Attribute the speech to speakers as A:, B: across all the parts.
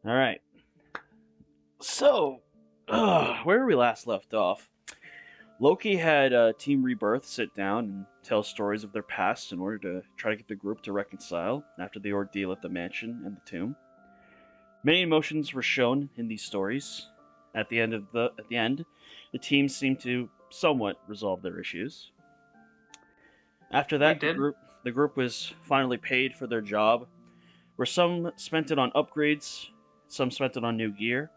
A: All right. So, where we last left off, Loki had Team Rebirth sit down and tell stories of their past in order to try to get the group to reconcile after the ordeal at the mansion and the tomb. Many emotions were shown in these stories. At the end, the team seemed to somewhat resolve their issues. After
B: We
A: that, the
B: did.
A: group was finally paid for their job, where some spent it on upgrades, some spent it on new gear.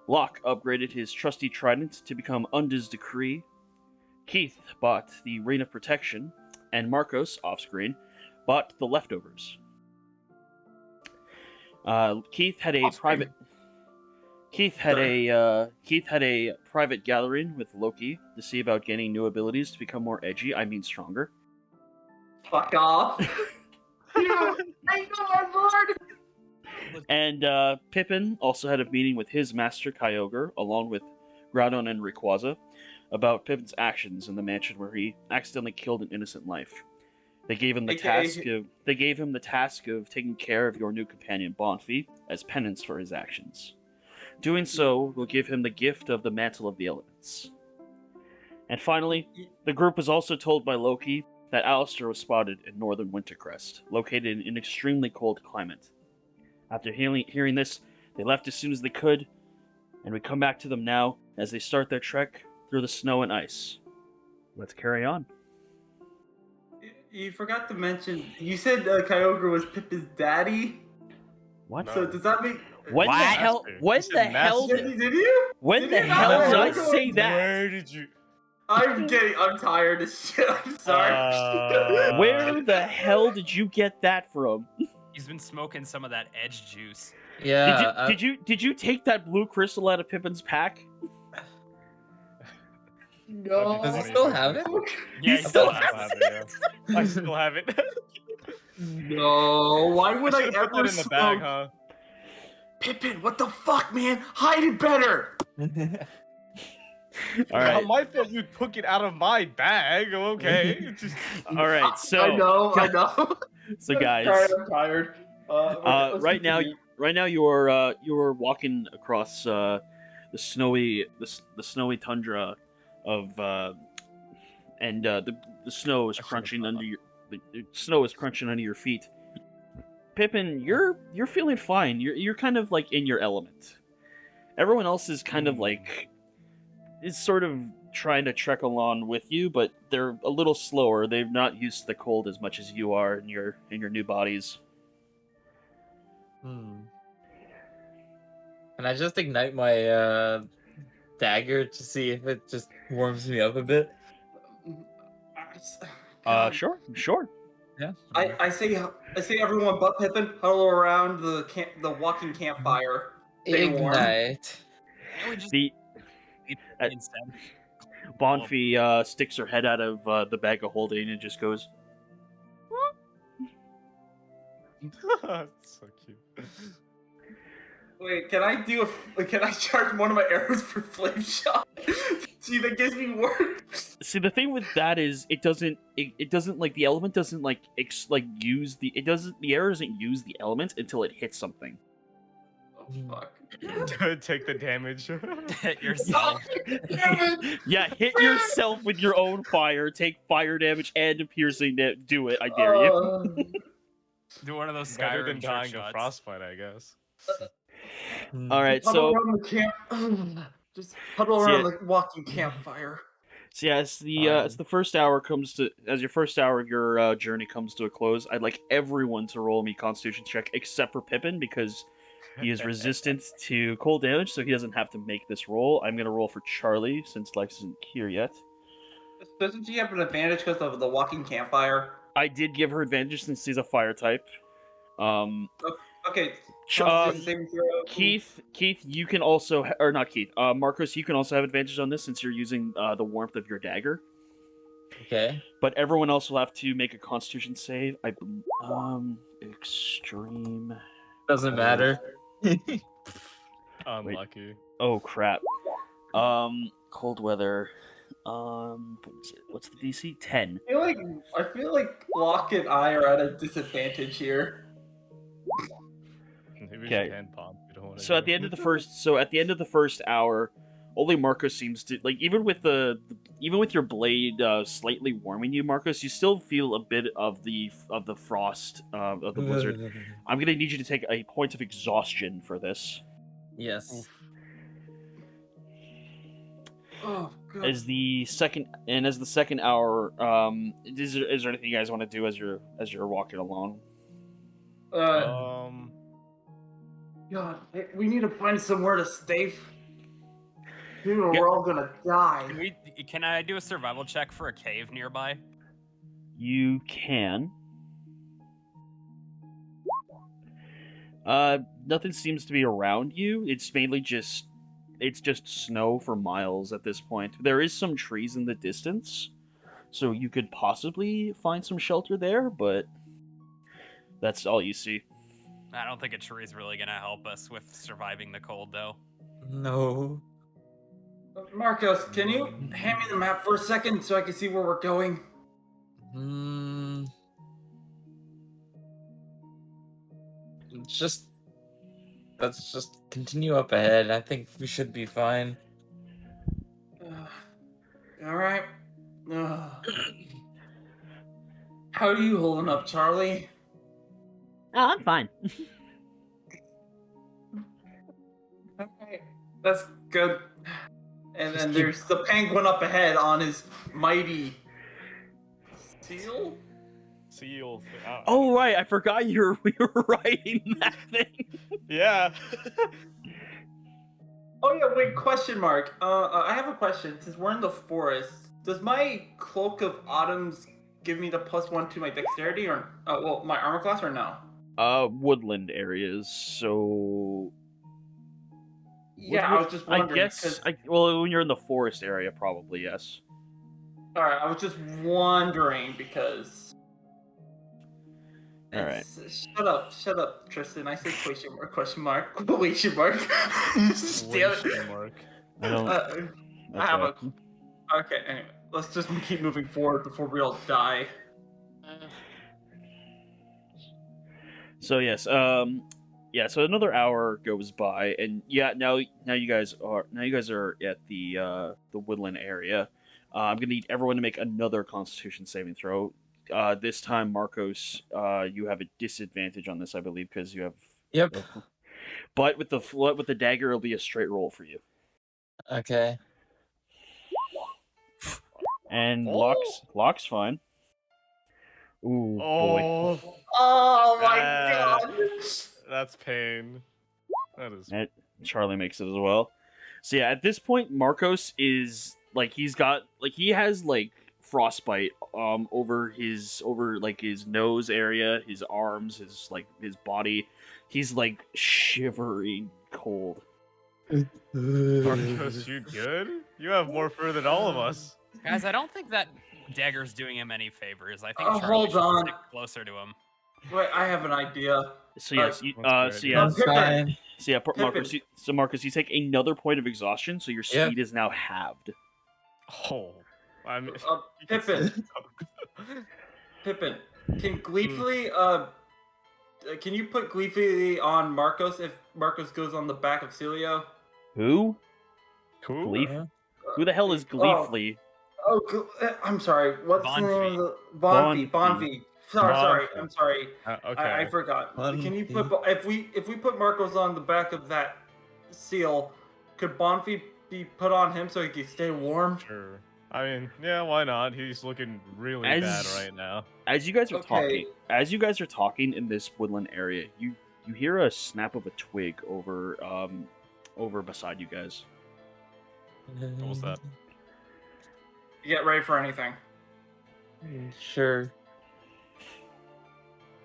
A: Locke upgraded his trusty trident to become Unda's Decree. Keith bought the Ring of Protection, and Marcos, off-screen, bought the Leftovers. Keith had a private. Keith had a private gathering with Loki to see about gaining new abilities to become more edgy. I mean, stronger.
B: Fuck off. You, I know my lord.
A: And Pippin also had a meeting with his master Kyogre, along with Groudon and Rayquaza, about Pippin's actions in the mansion where he accidentally killed an innocent life. They gave him the task of taking care of your new companion Bonfi as penance for his actions. Doing so will give him the gift of the Mantle of the Elements. And finally, the group was also told by Loki that Alistair was spotted in Northern Wintercrest, located in an extremely cold climate. After hearing this, they left as soon as they could, and we come back to them now as they start their trek through the snow and ice. Let's carry on.
B: You forgot to mention. You said Kyogre was Pippin's daddy.
A: What?
B: So does that mean?
A: When
C: What?
A: the hell? When
C: You said
A: the hell?
C: master.
B: Did you?
A: When
B: Did
A: the
B: you not?
A: hell did I
B: I'm
A: say that?
C: Where did you?
B: I'm tired of shit. I'm sorry.
A: Where the hell did you get that from?
C: He's been smoking some of that edge juice.
D: Yeah.
A: Did you take that blue crystal out of Pippin's pack?
B: No.
D: Does he still have it?
C: Yeah,
A: He still has
C: I still have it.
B: No. Why would I
C: should've
B: ever
C: put that in the bag,
B: smoke?
C: huh?
B: Pippin, what the fuck, man? Hide it better.
A: All right.
C: On my fault, you took it out of my bag. Okay. Just...
A: All right. So
B: I know.
A: So guys,
B: I'm tired. Okay,
A: right now you're walking across the snowy tundra of and the snow is crunching under the snow is crunching under your feet. Pippin, you're feeling fine. You're kind of like in your element. Everyone else is kind of like is sort of trying to trek along with you, but they're a little slower. They're not used to the cold as much as you are in your new bodies.
D: Can I just ignite my dagger to see if it just warms me up a bit?
A: Sure.
D: Yeah.
B: I say everyone but Pippin huddle around the walking campfire. Stay warm.
D: Ignite.
C: Can't we just
A: The
C: instead?
A: Bonfi sticks her head out of the bag of holding and just goes,
C: That's so cute.
B: Wait, can I charge one of my arrows for flame shot? See, that gives me work.
A: See, the thing with that is it doesn't like the element doesn't use the arrow doesn't use the element until it hits something.
B: Oh fuck.
C: Take the damage.
B: Oh,
C: Yourself.
A: Yeah, hit yourself with your own fire, take fire damage and piercing do it, I dare you.
C: Do one of those
E: Better
C: Skyrim
E: than dying
C: trick
E: of
C: shots.
E: frostbite, I guess.
A: Alright,
B: Huddle
A: so
B: around the camp. Just huddle around the walking campfire.
A: so yeah, as the first hour comes to as your first hour of your journey comes to a close, I'd like everyone to roll me Constitution check except for Pippin because he is resistant to cold damage, so he doesn't have to make this roll. I'm gonna roll for Charlie since Lex isn't here yet.
B: Doesn't she have an advantage because of the walking campfire?
A: I did give her advantage since he's a fire type.
B: Okay.
A: Keith, you can also, or not Keith, Marcos, you can also have advantage on this since you're using the warmth of your dagger.
D: Okay.
A: But everyone else will have to make a Constitution save. Extreme.
D: Doesn't matter.
E: Unlucky.
A: Oh crap. Cold weather. What's the DC? 10.
B: I feel like Locke and I are at a disadvantage here.
E: Maybe
A: Okay.
E: we can pump. We don't
C: what
A: So
C: I
A: at the
C: do.
A: end of the first hour, only Marcos seems to like even with even with your blade slightly warming you, Marcos, you still feel a bit of the frost of the blizzard. I'm gonna need you to take a point of exhaustion for this.
D: Yes.
B: Oh god.
A: As the second hour, is there anything you guys want to do as you're walking along?
C: Um,
B: God, we need to find somewhere to stay. Dude, or
A: Yeah.
B: we're all gonna die.
E: Can I do a survival check for a cave nearby?
A: You can. Nothing seems to be around you. It's mainly just snow for miles at this point. There is some trees in the distance, so you could possibly find some shelter there, but that's all you see.
E: I don't think a tree's really gonna help us with surviving the cold, though.
D: No.
B: Marcos, can you hand me the map for a second so I can see where we're going?
D: Hmm. Let's just continue up ahead. I think we should be fine.
B: All right. How are you holding up, Charlie?
A: Oh, I'm fine.
B: Okay, that's good. And
D: Just
B: then
D: keep-
B: there's the penguin up ahead on his mighty seal.
C: seal.
A: Oh right, I forgot you were riding that thing.
C: Yeah.
B: Oh yeah, wait, question mark. I have a question. Since we're in the forest, does my cloak of autumns give me the +1 to my dexterity or well, my armor class or no?
A: Woodland areas. So
B: Yeah, I was just
A: I
B: wondering.
A: guess. Well, when you're in the forest area, probably yes.
B: All right, I was just wondering because.
A: All right.
B: Shut up, Tristan. I said question mark, question mark. Damn it.
C: Question mark.
A: I don't.
B: I have a. Okay, anyway, let's just keep moving forward before we all die.
A: So yes, yeah. So another hour goes by, and yeah, now you guys are at the woodland area. I'm gonna need everyone to make another Constitution saving throw. This time, Marcos, you have a disadvantage on this, I believe, because you have.
D: Yep.
A: But with the dagger, it'll be a straight roll for you.
D: Okay.
A: And
C: Oh.
A: Locke's fine. Ooh, boy.
C: Oh,
B: Oh my
C: Ah.
B: god!
C: that's pain. That is.
A: And Charlie makes it as well. So yeah, at this point, Marcos is like he has like frostbite over his nose area, his arms, his body. He's like shivering cold.
C: Marcos, you good? You have more fur than all of us.
E: Guys, I don't think that dagger's doing him any favors. I think
B: Oh,
E: Charlie
B: hold
E: should
B: on.
E: stick closer to him.
B: Wait, I have an idea.
A: So yes,
C: That's great.
A: Marcos,
B: Pippin.
A: Marcos, you take another point of exhaustion, so your
D: Yep.
A: speed is now halved.
C: Oh, I mean,
B: Pippin, Pippin, can gleefully can you put gleefully on Marcos if Marcos goes on the back of Celio?
A: Who?
C: cool.
A: Gleef? Who the hell is Gleefly?
B: Oh, I'm sorry. What's the name of the
A: Bonfi.
B: Bonfi? Sorry,
C: Bonfi.
B: I'm sorry.
C: Okay.
B: I forgot. Can you
D: Bonfi.
B: put if we put Marcos on the back of that seal, could Bonfi be put on him so he can stay warm?
C: Sure. I mean, yeah, why not? He's looking really bad right now.
A: As you guys are
B: Okay.
A: talking in this woodland area, you hear a snap of a twig over beside you guys.
C: What was that?
B: Get ready for anything.
D: Sure.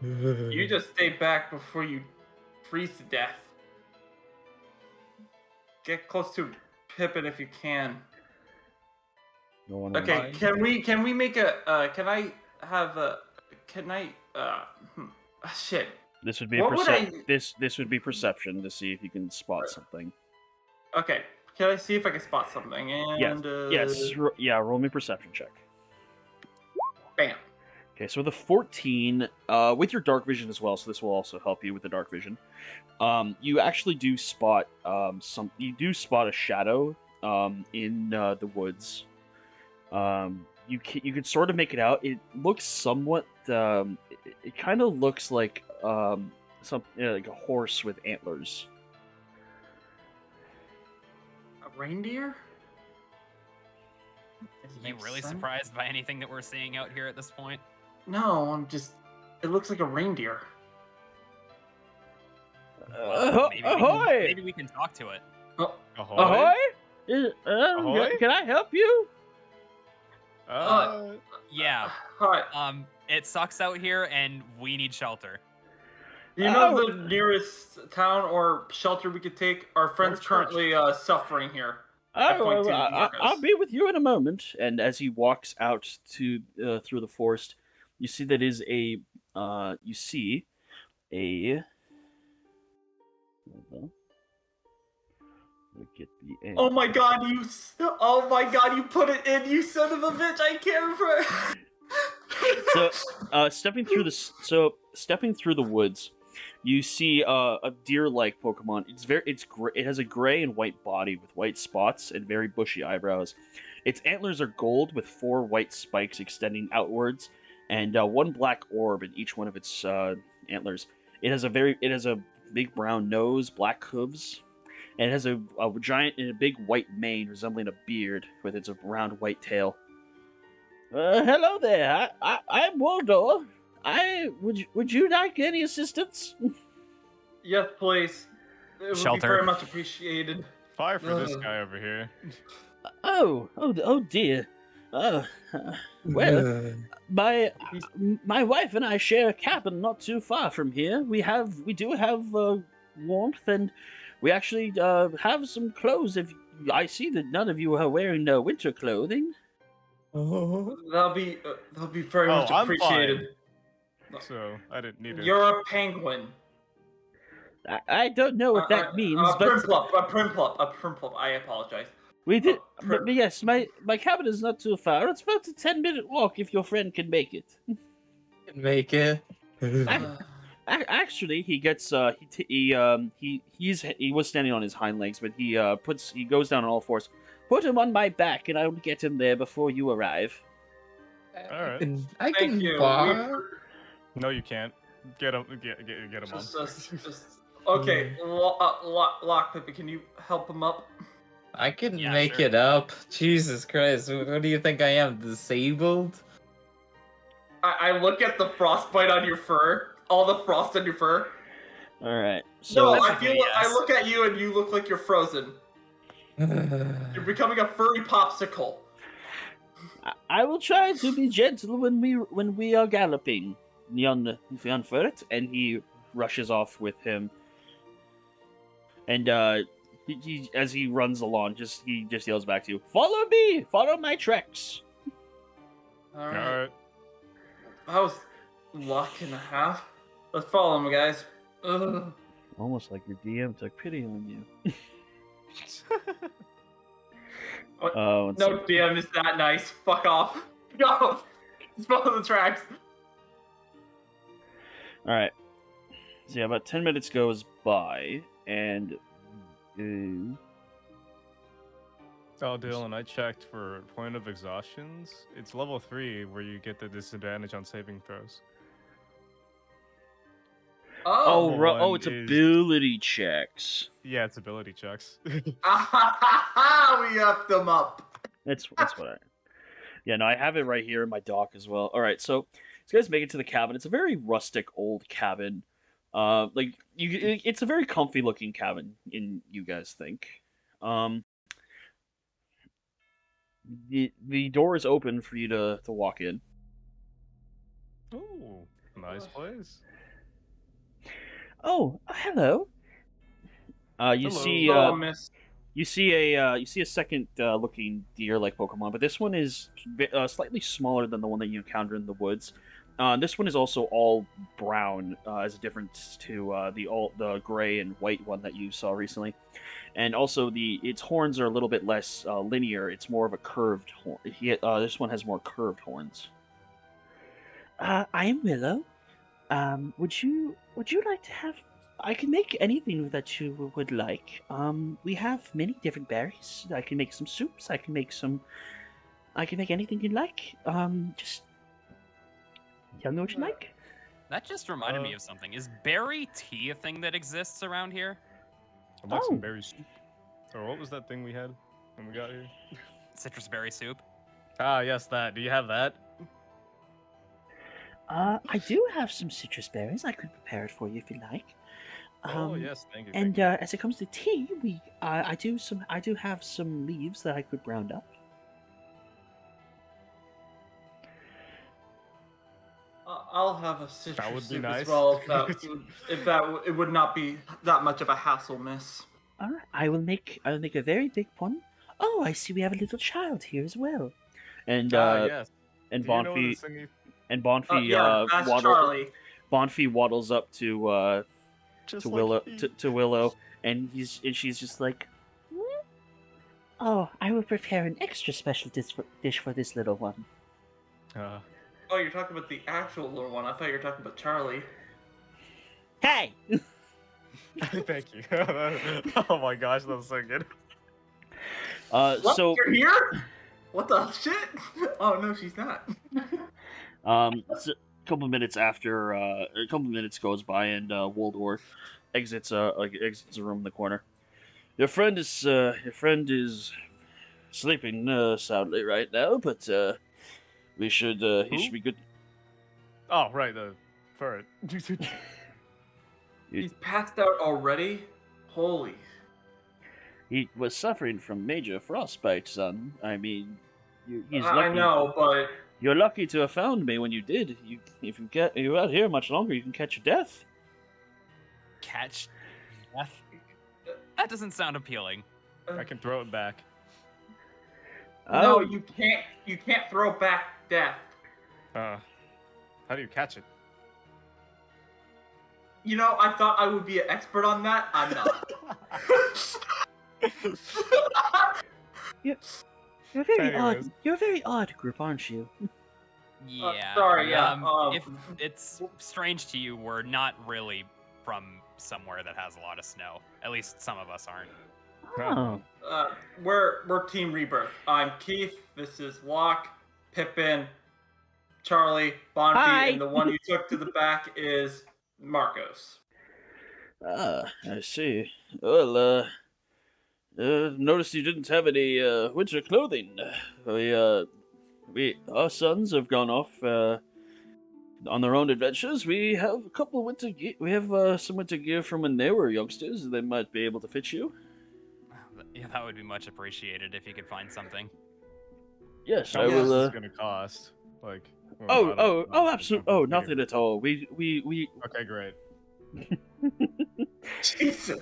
B: You just stay back before you freeze to death. Get close to Pippin if you can.
A: No one.
B: Okay, can we make a can I have a shit.
A: This would be
B: What would I-
A: this would be perception to see if you can spot something.
B: Okay, can I see if I can spot something? And
A: Yes. Yes. Yeah. Roll me a perception check.
B: Bam.
A: Okay, so with a 14, with your dark vision as well, so this will also help you with the dark vision. You actually do spot you do spot a shadow in the woods. You can sort of make it out. It looks somewhat. It kind of looks like like a horse with antlers.
B: A reindeer?
E: You really surprised by anything that we're seeing out here at this point?
B: No, I'm just. It looks like a reindeer.
E: Maybe we can talk to it.
B: Oh,
C: Ahoy?
A: Ahoy? Can I help you?
E: Yeah.
B: Hi.
E: It sucks out here, and we need shelter.
B: Do you know the nearest town or shelter we could take? Our friend's currently suffering here.
A: I'll be with you in a moment. And as he walks out to through the forest, you see that is a Get the
B: Oh my god, you put it in, you son of a bitch! I can't remember.
A: So, stepping through the woods, you see a deer-like Pokemon. It has a gray and white body with white spots and very bushy eyebrows. Its antlers are gold with 4 white spikes extending outwards, and 1 black orb in each one of its antlers. It has a big brown nose, black hooves, and it has a giant and a big white mane resembling a beard with its round white tail. Hello there. I'm Waldo. Would you like any assistance?
B: Yes, please. It would
E: Shelter.
B: be very much appreciated.
C: Fire for this guy over here.
A: Oh dear. Well, my wife and I share a cabin not too far from here. We do have warmth, and we actually have some clothes. If I see that none of you are wearing winter clothing.
B: That'll be very much
C: I'm
B: appreciated.
C: fine. So I didn't need it.
B: You're a penguin.
A: I don't know what that means,
B: a
A: but
B: primplop. I apologize.
A: we did.
B: Prim-
A: But yes, my cabin is not too far. It's about a 10-minute walk if your friend can make it.
D: Make it.
A: Actually, he gets he was standing on his hind legs, but he goes down on all fours. Put him on my back, and I will get him there before you arrive.
C: All right.
D: I
B: Thank
D: can
B: you.
D: bar.
C: No, you can't. Get him on.
B: Okay, Lockpippy, can you help him up?
D: I can
E: Yeah,
D: make
E: sure.
D: it up. Jesus Christ, what do you think I am? Disabled?
B: I look at the frostbite on your fur, all the frost on your fur.
A: All right. So
B: No, I
E: Basically,
B: feel. I
E: yes.
B: look at you and you look like you're frozen. You're becoming a furry popsicle.
A: I will try to be gentle when we are galloping, young Ferret, and he rushes off with him. And he as he runs along, he just yells back to you, "Follow me! Follow my tracks!"
B: All
C: All
B: right.
C: right.
B: That was luck and a half. Let's follow him, guys. Ugh.
A: Almost like your DM took pity on you.
B: No
A: let's see.
B: DM is that nice. Fuck off. Go. Just follow the tracks.
A: All right. So yeah, about 10 minutes goes by, and
C: Oh, Dylan, I checked for point of exhaustions. It's level 3 where you get the disadvantage on saving throws.
B: Oh.
A: oh,
C: one
A: it's
C: is-
A: ability checks.
C: Yeah, it's ability checks.
B: We upped them up.
A: That's what I. Yeah, no, I have it right here in my dock as well. All right, so you guys make it to the cabin. It's a very rustic old cabin. It's a very comfy looking cabin. You guys think? The door is open for you to walk in.
C: Ooh, nice place.
A: Oh, hello. You
C: Hello.
A: see,
B: Hello, miss.
A: you see a second looking deer-like Pokemon, but this one is slightly smaller than the one that you encounter in the woods. This one is also all brown, as a difference to the gray and white one that you saw recently, and also its horns are a little bit less linear. It's more of a curved horn. This one has more curved horns.
F: I am Willow. Would you like to have? I can make anything that you would like. We have many different berries. I can make some soups. I can make some. I can make anything you like. Just tell me what you like.
E: That just reminded me of something. Is berry tea a thing that exists around here?
C: I'd like
F: Oh.
C: some berry soup. Or what was that thing we had when we got here?
E: Citrus berry soup?
C: Ah, yes, that. Do you have that?
F: I do have some citrus berries. I could prepare it for you if you like.
C: Oh, yes, thank you.
F: And
C: thank you.
F: as it comes to tea, I do have some leaves that I could round up.
B: I'll have a citrus
C: That would be
B: soup
C: nice.
B: as well. It would not be that much of a hassle, miss.
F: All right, I will make a very big one. Oh, I see we have a little child here as well.
A: And
C: Yes.
A: and
C: Do you know
A: Bonfi
C: this thingy?
A: and Bonfi
B: Yeah, that's Charlie.
A: Bonfi waddles up to
C: Just
A: to
C: like
A: Willow
C: me.
A: to Willow, and she's just like,
F: Oh, I will prepare an extra special dish for this little one.
B: Oh, you're talking about the actual little one. I thought you were talking about Charlie.
F: Hey!
C: Thank you. Oh my gosh, that was so good.
B: What?
A: so
B: You're here? What the shit? Oh no, she's not.
A: so a couple of minutes after a couple of minutes goes by, and Waldor exits a room in the corner. Your friend is sleeping soundly right now, but he should be good.
C: Oh, right, the ferret.
B: He's passed out already? Holy.
A: He was suffering from major frostbite, son. I mean, he's
B: I
A: lucky.
B: know, but
A: You're lucky to have found me when you did. If you're out here much longer, you can catch a death.
E: Catch death? That doesn't sound appealing.
C: I can throw it back.
B: no,
A: Oh,
B: you can't. You can't throw back death.
C: How do you catch it?
B: You know, I thought I would be an expert on that. I'm not.
F: You're very
C: Anyways.
F: odd. You're a very odd group, aren't you?
E: Yeah.
B: sorry, yeah,
E: If it's strange to you, we're not really from somewhere that has a lot of snow. At least some of us aren't.
F: Oh,
B: We're Team Rebirth. I'm Keith. This is Locke, Pippin, Charlie, Bonfi,
F: Hi.
B: and the one you took to the back is Marcos.
A: I see. Well, noticed you didn't have any winter clothing. Our sons have gone off on their own adventures. We have a couple of winter we have some winter gear from when they were youngsters. They might be able to fit you.
E: Yeah, that would be much appreciated if you could find something.
A: Yes,
C: How
A: I
C: much
A: will.
C: is this gonna cost? Like.
A: Absolutely. Oh, nothing at all. We.
C: Okay, great.
B: Jesus.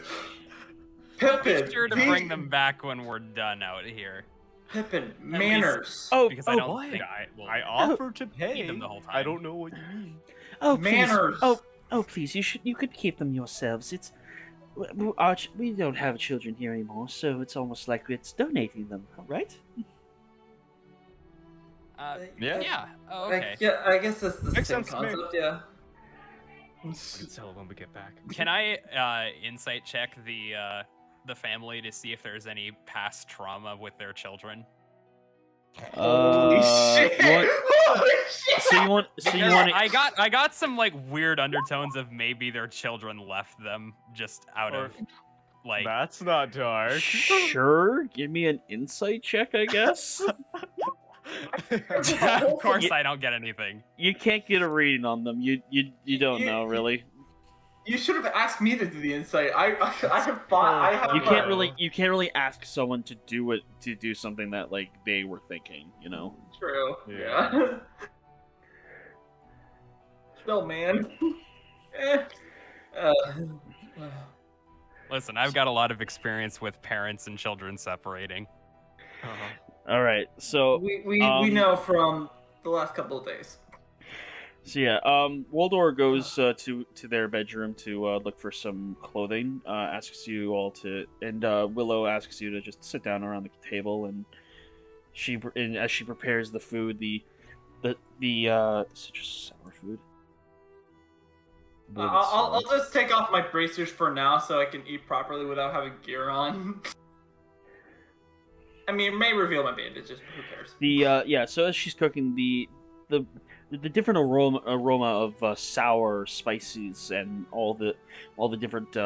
E: Be
B: Pippin,
E: sure to
B: these-
E: bring them back when we're done out here.
B: Pippin, manners.
A: Oh,
E: Because I don't
F: what?
E: think will
C: I offer to pay
E: them the whole
C: I
E: time.
C: don't know what you mean.
F: oh, please.
B: Manners.
F: Oh, please. You could keep them yourselves. We don't have children here anymore, so it's almost like it's donating them, right?
C: Yeah.
E: Yeah. Oh, okay.
B: I guess that's the
C: Makes
B: same
C: sense to me.
B: concept, yeah.
C: We can sell it when we get back.
E: Can I insight check the family to see if there's any past trauma with their children?
B: Holy shit!
A: you want-
B: Holy shit!
A: So you want? So you
E: Because
A: want?
E: I got some like weird undertones of maybe their children left them just out
C: Or-
E: of like.
C: That's not dark.
A: Sure. Give me an insight check, I guess.
E: Of course, I don't get anything.
A: You can't get a reading on them. You don't know really.
B: You should have asked me to do the insight. I have fought. I have.
A: You can't really ask someone to do something that like they were thinking. You know.
B: True.
C: Yeah.
B: Yeah. Still, man. Eh.
E: Listen, I've got a lot of experience with parents and children separating.
A: All right. So
B: we know from the last couple of days.
A: So yeah, Waldor goes to their bedroom to look for some clothing. Asks you all to, and Willow asks you to just sit down around the table, and as she prepares the food, the citrus sour food. I believe it's
B: I'll
A: sour.
B: just take off my bracers for now so I can eat properly without having gear on. I mean, it may reveal my bandages, but who cares?
A: Yeah. So as she's cooking, the different aroma of sour spices and all the different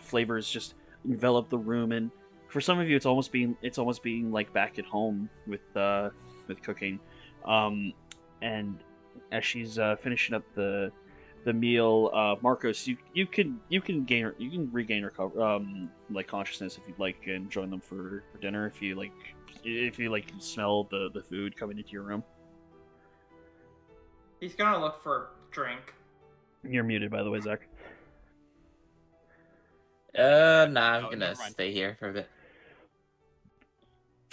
A: flavors just envelop the room, and for some of you it's almost being like back at home with cooking. And as she's finishing up the meal, Marcos, you can regain her like consciousness if you'd like, and join them for dinner if you smell the food coming into your room.
B: He's gonna look for drink.
A: You're muted, by the way, Zach.
D: Nah, I'm
E: Oh,
D: gonna
E: never mind.
D: stay here for a bit.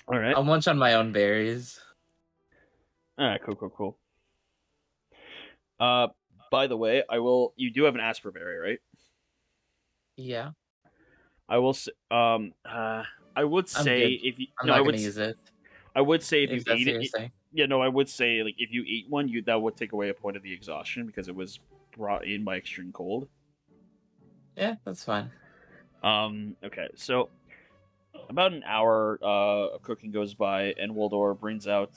A: All right.
D: I'll munch on my own berries.
A: All right. Cool. By the way, you do have an asperberry, right?
D: Yeah,
A: I will. I would say
D: good.
A: if you.
D: I'm
A: no,
D: not
A: I
D: gonna
A: would.
D: use it.
A: I would say if
D: If
A: you
D: that's
A: ate
D: what you're
A: it.
D: saying.
A: Yeah, no, I would say like if you eat one, that would take away a point of the exhaustion because it was brought in by extreme cold.
D: Yeah, that's fine.
A: Okay, so about an hour of cooking goes by, and Waldor brings out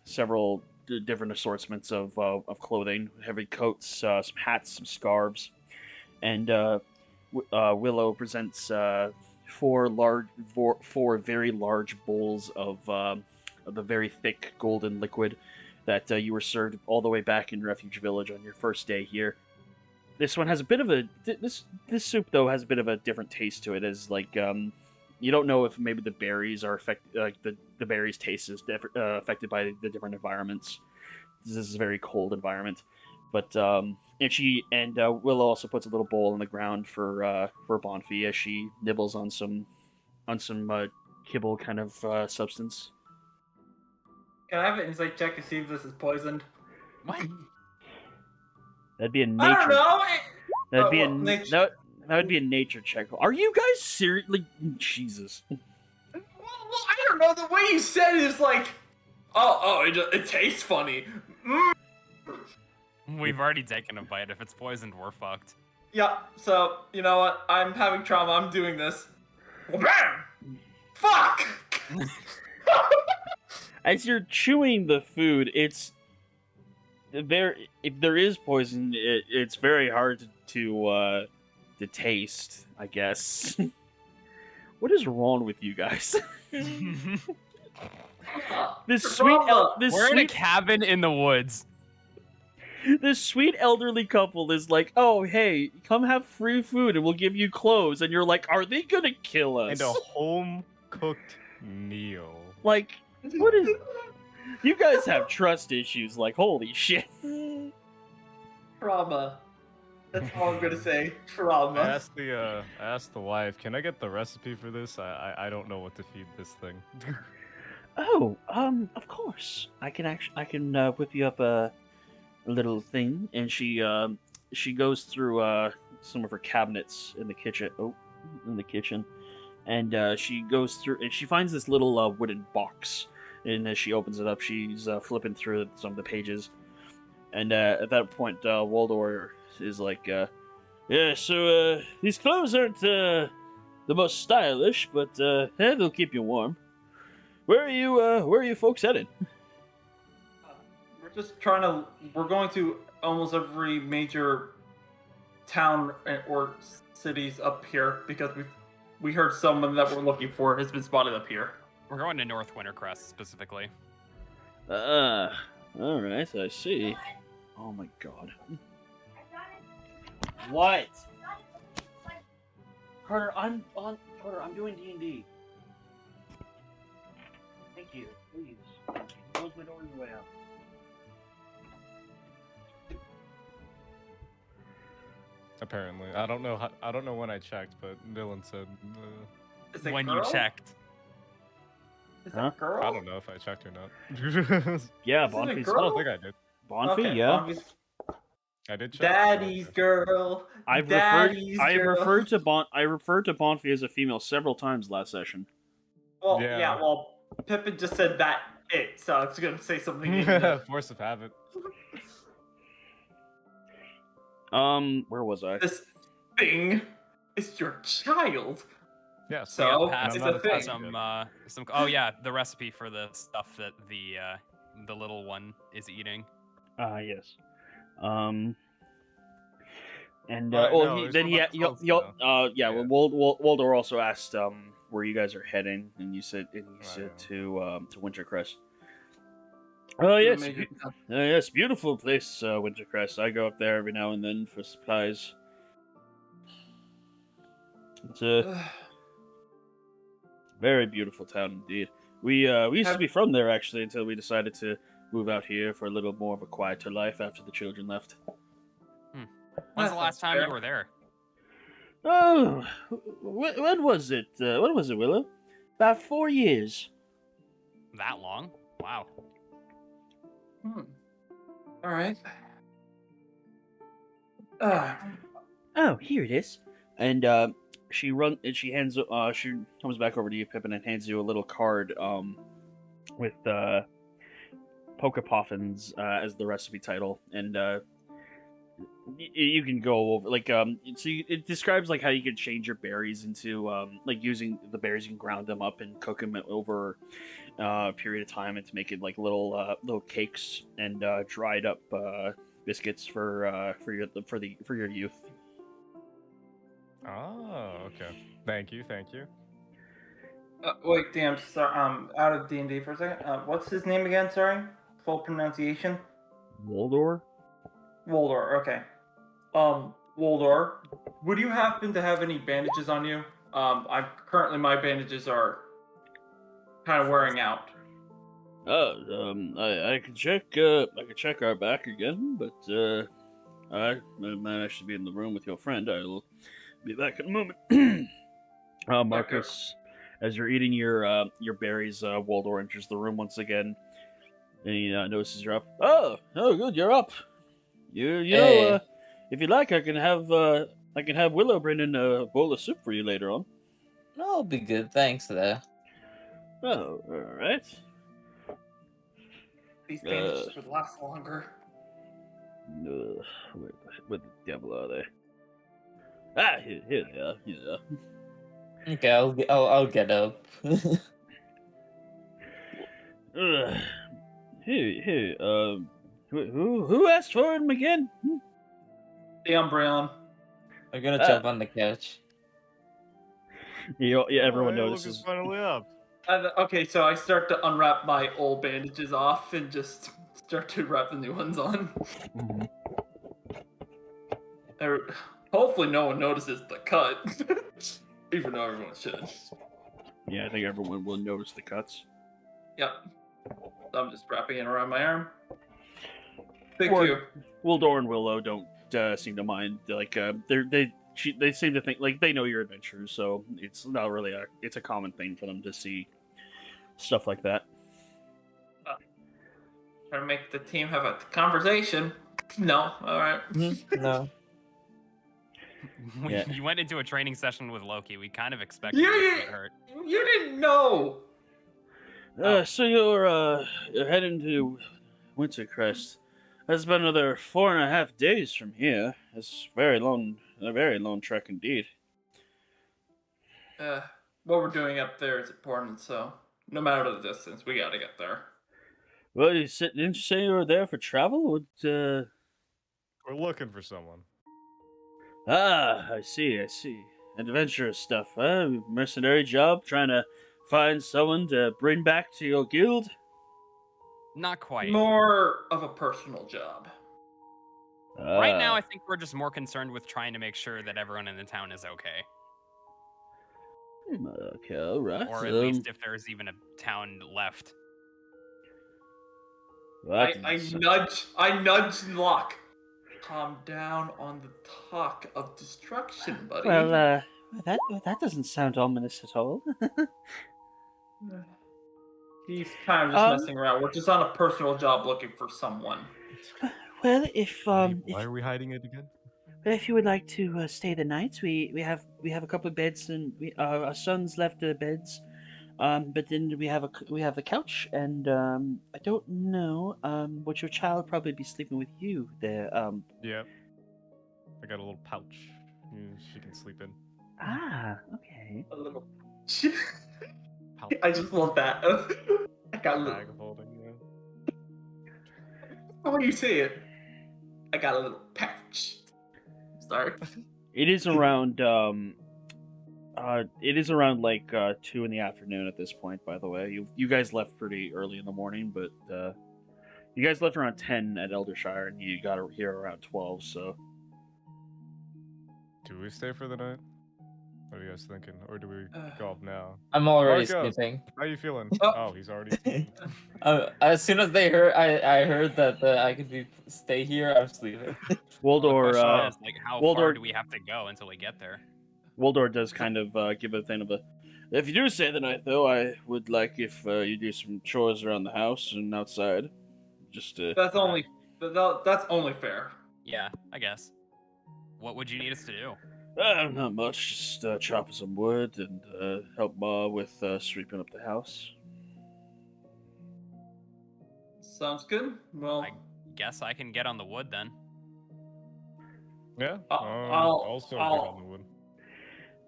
A: several different assortments of clothing, heavy coats, some hats, some scarves, and Willow presents four very large bowls of the very thick golden liquid that you were served all the way back in Refuge Village on your first day here. This one has a bit of a this soup though has a bit of a different taste to it, as like you don't know if maybe the berries are affected, like the berries taste is affected by the different environments. This is a very cold environment, but and Willow also puts a little bowl on the ground for Bonfi as she nibbles on some kibble kind of substance.
B: Can I have an insight check to see if this is poisoned?
E: What?
A: That'd be a
B: I don't
A: nature.
B: know.
A: That'd be a
B: well, nature-
A: that would be a nature check. Are you guys seriously? Jesus.
B: Well, I don't know. The way you said it is like, it tastes funny. Mm.
E: We've already taken a bite. If it's poisoned, we're fucked.
B: Yeah. So you know what? I'm having trauma. I'm doing this. Well, bam! Fuck!
A: As you're chewing the food, it's very if there is poison, it's very hard to taste, I guess. What is wrong with you guys? This sweet
E: We're in a cabin in the woods.
A: this sweet elderly couple is like, "Oh, hey, come have free food and we'll give you clothes." And you're like, "Are they going to kill us?"
C: And a home cooked meal.
A: Like, what is you guys have trust issues, like, holy shit.
B: Trauma. That's all I'm gonna say.
C: I
B: Trauma.
C: asked the wife, can I get the recipe for this? I don't know what to feed this thing.
F: Oh, of course. I can whip you up a little thing.
A: And she goes through some of her cabinets in the kitchen. And she goes through and she finds this little wooden box. And as she opens it up, she's flipping through some of the pages. And at that point, Waldor is like, "Yeah, so these clothes aren't the most stylish, but they'll keep you warm. Where are you folks headed?"
B: We're just we're going to almost every major town or cities up here because we heard someone that we're looking for has been spotted up here.
E: We're going to North Wintercrest specifically.
A: All right, I see. Oh my god. What? Carter, I'm doing D&D. Thank you. Please. Close my door on the way out.
C: Apparently, I don't know when I checked, but Dylan said.
B: Is it
E: When
B: girl?
E: you checked.
B: Is
A: Huh?
B: it girl?
C: I don't know if I checked or not.
A: Yeah,
B: Isn't it
A: Bonfi's.
C: I
B: girl?
C: don't think I did.
A: Bonfi,
B: Okay,
A: yeah.
B: obvious-
C: I did check.
B: Daddy's girl.
A: I
B: Daddy's girl.
A: referred to Bonfi as a female several times last session.
B: Well,
C: Yeah.
B: yeah. Well, Pippin just said that So I was gonna say something. in the-
C: Force of habit.
A: Where was I?
B: This thing is your child.
C: Yes.
B: So
E: Yeah,
C: and
E: pass
C: I'm
B: it's
C: not
B: a thing.
C: attacking
E: some. Oh yeah, the recipe for the stuff that the little one is eating.
A: Yes. And
C: Alright,
A: well,
C: no,
A: he
C: it's
A: then
C: more
A: he
C: about
A: yeah,
C: clothes now.
A: yeah.
C: Yeah.
A: Well, Waldo also asked where you guys are heading, and you said to Wintercrest. Oh yes,
B: Make it-
A: yes, beautiful place, Wintercrest. I go up there every now and then for supplies. It's a very beautiful town indeed. We used to be from there actually until we decided to move out here for a little more of a quieter life after the children left.
E: When's the
B: That
E: last
B: sounds
E: time you
B: fair.
E: were there?
A: Oh, when was it? When was it, Willow? About 4 years.
E: That long? Wow.
B: All right.
F: Oh, here it is.
A: And she hands she comes back over to you, Pippin, and hands you a little card with Pokepoffins as the recipe title, and you can go over it describes like how you can change your berries into like using the berries, you can ground them up and cook them over a period of time and to make it like little cakes and dried up biscuits for your youth.
C: Oh, okay. Thank you.
B: Wait, damn. Sorry, out of D&D for a second. What's his name again? Sorry, full pronunciation.
A: Waldor?
B: Woldor. Okay. Woldor, would you happen to have any bandages on you? My bandages are kind of wearing out.
A: I can check our back again, but I might actually be in the room with your friend. I will be back in a moment. Marcus, as you're eating your berries, Waldor enters the room once again, and he notices you're up. Oh, good, you're up. You
D: Hey.
A: know, if you like, I can have Willow bring in a bowl of soup for you later on.
D: That'll be good, thanks though.
A: Oh, all right.
B: These bandages would last longer.
A: Where the devil are they? Ah, here they are. Yeah.
D: Okay, I'll get up.
A: Here. Who asked for him again?
B: The Umbreon.
D: I'm gonna jump on the couch.
A: Yeah, everyone
C: Hey, look,
A: notices.
C: it's finally up.
B: Okay, so I start to unwrap my old bandages off and just start to wrap the new ones on.
A: Mhm.
B: Hopefully no one notices the cut. Even though everyone should.
A: Yeah, I think everyone will notice the cuts.
B: Yep. I'm just wrapping it around my arm. Thank
A: Or-
B: you.
A: Wildor and Willow don't seem to mind. Like they seem to think like they know your adventures, so it's not really it's a common thing for them to see stuff like that.
B: Trying to make the team have a conversation. No, alright.
D: No.
A: Yeah.
E: You went into a training session with Loki. We kind of expected
B: Yeah,
E: you to
B: yeah.
E: get hurt.
B: You didn't know!
A: So you're heading to Wintercrest. That's about another 4.5 days from here. It's a very long trek indeed.
B: What we're doing up there is important, so no matter the distance, we gotta get there.
A: Well, didn't you say you were there for travel?
C: We're looking for someone.
A: I see. Adventurous stuff, huh? Mercenary job, trying to find someone to bring back to your guild?
E: Not quite.
B: More of a personal job.
E: Right now, I think we're just more concerned with trying to make sure that everyone in the town is okay.
A: Okay, alright.
E: Or at least if there's even a town left.
A: well,
B: I nudge Locke. Calm down on the talk of destruction, buddy.
F: Well, that doesn't sound ominous at all.
B: He's kind of just messing around. We're just on a personal job looking for someone.
F: Well, if
C: Why are we hiding it again?
F: you would like to stay the night, we have a couple of beds, and our sons left their beds But then we have the couch, and I don't know. Would your child probably be sleeping with you there?
C: Yep. I got a little pouch. She can sleep in.
F: Okay.
B: A little.
C: Pouch.
B: I just love that. I got a little.
C: Bag holding. Yeah.
B: How do you say it? I got a little patch. Sorry.
A: It is around like 2 in the afternoon at this point. By the way, you guys left pretty early in the morning, but you guys left around 10 at Eldershire, and you got here around 12. So
C: Do we stay for the night? What are you guys thinking? Or do we go off now?
D: I'm already
C: Marco.
D: sleeping.
C: How you feeling?
B: Oh.
C: Oh, he's already sleeping.
D: As soon as they heard, I heard that I could stay here. I'm sleeping.
E: Well, the
A: Waldor,
E: question is, like, how far
A: Waldor-
E: do we have to go until we get there?
A: Waldor does kind of give a thing of a. If you do stay the night, though, I would like if you do some chores around the house and outside. Just
B: That's only fair.
E: Yeah, I guess. What would you need us to do?
A: not much. Just chop some wood and help Ma with sweeping up the house.
B: Sounds good. Well,
E: I guess I can get on the wood then.
C: Yeah.
B: I'll-
C: also get
B: I'll-
C: on the wood.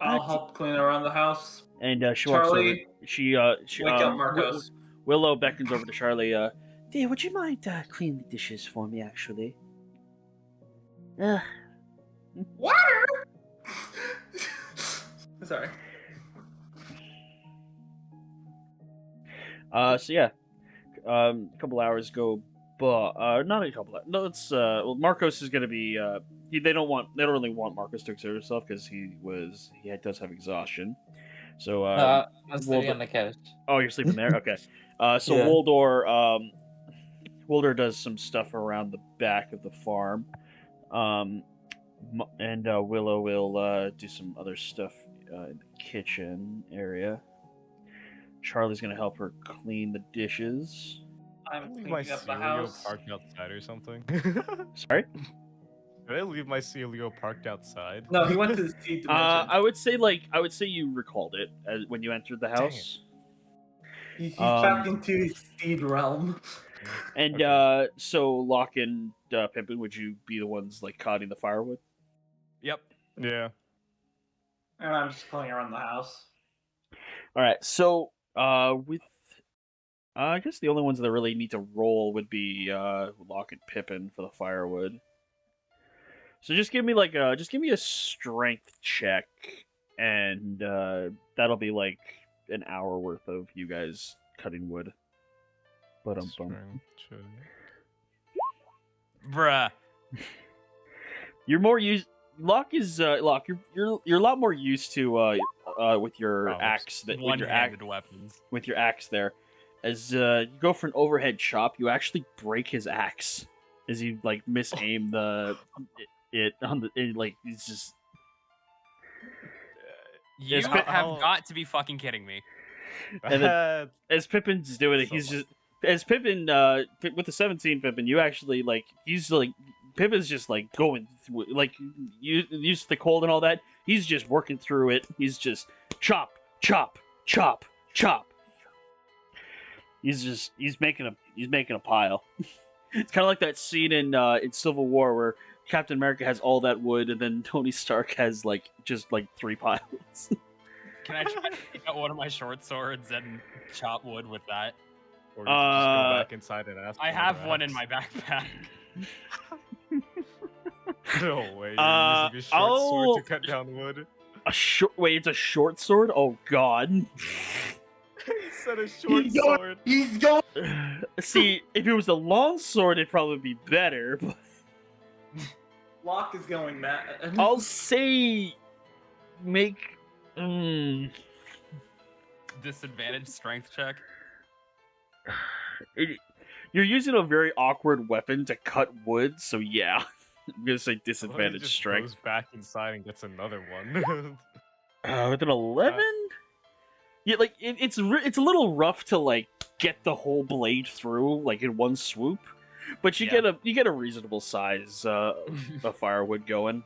B: I'll help clean around the house.
A: And she walks over.
B: Charlie,
A: She
B: wake up Marcos.
A: Willow beckons over to Charlie.
F: Dear, would you mind cleaning the dishes for me, actually?
B: Water. Sorry.
A: So yeah, a couple hours go, but not a couple. No, it's well, Marcos is gonna be. They don't really want Marcos to exert himself because he does have exhaustion. So
D: I'm sleeping
A: Waldo-
D: on the couch.
A: oh, you're sleeping there. Okay. So
D: Yeah.
A: Waldor does some stuff around the back of the farm, and Willow will do some other stuff in the kitchen area. Charlie's gonna help her clean the dishes.
B: I'm
C: Leave my
B: cleaning up the
C: Celio
B: house.
C: parked outside or something.
A: Sorry.
C: Did I leave my Celio parked outside?
B: No, he went to the seed dimension.
A: I would say you recalled it when you entered the
C: Dang it.
A: house.
B: He's back into his seed realm.
A: And
C: Okay.
A: so Locke and Pimpin, would you be the ones like cutting the firewood?
E: Yep.
C: Yeah.
B: And I'm just cleaning around the house.
A: All right. So with I guess the only ones that really need to roll would be Locke and Pippin for the firewood. So just give me a strength check, and that'll be like an hour worth of you guys cutting wood. But
C: Strength check.
E: Bruh.
A: you're more used. Locke is Locke. You're a lot more used to with your
C: Oh,
A: axe with your
E: One-handed weapons.
A: with your axe there. As you go for an overhead chop, you actually break his axe as you like misaim it on the like it's just
E: You
A: Yes,
E: have
C: how-
E: got to be fucking kidding me.
A: And then- as Pippin's doing it,
C: So
A: he's
C: much.
A: just as Pippin with the 17 Pippin, you actually like he's like Pippin's just like going through like you used to the cold and all that. He's just working through it. He's just chop, chop, chop, chop. He's making a pile. It's kind of like that scene in Civil War where Captain America has all that wood and then Tony Stark has just 3 piles.
E: Can I try to take out one of my short swords and chop wood with that?
C: Or you can just go back inside and ask.
E: I
C: for
E: have
C: another
E: one in
C: axe.
E: my backpack.
C: No way. You're
A: Uh,
C: using a short sword
A: I'll-
C: to cut down wood.
A: Wait, it's a short sword? Oh God.
C: He said a short
B: He's going-
C: sword.
B: He's going.
A: See, if it was a long sword, it'd probably be better. But
B: Locke is going mad.
A: I'll say, make.
E: Disadvantage strength check.
A: You're using a very awkward weapon to cut wood, so yeah, I'm gonna say
C: Well, he
A: disadvantage
C: just
A: strength.
C: goes back inside and gets another one.
A: With an 11. Yeah, like it's a little rough to get the whole blade through in one swoop, but you
E: Yeah.
A: get a reasonable size of firewood going.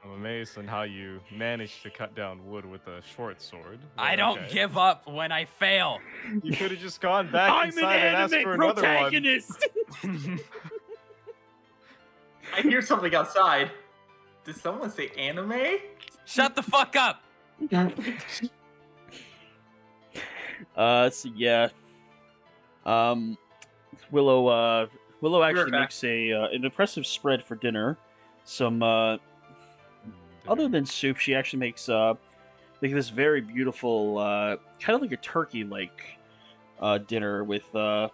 C: I'm amazed on how you managed to cut down wood with a short sword.
E: I
C: but
E: don't
C: okay.
E: give up when I fail.
C: You could have just gone back
A: I'm an
C: inside and asked
A: anime
C: for another one.
A: protagonist.
B: I hear something outside. Did someone say anime?
E: Shut the fuck up.
A: So yeah. Willow actually
B: back.
A: makes an impressive spread for dinner. Some other than soup, she actually makes like this very beautiful kind of like a turkey like dinner with potato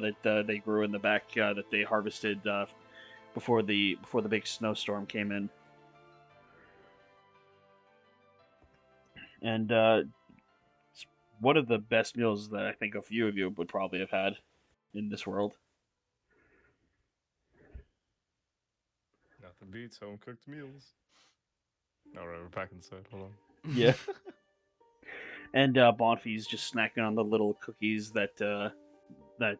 A: that they grew in the back that they harvested before the big snowstorm came in. And it's one of the best meals that I think a few of you would probably have had in this world.
C: Nothing beats home cooked meals. Alright, we're back inside. Hold on.
A: Yeah. And Bonfi's just snacking on the little cookies that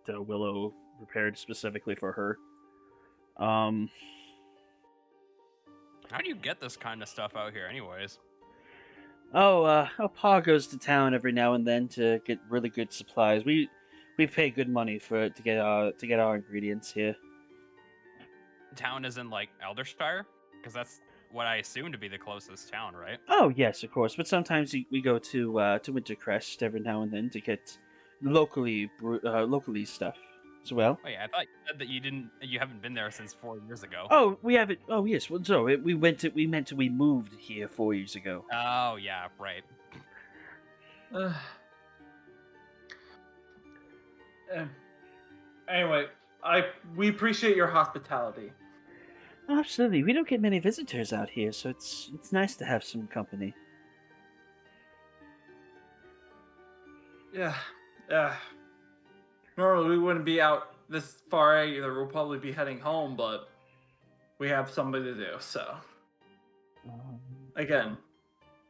A: Willow prepared specifically for her.
E: How do you get this kind of stuff out here, anyways?
F: Pa goes to town every now and then to get really good supplies. We pay good money to get our ingredients here.
E: Town is in like Eldershire, because that's what I assume to be the closest town, right?
F: Oh yes, of course. But sometimes we go to Wintercrest every now and then to get locally stuff as well.
E: Wait, I thought you said that you haven't been there since 4 years ago.
F: Oh, we haven't. Oh yes. Well, so we moved here 4 years ago.
E: Oh yeah, right.
B: Anyway, we appreciate your hospitality.
F: Absolutely. We don't get many visitors out here, so it's nice to have some company.
B: Yeah. Normally we wouldn't be out this far either. We'll probably be heading home, but we have something to do, so. Again,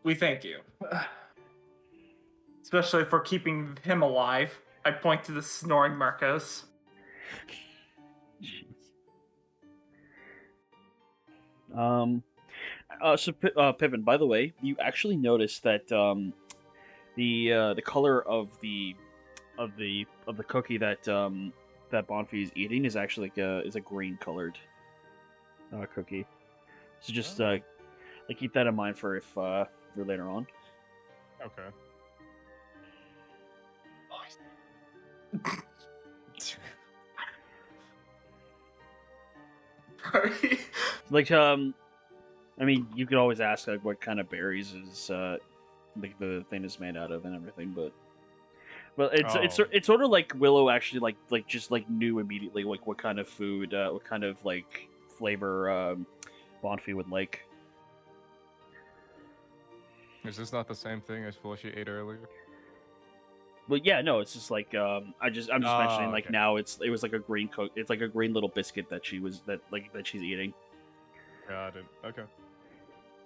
B: we thank you. Especially for keeping him alive. I point to the snoring Marcos.
F: Jeez.
A: Pippin, by the way, you actually noticed that the color of the cookie that Bonfi is eating is actually is a green colored cookie. So just like keep that in mind for for later on.
C: Okay.
A: Like I mean, you could always ask like what kind of berries is like the thing is made out of and everything, but it's sort of like Willow actually like just like knew immediately like what kind of food, what kind of like flavor Bonfi would like.
C: Is this not the same thing as what she ate earlier?
A: But yeah, no, it's just like I'm just mentioning like
C: okay.
A: now it was like a green it's like a green little biscuit that she's eating.
C: Got it. Okay.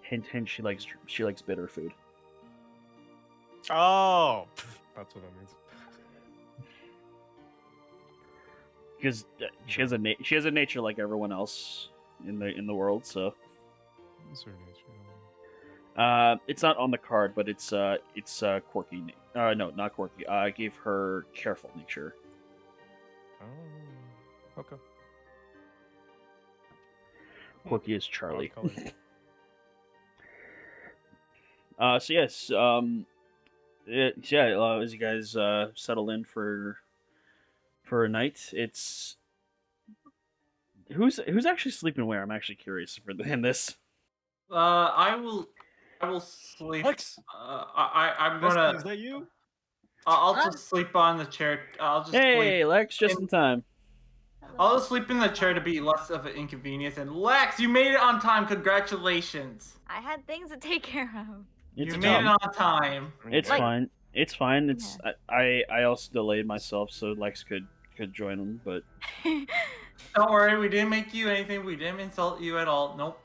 A: Hint, she likes bitter food.
C: Oh, that's what that means.
A: Because she has a nature like everyone else in the world. So
C: What's her nature?
A: it's not on the card, but it's quirky. No, not quirky. I gave her careful nature.
C: Oh, okay.
A: Quirky is Charlie.
C: Odd color.
A: So yes, as you guys settle in for a night, it's who's actually sleeping where? I'm actually curious in this.
B: I will sleep.
C: Lex!
B: I'm
C: Is
B: gonna.
C: that you?
B: I'll just sleep on the chair. I'll just
A: Hey,
B: sleep.
A: Lex, just in time.
B: I'll just sleep in the chair to be less of an inconvenience. And Lex, you made it on time. Congratulations.
G: I had things to take care of.
A: It's
B: You
A: a
B: made it
A: job.
B: on time.
A: It's
G: Like-
A: fine. It's fine. It's I also delayed myself so Lex could join them, but
B: Don't worry, we didn't make you anything. We didn't insult you at all. Nope.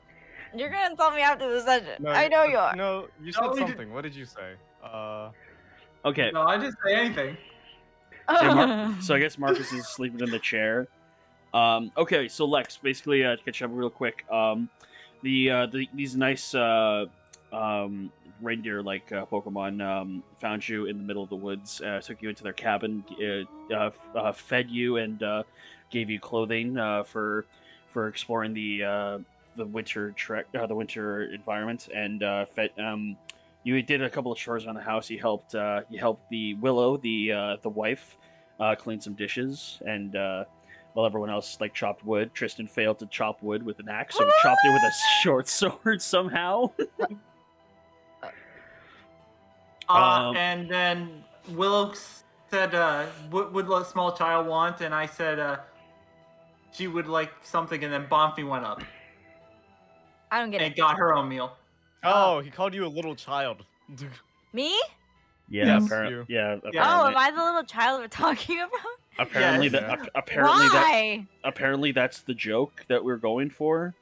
G: You're gonna insult me after the session.
C: No,
G: I know you are.
C: No, you
B: No,
C: said
B: we did-
C: something. What did you say?
A: okay.
B: No, I didn't say anything.
A: So I guess Marcus is sleeping in the chair. Okay, so Lex, basically to catch up real quick. these nice reindeer-like Pokemon found you in the middle of the woods, took you into their cabin, fed you, and gave you clothing for exploring the winter trek, the winter environment, and fed. You did a couple of chores around the house. You helped the Willow, the wife, clean some dishes, and while everyone else like chopped wood, Tristan failed to chop wood with an axe, so he chopped it with a short sword somehow.
B: And then Willow said, "What would a small child want?" And I said, "She would like something." And then Bonfi went up
G: I don't get
B: and
G: it.
B: got her own meal.
C: Oh, he called you a little child.
G: Me?
A: Yeah,
C: Yes,
A: apparently.
C: you.
A: Yeah,
G: Oh,
A: apparently.
G: am I the little child we're talking about?
A: Apparently,
B: Yes.
G: Why?
A: apparently that's the joke that we're going for.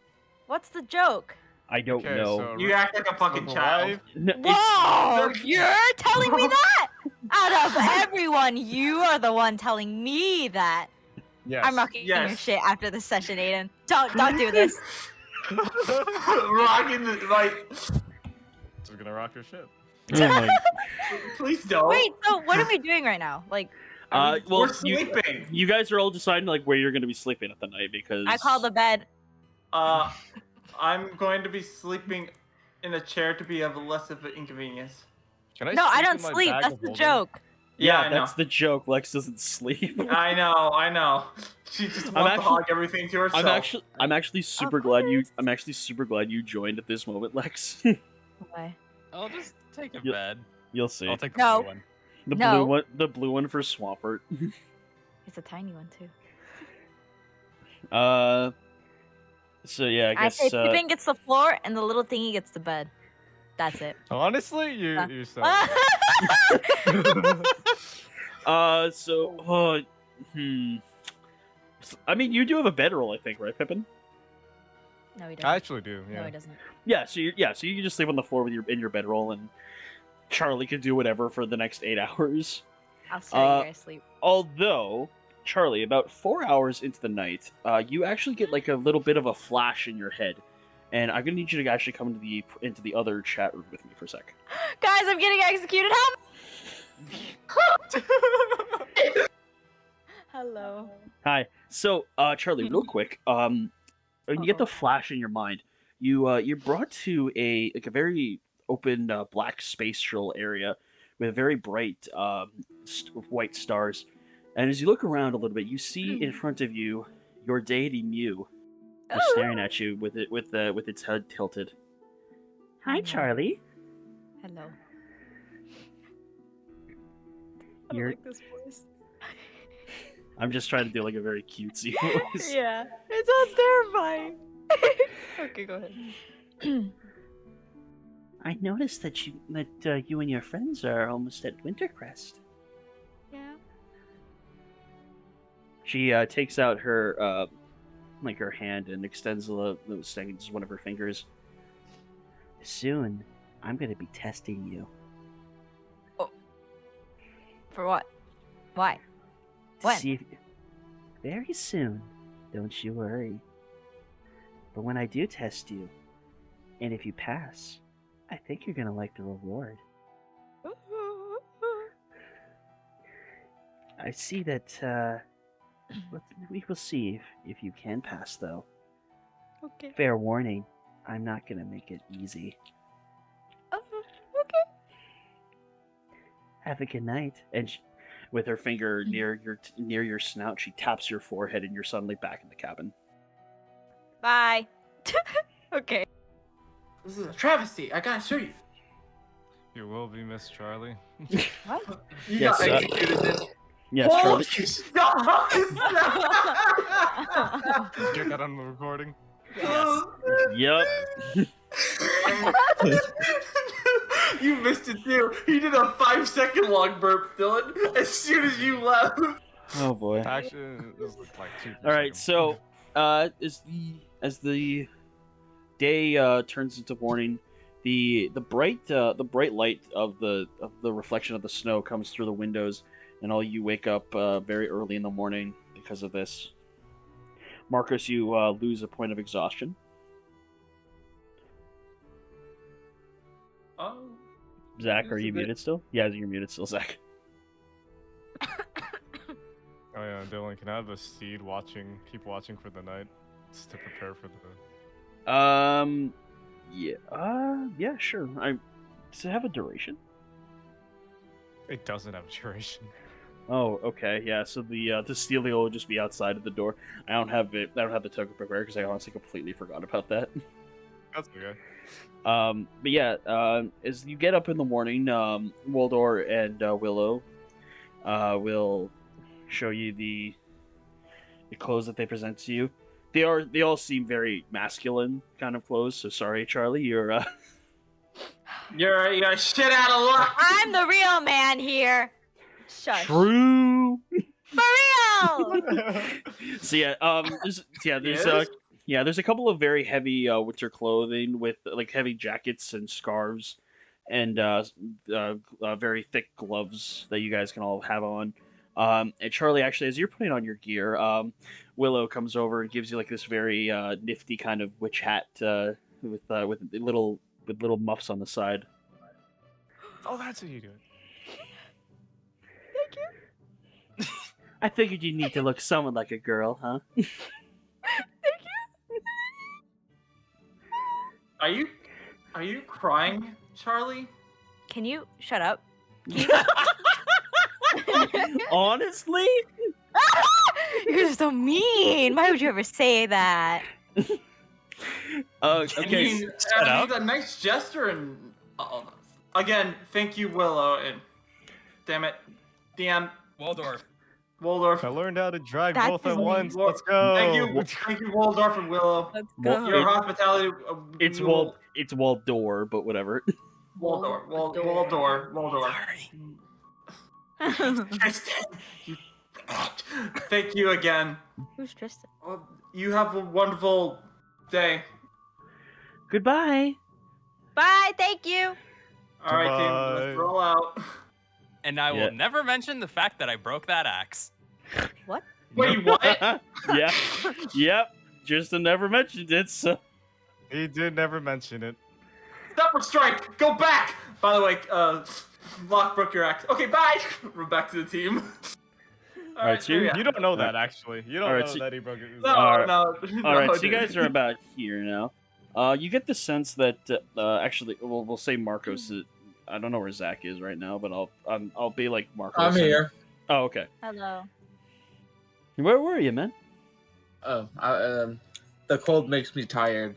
G: What's the joke?
A: I don't
C: Okay,
A: know.
C: so
B: You act like a fucking
C: the
B: child.
C: wife-
A: No, it's-
G: Whoa! You're telling me that? Out of everyone, you are the one telling me that.
C: Yes.
G: I'm rocking your
B: Yes.
G: shit after this session, Aiden. Don't do this.
B: Rocking the like.
C: So we're gonna rock your ship.
A: oh my-
B: Please don't.
G: Wait, so what are we doing right now? Like,
A: well,
B: We're sleeping.
A: you guys are all deciding like where you're going to be sleeping at the night because
G: I call the bed.
B: I'm going to be sleeping in a chair to be of less of an inconvenience.
C: Can
G: No, I
C: sleep
G: don't
C: in my
G: sleep.
C: bag
G: That's
C: of
G: the
C: holding?
G: joke.
A: Yeah,
B: I know.
A: that's the joke. Lex doesn't sleep.
B: I know. She just wants to hog everything to herself.
A: I'm actually super glad you joined at this moment, Lex.
G: Why?
E: I'll just take a
A: You'll-
E: bed.
A: You'll see.
E: I'll take the
G: No.
E: blue one.
G: No.
A: The blue one for Swampert.
G: It's a tiny one too.
A: So yeah, I
G: I
A: guess
G: say Pippin gets the floor and the little thingy gets the bed. That's it.
C: Honestly,
G: Yeah.
C: you're so.
A: I mean, you do have a bedroll, I think, right, Pippin?
G: No, he
C: I
G: doesn't.
C: actually do.
G: No,
C: Yeah.
G: he doesn't.
A: Yeah, so you can just sleep on the floor with in your bedroll, and Charlie can do whatever for the next 8 hours.
G: I'll start you guys sleep.
A: Although, Charlie, about 4 hours into the night, you actually get like a little bit of a flash in your head, and I'm gonna need you to actually come into the other chat room with me for a sec.
G: Guys, I'm getting executed. Hello.
A: Hi. So, Charlie, real quick, when you get the flash in your mind, you're brought to a very open black spatial area with very bright white stars, and as you look around a little bit, you see in front of you your deity Mew, just staring at you with its head tilted. Hi, Charlie.
G: Hello. I
A: You're-
G: like this voice.
A: I'm just trying to do like a very cutesy voice.
G: Yeah, it sounds terrifying. Okay, go ahead.
F: I noticed that you and your friends are almost at Wintercrest.
G: Yeah.
A: She takes out her her hand and extends one of her fingers.
F: Soon, I'm going to be testing you.
G: For what? Why?
F: To
G: When?
F: see if... Very soon. Don't you worry. But when I do test you, and if you pass, I think you're going to like the reward. I see that, we will see if you can pass, though.
G: Okay.
F: Fair warning, I'm not going to make it easy.
G: Okay.
F: Have a good night.
A: And with her finger near your snout, she taps your forehead, and you're suddenly back in the cabin.
G: Bye. Okay.
B: This is a travesty. I gotta show you.
C: You will be Miss Charlie.
G: What?
B: You
A: Yes,
B: got executed. Then.
A: Yes,
B: Oh,
A: Charlie.
B: stop!
C: Get that on the recording.
A: Yep.
B: You missed it too. He did a 5-second long burp, Dylan, as soon as you left.
A: Oh boy.
C: Actually, it was like 2.
A: All right, so as the day turns into morning, the bright light of the reflection of the snow comes through the windows, and all you wake up very early in the morning because of this. Marcus, you lose a point of exhaustion.
B: Oh.
A: Zach, are
B: This
A: you
B: is it.
A: muted still? Yeah, you're muted still, Zach.
C: Oh yeah, Dylan, can I have a seed keep watching for the night, just to prepare for the...
A: Yeah, sure. Does it have a duration?
C: It doesn't have duration.
A: Oh, okay, yeah. So the stealing will just be outside of the door. I don't have it. I don't have the token prepared because I honestly completely forgot about that.
C: That's okay.
A: But yeah, as you get up in the morning, Waldor and Willow will show you the clothes that they present to you. They all seem very masculine kind of clothes. So sorry, Charlie, you're
B: You're shit out of luck.
G: I'm the real man here. Shush.
A: true.
G: For real.
A: So yeah, there's
B: Yes?
A: there's a couple of very heavy winter clothing with like heavy jackets and scarves, and very thick gloves that you guys can all have on. And Charlie, actually, as you're putting on your gear, Willow comes over and gives you like this very nifty kind of witch hat with little muffs on the side.
C: Oh, that's what you do.
F: I figured you need to look somewhat like a girl, huh?
B: Are you crying, Charlie?
G: Can you shut up?
A: Honestly,
G: You're so mean. Why would you ever say that?
A: okay.
B: He's
E: up.
B: a nice gesture, and again, thank you, Willow, and damn it, DM
E: Waldorf.
B: Waldorf.
C: I learned how to drag
G: That's
C: both at
G: his
C: once.
B: name.
C: Let's go.
B: Thank you, Waldorf and Willow.
G: Let's
A: Well,
G: go.
B: Your hospitality.
A: It's
B: we will-
A: Waldor, but whatever.
B: Waldor. Tristan, thank you again.
G: Who's Tristan?
B: Well, you have a wonderful day.
F: Goodbye.
G: Bye. Thank you.
B: All right, team,
C: Goodbye.
B: let's roll out.
E: And I
A: Yeah.
E: will never mention the fact that I broke that axe.
B: Wait, what?
A: Yeah. Yep. Tristan never mentioned it, so.
C: He did never mention it.
B: Stop or strike. Go back. By the way, Locke broke your axe. Okay, bye. We're back to the team. All
A: right, so
B: yeah.
C: You don't know that, actually. You don't
A: Alright,
C: know
A: so-
C: that he broke it.
B: No,
A: Alright.
B: no.
A: All right,
B: no,
A: so you guys are about here now. You get the sense that actually, we'll say Marcos. I don't know where Zach is right now, but I'll be like Marcos.
D: I'm here.
A: Oh, okay.
G: Hello.
A: Where were you, man?
D: Oh, the cold makes me tired.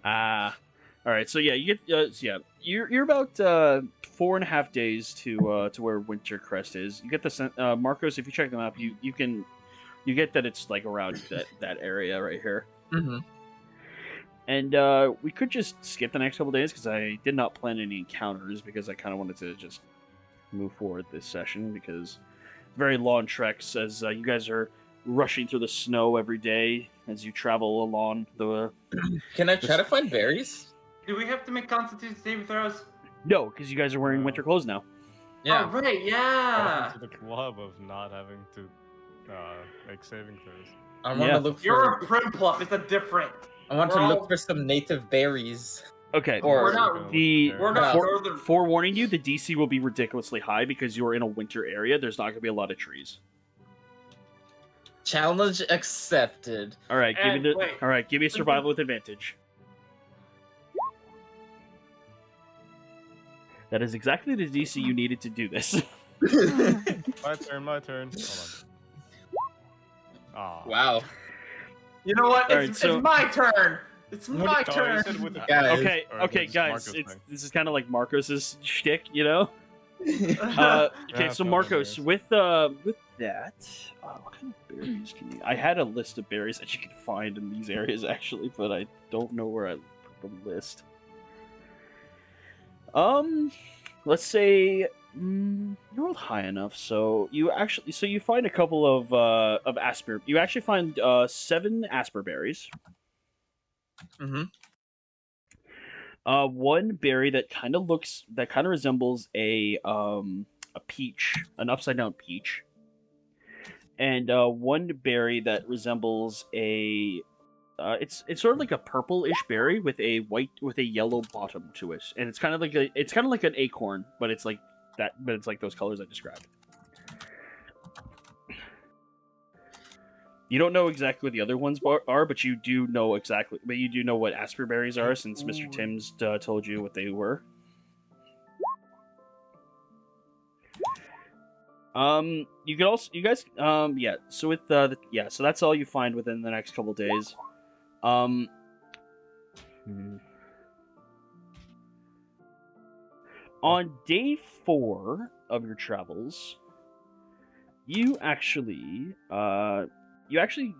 A: Ah. All right. So yeah, you get you're about 4.5 days to where Wintercrest is. You get the sense, Marcos. If you check the map, you get that it's like around that area right here.
D: Mm-hmm.
A: And we could just skip the next couple days because I did not plan any encounters because I kind of wanted to just move forward this session because very long treks as you guys are rushing through the snow every day as you travel along the.
D: Can I try to find berries?
B: Do we have to make Constitution saving throws?
A: No, because you guys are wearing winter clothes now.
D: Yeah.
B: Oh, right, yeah.
C: Welcome to the club of not having to make saving throws.
D: I want
A: Yeah.
D: to look
B: You're
D: for.
B: a prim pluff. It's a different.
D: I want to
B: we're
D: look
B: all-
D: for some native berries.
A: Okay.
D: Or
B: We're not-
A: The
B: We're not
A: for-
B: northern.
A: forewarning you, the DC will be ridiculously high because you're in a winter area. There's not going to be a lot of trees.
D: Challenge accepted.
A: All right, give me
B: And
A: the.
B: wait.
A: All right, give me a survival with advantage. That is exactly the DC you needed to do this.
C: My turn. Hold on. Aw.
D: Wow.
B: You know what?
A: All right,
B: It's,
A: so-
B: it's my turn. It's
C: What
B: my
C: did- oh,
B: turn.
C: you said with the-
D: Guys.
A: Okay,
C: Or
A: okay,
C: just
A: guys,
C: Marcos
A: it's
C: thing.
A: this is kind of like Marcos's shtick, you know. Okay,
C: Yeah,
A: so
C: probably
A: Marcos,
C: is.
A: with that, what kind of berries can you? I had a list of berries that you could find in these areas actually, but I don't know where I put the list. Let's say you rolled high enough, so you find a couple of asper. You actually find 7 asper berries.
D: Mm-hmm.
A: One berry that kind of resembles a peach, an upside down peach, and one berry that resembles a it's sort of like a purple-ish berry with a yellow bottom to it, and it's kind of like an acorn, but it's like that, but it's like those colors I described. You don't know exactly what the other ones are, but you do know what asper berries are, since Mr. Timms told you what they were. You could also, you guys, yeah. So with so that's all you find within the next couple days. On day 4 of your travels, you actually, actually,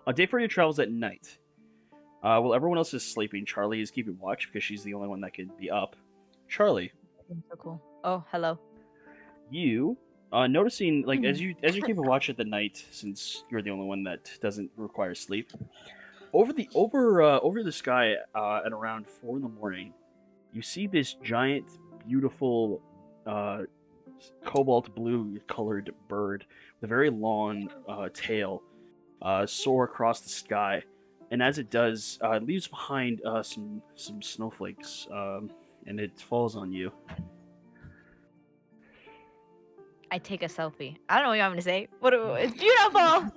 A: on day 4 of your travels at night, while everyone else is sleeping, Charlie is keeping watch because she's the only one that can be up. Charlie.
G: So cool. Oh, hello.
A: You, noticing, like, as you keep a watch at the night, since you're the only one that doesn't require sleep, over the sky at around 4 in the morning, you see this giant, beautiful, cobalt blue colored bird with a very long tail soar across the sky, and as it does, it leaves behind some snowflakes, and it falls on you.
G: I take a selfie. I don't know what you want me to say. It's beautiful.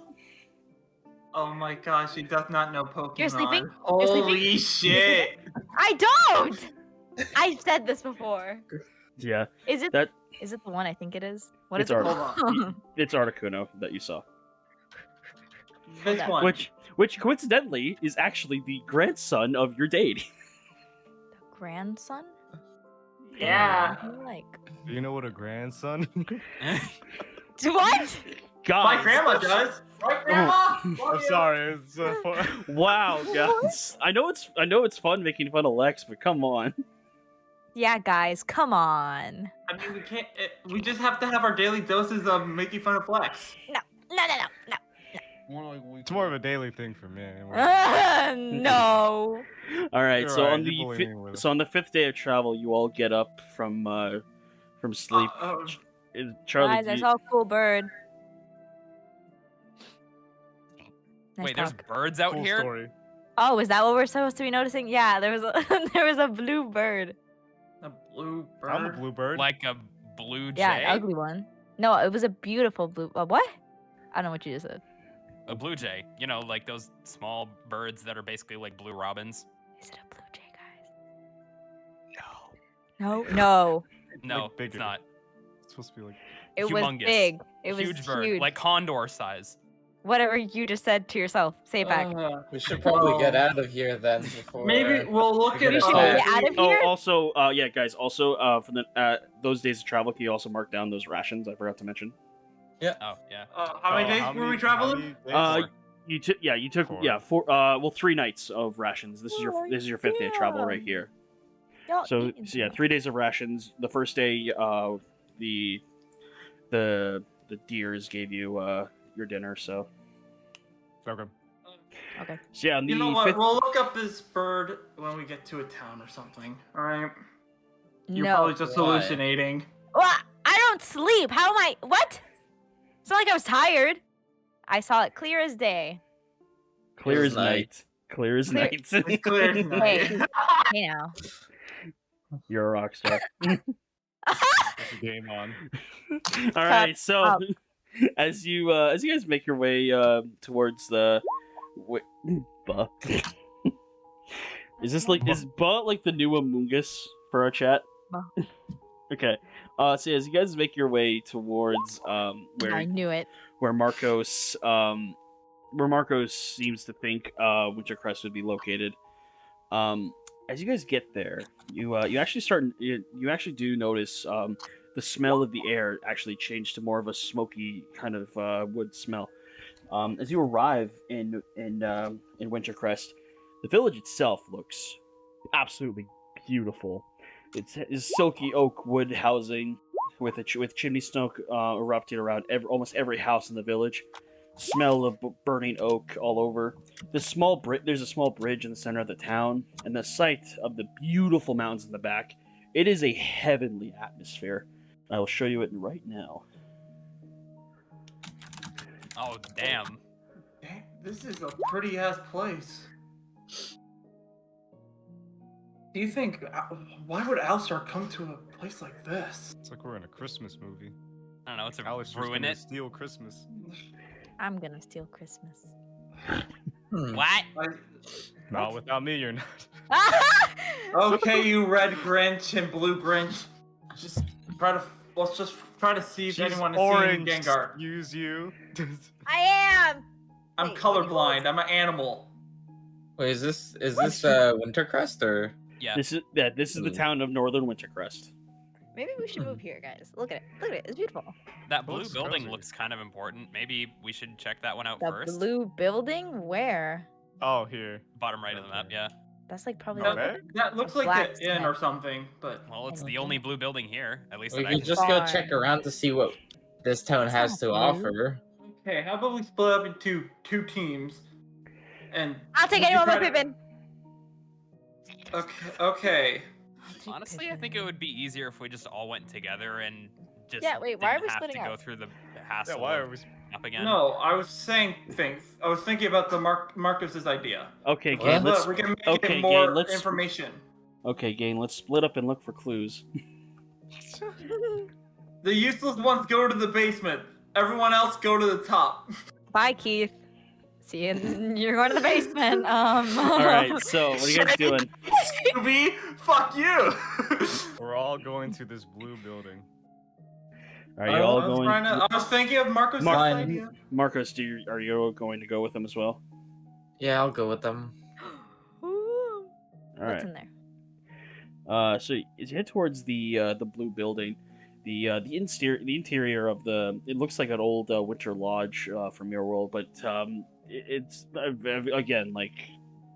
B: Oh my gosh, he does not know Pokemon.
G: You're sleeping?
B: Holy shit!
G: I don't. I've said this before.
A: Yeah.
G: Is it
A: that?
G: Is it the one I think it is? What
A: It's
G: is it
B: Art-
G: called?
A: It's Articuno that you saw,
B: This
G: Yeah.
B: one.
A: which coincidentally is actually the grandson of your deity.
G: The grandson?
B: Yeah.
G: What do you like?
C: Do you know what a grandson?
G: What?
A: God.
B: My grandma does. Right, Grandma? Love
C: I'm
B: you.
C: sorry. It's
A: Wow, guys. I know it's fun making fun of Lex, but come on.
G: Yeah, guys, come on.
B: I mean, we can't. We just have to have our daily doses of making fun of Flex.
G: No.
C: it's more of a daily thing for me.
G: No.
A: All right,
C: You're
A: so
C: right,
A: on
C: you bully me with it.
A: on the 5th day of travel, you all get up from sleep. Charlie,
G: Guys, I saw a cool bird. Nice
E: Wait, there's
G: talk.
E: birds out
C: Cool
E: here?
C: story.
G: Oh, is that what we're supposed to be noticing? Yeah, there was a there was a blue bird.
B: A blue bird.
C: I'm a bluebird.
E: Like a blue jay?
G: Yeah, an ugly one. No, it was a beautiful blue. What? I don't know what you just said.
E: A blue jay. You know, like those small birds that are basically like blue robins.
G: Is it a blue jay, guys? No. No.
E: No,
C: Like bigger.
E: it's not.
C: It's supposed to be like.
G: It was
E: Humongous.
G: big. It was
E: Huge bird,
G: huge.
E: like condor size.
G: Whatever you just said to yourself, say it back.
D: We should probably get out of here then before.
B: Maybe we'll look
D: we
B: at.
D: get
G: should
D: a
G: get out of here?
A: Oh, also, yeah, guys. Also, for those days of travel, can you also mark down those rations? I forgot to mention.
E: Oh, yeah.
B: How many days were we traveling?
A: You took, yeah, you took,
C: 4.
A: yeah, 3 nights of rations. This is your 5th day of travel right here.
G: Y'all
A: So
G: eating
A: yeah, 3 days of rations. The first day, the deers gave you your dinner. So
C: Okay.
G: Okay.
A: so yeah, on the
B: You know what?
A: 5th
B: We'll look up this bird when we get to a town or something. All right. You're
G: No.
B: probably just
D: Why?
B: hallucinating.
G: Well, I don't sleep. How am I? What? It's not like I was tired. I saw it clear as day.
A: clear as
D: Clear as
A: night. Clear as
G: Clear-
A: night.
B: It's clear as night.
G: Hey. Hey now.
A: You're a rock star.
C: Put the game on.
A: All right, so
G: up.
A: as you guys make your way towards the Buh. Is Buh like the new Among Us for our chat?
G: Buh.
A: Okay. So as you guys make your way towards
G: I knew it.
A: where Marcos seems to think Wintercrest would be located. As you guys get there, you actually do notice the smell of the air actually changed to more of a smoky kind of wood smell. As you arrive in Wintercrest, the village itself looks absolutely beautiful. It's silky oak wood housing with chimney smoke erupting around almost every house in the village. Smell of burning oak all over. There's a small bridge in the center of the town, and the sight of the beautiful mountains in the back. It is a heavenly atmosphere. I will show you it right now.
E: Oh, damn.
B: Dang, this is a pretty ass place. Do you think why would Alistar come to a place like this?
C: It's like we're in a Christmas movie.
E: I don't know. It's a
C: Alistair's
E: ruin
C: gonna
E: it.
C: steal Christmas.
G: I'm gonna steal Christmas.
E: What?
C: Not without me, you're not.
B: Okay, you red Grinch and blue Grinch. Let's just try to see if
C: She's
B: anyone is
C: orange.
B: seeing Gengar.
C: Use you.
G: I am.
B: I'm
G: Wait,
B: colorblind. I'm an animal.
D: Wait, is this Wintercrest or?
E: Yeah.
A: This is the town of Northern Wintercrest.
G: Maybe we should move here, guys. Look at it. Look at it. It's beautiful.
E: That blue
C: Looks
E: building
C: cozy.
E: looks kind of important. Maybe we should check that one out
G: The
E: first.
G: blue building? Where?
C: Oh, here.
E: Bottom right of the map, yeah.
G: That's like probably
C: No,
G: like
C: there?
B: That looks like the inn or something, but
E: Well, it's the only blue building here, at least
D: We
E: that I
D: could
E: can
D: just go
G: Fine.
D: check around to see what this town
G: It's
D: has
G: not
D: to
G: blue.
D: offer.
B: okay. How about we split up into two teams, and
G: I'll take
B: we
G: anyone but
B: try to-
G: Pippin.
B: Okay.
E: Honestly, I think it would be easier if we just all went together and just
G: Yeah, wait, why are
E: didn't
G: we
E: have
G: splitting
E: to go
G: up?
E: through the hassle
C: Yeah, why
E: of
C: are we?
E: up again.
B: No, I was saying things. I was thinking about the Marcus's idea.
A: Okay,
D: What?
A: Gain, let's
B: Look, we can make
A: okay,
B: it more
A: Gain, let's-
B: information.
A: split up and look for clues.
B: The useless ones go to the basement. Everyone else go to the top.
G: Bye, Keith. See you. You're going to the basement.
A: All right, so what are you guys doing?
B: Scooby, fuck you.
C: We're all going to this blue building.
A: Are you all going?
B: I was thinking of Marcus's
A: Mar-
B: idea.
A: Marcos, are you going to go with them as well?
D: Yeah, I'll go with them.
G: Ooh.
A: All
G: What's
A: right.
G: in there?
A: So as you head towards the blue building, the interior of it looks like an old winter lodge from your world, but it's again like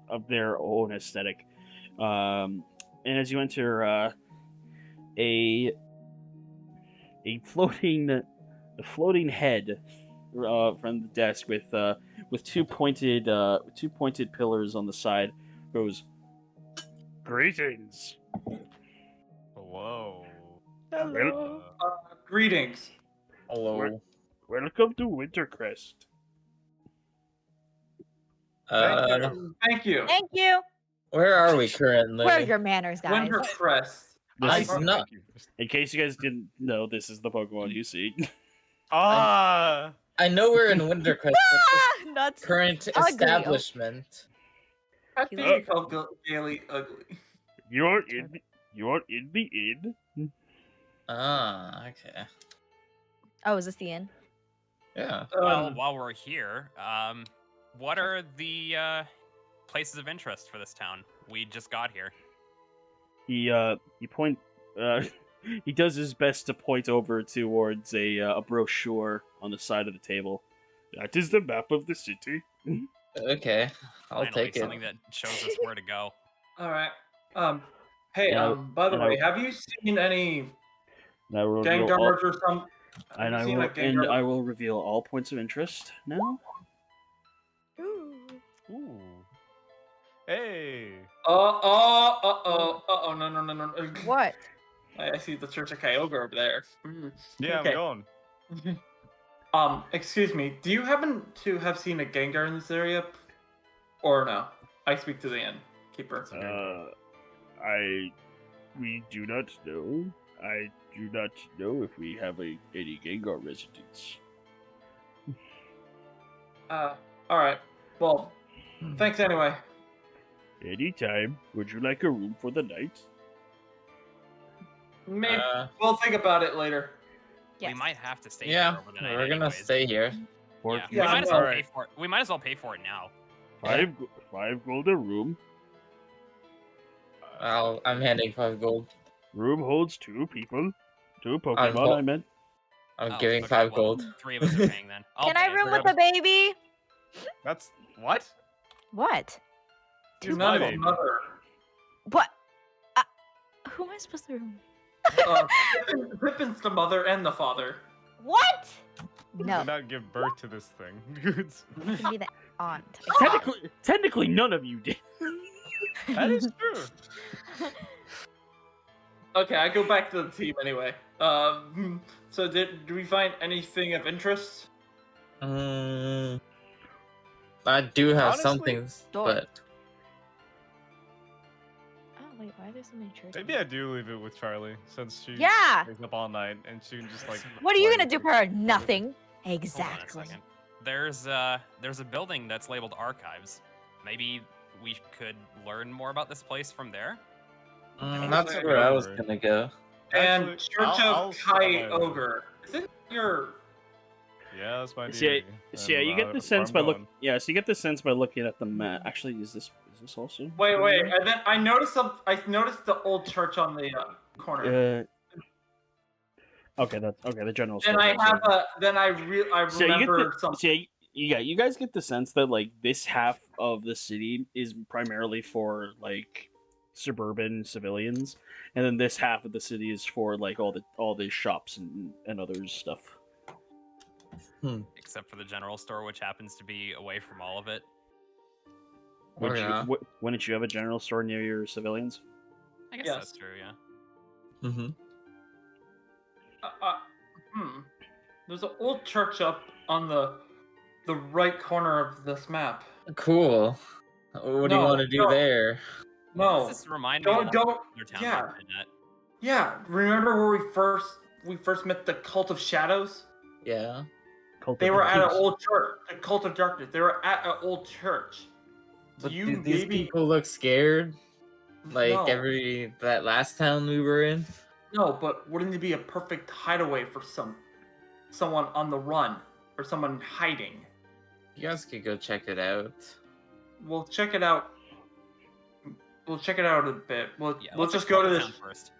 A: of their own aesthetic. And as you enter, a floating head from the desk with two pointed pillars on the side goes, "Greetings."
C: Hello.
A: Hello.
B: Greetings.
D: Hello.
A: Welcome to Wintercrest.
B: Thank you.
G: Thank you.
D: Where are we currently?
G: Where are your manners, guys?
B: Wintercrest.
A: This is,
D: No.
A: in case you guys didn't know, this is the Pokemon you see.
C: Ah.
D: I know we're in Wintercrest, but this
G: Nuts.
D: current
G: Ugly.
D: establishment.
B: I think you call Gaily ugly.
A: You're in the inn.
D: Ah, okay.
G: Oh, is this the inn?
D: Yeah.
E: Well, while we're here, what are the places of interest for this town? We just got here.
A: He does his best to point over towards a brochure on the side of the table. That is the map of the city.
D: Okay. I'll
E: Finally,
D: take it.
E: something that shows us where to go.
B: All right. Hey.
A: Yeah,
B: By the
A: and I-
B: way, have you seen any
A: And I will reveal all,
B: Gangars or some?
A: and
B: have
A: I
B: you seen
A: will
B: a Gengar?
A: I will reveal all points of interest now.
G: Ooh.
C: Ooh. Hey.
B: Oh, no.
G: What?
B: I see the Church of Kyogre over there.
C: Yeah,
B: Okay.
C: I'm going.
B: Excuse me. Do you happen to have seen a Gengar in this area, or no? I speak to the innkeeper.
A: We do not know. I do not know if we have any Gengar residents.
B: All right. Well, thanks anyway.
A: Anytime. Would you like a room for the night?
B: Maybe we'll think about it later.
G: Yes.
E: We might have to stay
D: Yeah,
E: here over the night.
D: we're gonna
E: anyways.
D: stay here.
A: For
E: Yeah,
B: Yeah,
E: we might as well
C: alright.
E: pay for it. We might as well pay for it now.
A: five gold a room.
D: I'm handing 5 gold.
A: Room holds 2 people. 2
D: I'm
A: Pokemon,
D: vo-
A: I meant.
D: I'm
E: Oh,
D: giving
E: okay,
D: 5
E: well,
D: gold.
E: 3 of us are paying then. I'll
G: Can I
E: pay.
G: room
C: We're
G: with the baby?
C: That's what?
G: What?
B: You're
C: Two
B: not a
C: baby.
B: mother.
G: What? Who am I supposed to room?
B: Pippin's the mother and the father.
G: What? No.
C: Did not give birth to this thing.
G: You can be the aunt.
A: Technically, none of you did.
C: That is true.
B: Okay, I go back to the team anyway. So did we find anything of interest?
D: I do have some
C: Honestly,
D: things,
G: door.
D: but
G: Oh wait, why are there so many churches?
C: Maybe I do leave it with Charlie since she
G: Yeah.
C: stays up all night and she can just like.
G: What are you
C: play
G: gonna do
C: with
G: for her?
C: everything.
G: Nothing.
E: Hold on a
G: Exactly.
E: second. There's a building that's labeled archives. Maybe we could learn more about this place from there.
D: that's
C: Honestly,
D: where I was
C: over.
D: gonna go.
B: And
C: Actually,
B: Church
C: I'll
B: of
C: stop
B: Kai
C: by
B: Ogre. Is it your?
C: Yeah, that's my
A: So, yeah,
C: deity.
A: so yeah, you
C: and,
A: get the
C: where
A: sense
C: I'm
A: by
C: going.
A: so you get the sense by looking at the map. Actually, is this also?
B: Wait. And then I noticed I noticed the old church on the corner.
A: Okay, that's okay. The general.
B: Then
A: store
B: I
A: goes
B: have
A: over.
B: I
A: So you get
B: remember
A: the,
B: some.
A: so yeah, you guys get the sense that like this half of the city is primarily for like suburban civilians, and then this half of the city is for like all the shops and other stuff.
E: Except for the general store, which happens to be away from all of it.
D: Or not.
A: Wouldn't you have a general store near your civilians?
E: I guess
B: Yes.
E: that's true, yeah.
D: Mm-hmm.
B: There's an old church up on the right corner of this map.
D: Cool. What do you
B: No,
D: want to do
B: no.
D: there?
B: No,
E: Does this remind me
B: don't
E: of
B: don't.
E: other town
B: Yeah,
E: I've been at?
B: yeah. Remember where we first met the Cult of Shadows?
D: Yeah.
B: They were at an old church. The Cult of Darkness. They were at an old church.
D: But
B: You
D: do these
B: maybe
D: people look scared? Like
B: no.
D: that last town we were in?
B: No, but wouldn't it be a perfect hideaway for someone on the run or someone hiding?
D: You guys could go check it out.
B: We'll check it out. We'll check it out a bit.
E: Yeah,
B: Let's just go to
E: explore
B: this.
E: the town first.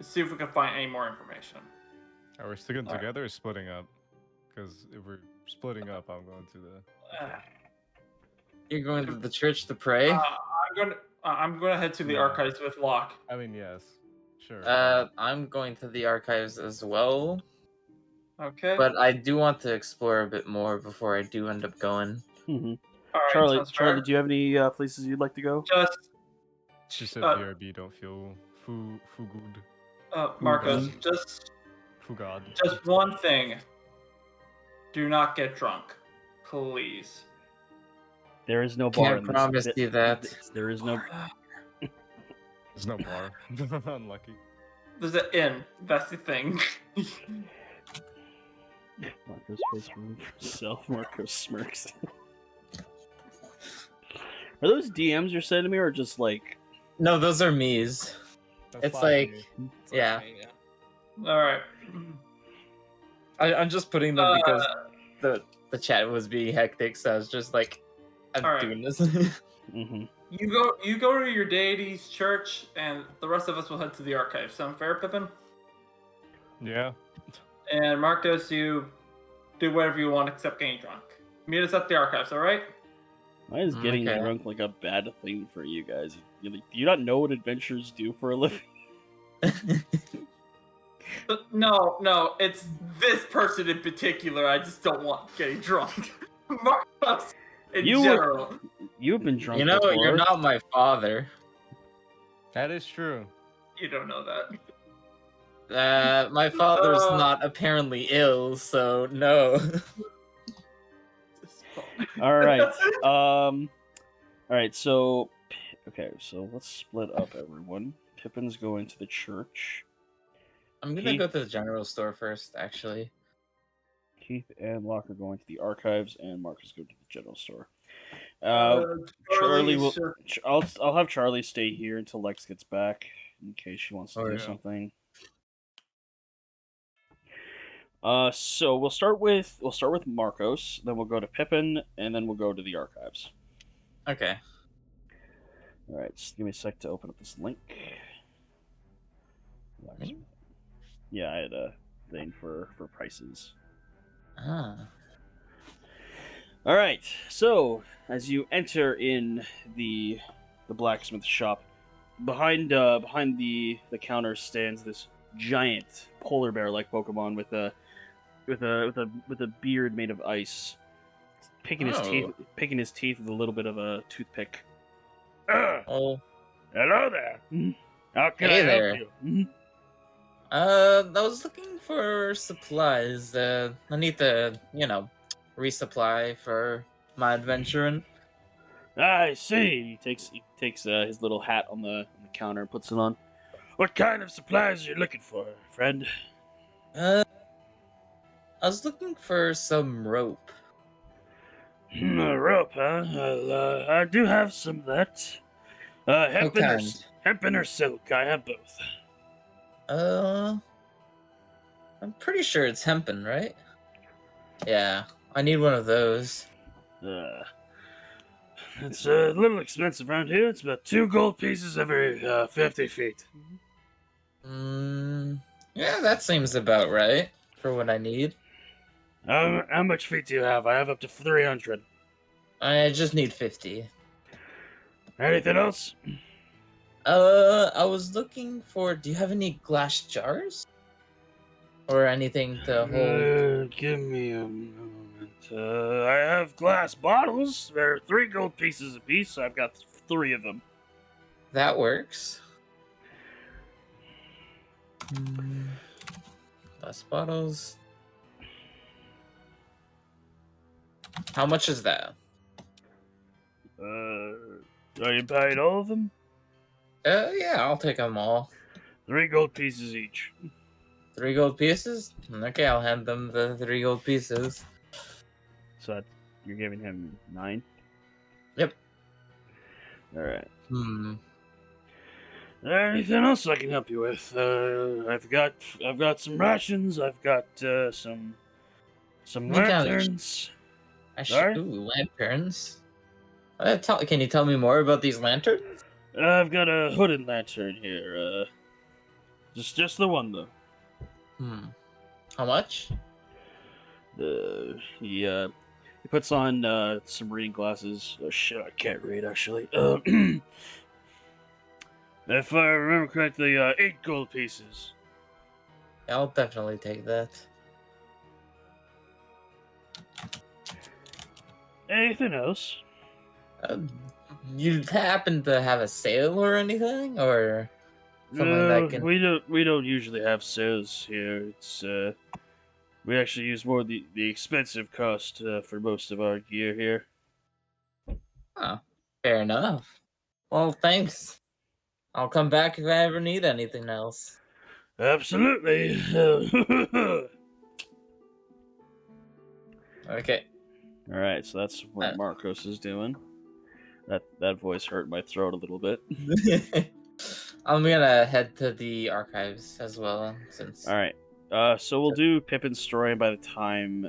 B: See if we can find any more information.
C: Are we sticking
B: Alright.
C: together or splitting up? Because if we're splitting up, I'm going to the.
D: You're going to the church to pray?
B: I'm gonna head to the
C: No.
B: archives with Locke.
C: I mean, yes, sure.
D: I'm going to the archives as well.
B: Okay.
D: But I do want to explore a bit more before I do end up going.
A: Mm-hmm.
B: All right,
A: Charlie,
B: sounds fair.
A: do you have any places you'd like to go?
C: She said
B: uh,
C: BRB don't feel foo good.
B: Marcos, just
C: Fugad.
B: one thing. Do not get drunk, please.
A: There is no bar.
D: Can't
A: in this.
D: promise you that.
A: There is no.
C: There's no bar. Unlucky.
B: There's an inn. That's the thing.
A: Marcos pays for himself. Marcos smirks. Are those DMs you're sending me, or just like?
D: No, those are me's.
C: That's
D: It's
C: fine,
D: like,
C: me.
D: yeah.
B: All right.
D: I'm just putting them because the chat was being hectic, so I was just like, I'm
B: Alright.
D: doing this.
A: Mm-hmm.
B: You go to your deity's church, and the rest of us will head to the archives. Sound fair, Pippin?
C: Yeah.
B: And Marcos, you do whatever you want except getting drunk. Meet us at the archives, all right?
A: Why is getting
D: Okay.
A: drunk like a bad thing for you guys? Do you not know what adventurers do for a living?
B: No, it's this person in particular. I just don't want getting drunk. Marcos, in general.
A: You've been drunk.
D: You know,
A: before.
D: you're not my father.
C: That is true.
B: You don't know that.
D: My father's not apparently ill, so no.
A: All right. All right. So, okay. So let's split up, everyone. Pippin's going to the church.
D: I'm gonna go to the general store first, actually.
A: Keith and Locke are going to the archives, and Marcus go to the general store. Charlie will.
B: sure.
A: I'll have Charlie stay here until Lex gets back, in case she wants to do
C: yeah.
A: something. So we'll start with Marcos, then we'll go to Pippin, and then we'll go to the archives.
D: Okay.
A: All right, just give me a sec to open up this link. Yeah, I had a thing for prices.
D: Ah.
A: All right, so as you enter in the blacksmith shop, behind the counter stands this giant polar bear like Pokemon with a beard made of ice, picking his teeth with a little bit of a toothpick.
D: Oh.
A: Hello there. How can
D: Hey
A: I
D: there.
A: help you?
D: I was looking for supplies. I need to, resupply for my adventuring.
A: I see. He takes his little hat on the counter and puts it on. What kind of supplies are you looking for, friend?
D: I was looking for some rope.
A: A rope, huh? Well, I do have some of that.
D: kind?
A: Hempen or silk? I have both.
D: I'm pretty sure it's hempen, right? Yeah, I need one of those.
A: Uh, it's a little expensive around here. It's about 2 gold pieces every 50 feet.
D: Yeah, that seems about right for what I need.
A: How much feet do you have? I have up to 300.
D: I just need 50.
A: Anything else?
D: I was looking for. Do you have any glass jars? Or anything to hold?
A: Give me a moment. I have glass bottles. They're 3 gold pieces apiece. So I've got 3 of them.
D: That works. Glass bottles. How much is that?
A: Are you buying all of them?
D: Yeah, I'll take them all.
A: 3 gold pieces each.
D: 3 gold pieces? Okay, I'll hand them the 3 gold pieces.
A: So you're giving him 9?
D: Yep.
A: Alright. Anything else I can help you with? I've got some rations. I've got some lanterns. Sorry?
D: Ooh, lanterns. Can you tell me more about these lanterns?
A: I've got a hooded lantern here. Just the one though.
D: How much?
A: He puts on some reading glasses. Oh shit, I can't read actually. If I remember correctly, 8 gold pieces.
D: I'll definitely take that.
A: Anything else?
D: You happen to have a sale or anything, or something
A: No,
D: that can?
A: we don't usually have sales here. It's we actually use more the expensive cost for most of our gear here.
D: Oh, fair enough. Well, thanks. I'll come back if I ever need anything else.
A: Absolutely.
D: Okay.
A: All right, so that's what Marcos is doing. That voice hurt my throat a little bit.
D: I'm gonna head to the archives as well, since.
A: All right. So we'll do Pippin's story, and by the time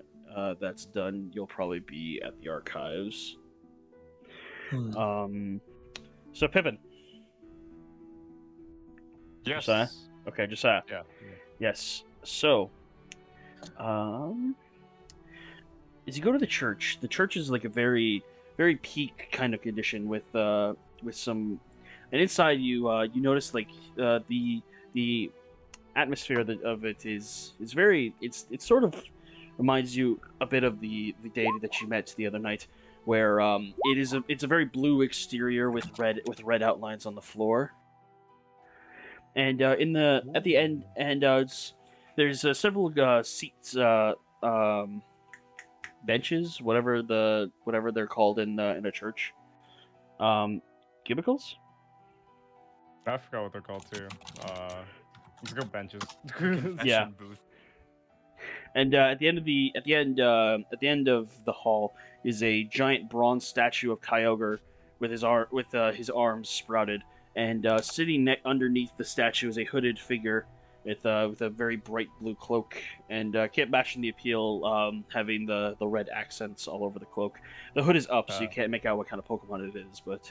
A: that's done, you'll probably be at the archives. So Pippin.
C: Yes.
A: Josiah? Okay, Josiah.
C: Yeah.
A: Yes. So, as you go to the church is like a very, very peak kind of condition with some, and inside you notice like the atmosphere of it is very it sort of reminds you a bit of the deity that you met the other night, where it's a very blue exterior with red outlines on the floor. And at the end, and there's several seats, benches, whatever they're called in a church, cubicles.
C: I forgot what they're called too. Let's go benches.
A: Yeah.
E: Booth.
A: And at the end of the hall is a giant bronze statue of Kyogre with his arms sprouted. And sitting underneath the statue is a hooded figure with a very bright blue cloak, and can't matching the appeal, having the red accents all over the cloak. The hood is up, so you can't make out what kind of Pokemon it is, but...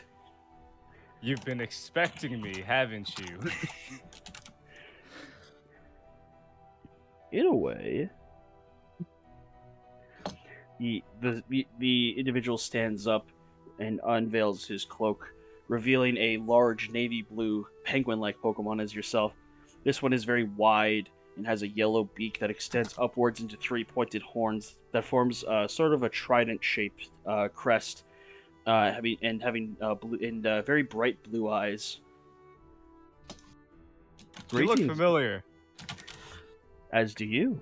C: You've been expecting me, haven't you?
A: In a way. The individual stands up and unveils his cloak, revealing a large navy blue penguin-like Pokemon as yourself. This one is very wide and has a yellow beak that extends upwards into 3 pointed horns that forms sort of a trident-shaped crest, having very bright blue eyes.
C: You look
A: Greetings.
C: familiar.
A: As do you.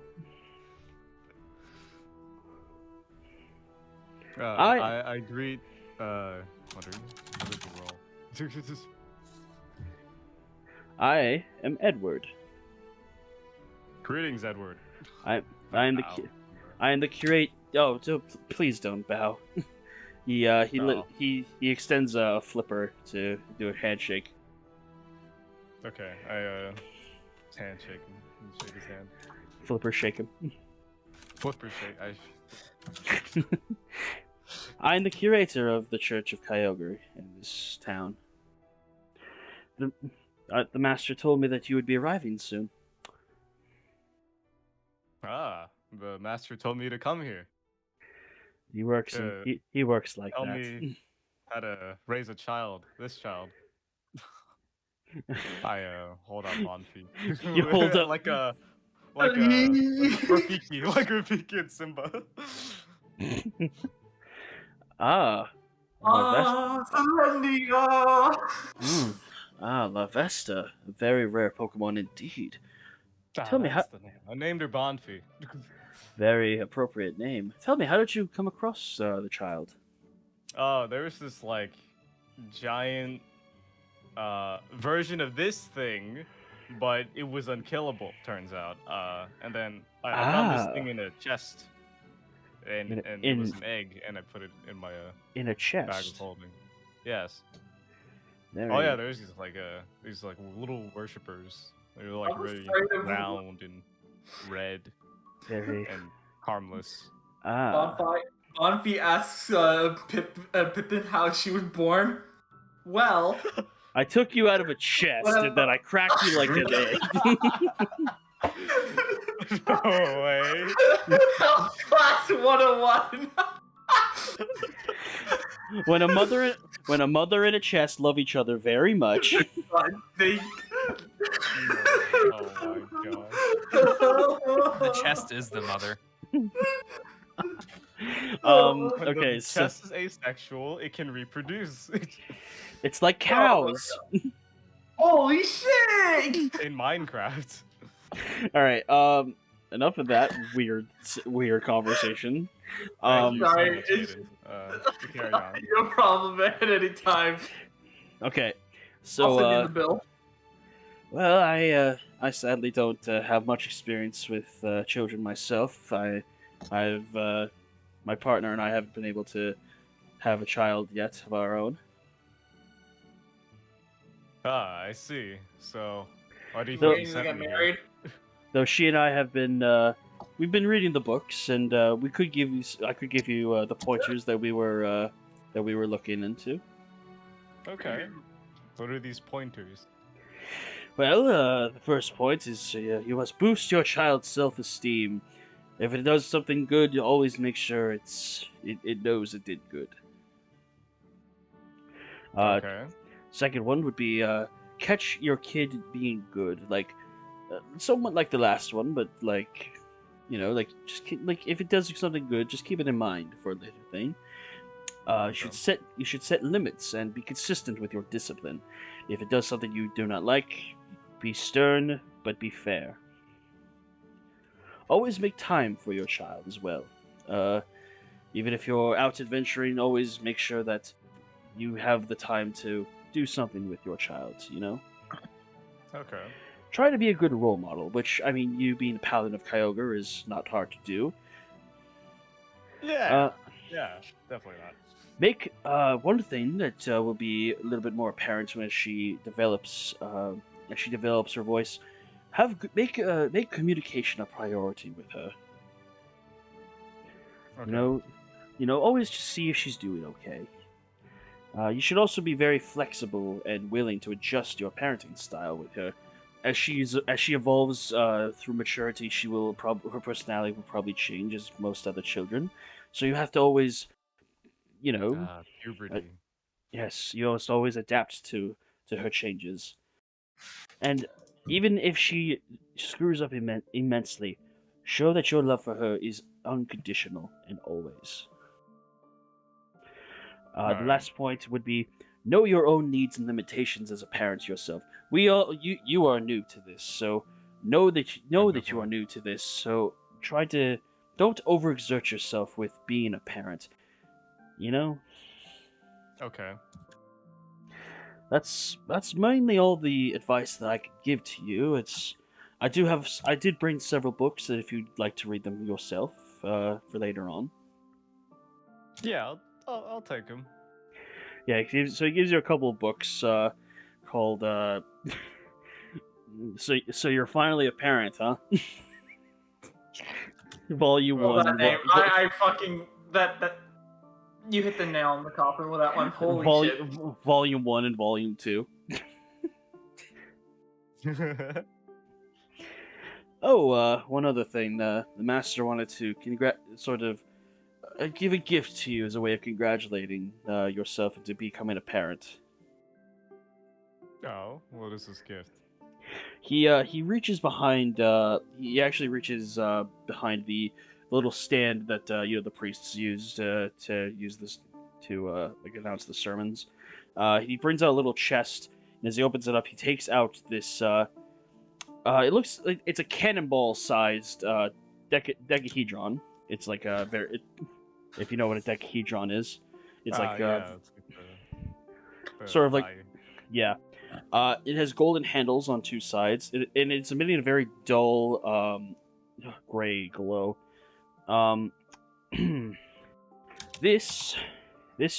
C: I greet. What did you roll?
A: I am Edward.
C: Greetings, Edward.
A: I am the curate. Oh, please don't bow. he extends a flipper to do a handshake.
C: Okay, I handshake him. Shake his hand.
A: Flipper shake him.
C: Flipper shake.
A: I'm the curator of the Church of Kyogre in this town. The master told me that you would be arriving soon.
C: The master told me to come here.
A: He works. He works like
C: Tell
A: that.
C: me how to raise a child. This child. I hold up Bonfi.
A: You hold up
C: like Rafiki and Simba.
B: Sarandia!
A: La Vesta, a very rare Pokemon indeed. Tell me how.
C: The name. I named her Bonfi.
A: Very appropriate name. Tell me, how did you come across the child?
C: Oh, there was this like giant version of this thing, but it was unkillable. Turns out. And then I found this thing in a chest, and it was an egg, and I put it in my
A: in a chest
C: bag of holding. Yes.
A: Oh
C: yeah, there's these like little worshippers. They're like really round and red and harmless.
B: Bonfi asks Pippin how she was born. Well,
A: I took you out of a chest and then I cracked you like an egg.
C: No way.
B: Class 101.
A: When a mother and a chest love each other very much.
B: Oh my
C: god.
E: The chest is the mother.
A: Okay,
C: the
A: so
C: chest is asexual. It can reproduce.
A: it's like cows.
B: Holy shit!
C: In Minecraft.
A: All right. Enough of that weird conversation.
B: Sorry,
C: Carry on.
B: no problem, man. Anytime.
A: Okay.
B: I'll
A: So
B: send you the bill.
A: well, I sadly don't have much experience with children myself. I've my partner and I haven't been able to have a child yet of our own.
C: I see. So, why do you
A: So-
C: think you
B: You
C: sent
B: get
C: me here?
B: married?
A: Though she and I have been we've been reading the books, and I could give you the pointers that we were looking into.
C: Okay. What are these pointers?
A: Well, the first point is you must boost your child's self-esteem. If it does something good, always make sure it knows it did good.
C: Okay.
A: Second one would be catch your kid being good, like somewhat like the last one, but like like if it does something good, just keep it in mind for a later thing. You should set limits and be consistent with your discipline. If it does something you do not like, be stern but be fair. Always make time for your child as well. Even if you're out adventuring, always make sure that you have the time to do something with your child, you know?
C: Okay.
A: Try to be a good role model, which, I mean, you being a paladin of Kyogre is not hard to do.
C: Yeah. Yeah, definitely not.
A: Make one thing that will be a little bit more apparent when she develops her voice. Make communication a priority with her.
C: Okay.
A: You know, always just see if she's doing okay. You should also be very flexible and willing to adjust your parenting style with her. As she evolves through maturity, her personality will probably change as most other children. So you have to always,
C: Puberty.
A: yes, you must always adapt to her changes. And even if she screws up immensely, show that your love for her is unconditional and always. The last point would be know your own needs and limitations as a parent yourself. You are new to this, so know that you are new to this. So don't overexert yourself with being a parent. You know,
C: Okay.
A: that's mainly all the advice that I could give to you. I did bring several books that if you'd like to read them yourself for later on.
C: Yeah, I'll take him.
A: Yeah, so he gives you a couple of books called so you're finally a parent, huh? Volume
C: Well,
B: That
A: one,
B: name, I fucking that you hit the nail on the coffin with that one. Holy shit!
A: volume 1 and volume 2. Oh, one other thing. The master wanted to give a gift to you as a way of congratulating yourself into becoming a parent.
C: Oh, what is this gift?
A: He reaches behind. He actually reaches behind the little stand that the priests use to use this to announce the sermons. He brings out a little chest, and as he opens it up, he takes out this. It looks like it's a cannonball-sized decahedron. It's like a if you know what a decahedron is, it's like
C: yeah, it's like
A: sort of like
C: die.
A: yeah. It has golden handles on two sides, and it's emitting a very dull gray glow. This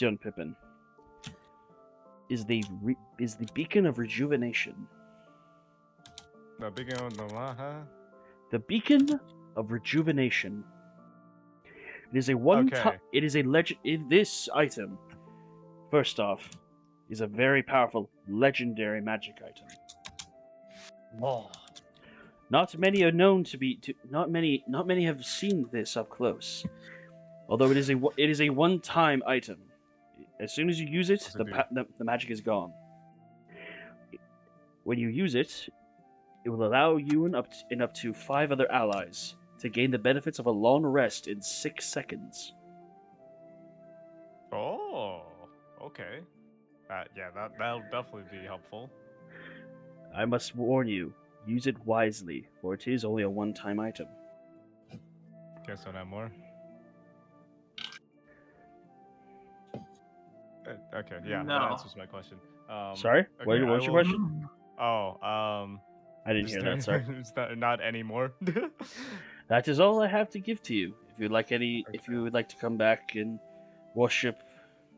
A: young Pippin is the beacon of rejuvenation.
C: The beginning of the what, huh?
A: The beacon of rejuvenation. It is a one.
C: Okay.
A: It is a legend. This item, first off, is a very powerful legendary magic item.
D: Oh.
A: Not many are known to be. Not many have seen this up close. Although it is a one-time item. As soon as you use it, the magic is gone. When you use it, it will allow you and up to 5 other allies to gain the benefits of a long rest in 6 seconds.
C: Oh, okay. Yeah, that'll definitely be helpful.
A: I must warn you, use it wisely, for it is only a one-time item.
C: Guess I'll have more. Okay, yeah,
B: No.
C: that answers my question.
A: Sorry?
C: Okay,
A: What's your question?
C: Oh,
A: I didn't hear that, sorry.
C: Is not anymore.
A: That is all I have to give to you. If you would like to come back and worship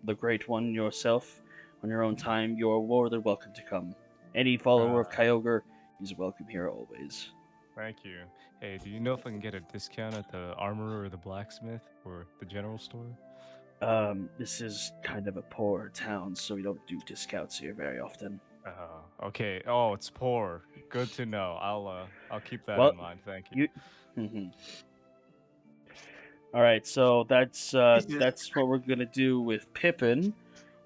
A: the Great One yourself on your own time, you are more than welcome to come. Any follower of Kyogre is welcome here always.
C: Thank you. Hey, do you know if I can get a discount at the armorer or the blacksmith or the general store?
A: This is kind of a poor town, so we don't do discounts here very often.
C: Okay. Oh, it's poor. Good to know. I'll keep that
A: Well,
C: in mind. Thank you.
A: All right, so that's what we're gonna do with Pippin.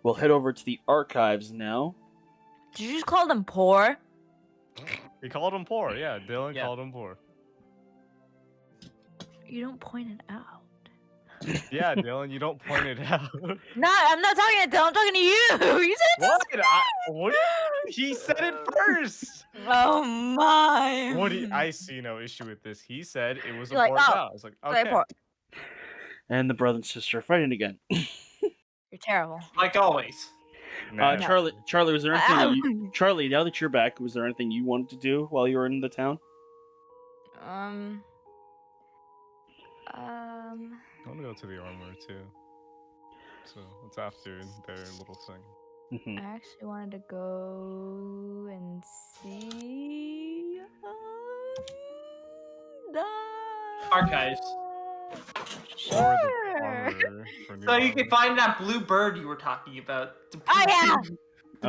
A: We'll head over to the archives now.
G: Did you just call them poor?
C: He called him poor. Yeah, Dylan
E: Yeah.
C: called him poor.
G: You don't point it out.
C: Yeah, Dylan, you don't point it out.
G: No, I'm not talking to Dylan. I'm talking to you. You said
C: What? What? He said it first.
G: Oh my.
C: What? I see no issue with this. He said it was a
G: You're like,
C: poor
G: oh,
C: town. I was like,
G: Very
C: okay.
G: poor.
A: And the brother and sister are fighting again.
G: You're terrible.
B: Like always.
C: Nah.
A: Charlie, was there anything that you, Charlie, now that you're back, was there anything you wanted to do while you were in the town?
C: I want to go to the armor too. So it's after their little thing.
G: I actually wanted to go and see the
B: Archives.
C: Or the
G: Sure.
C: armor for new
B: So you can
C: armor.
B: find that blue bird you were talking about. To
G: Oh, yeah.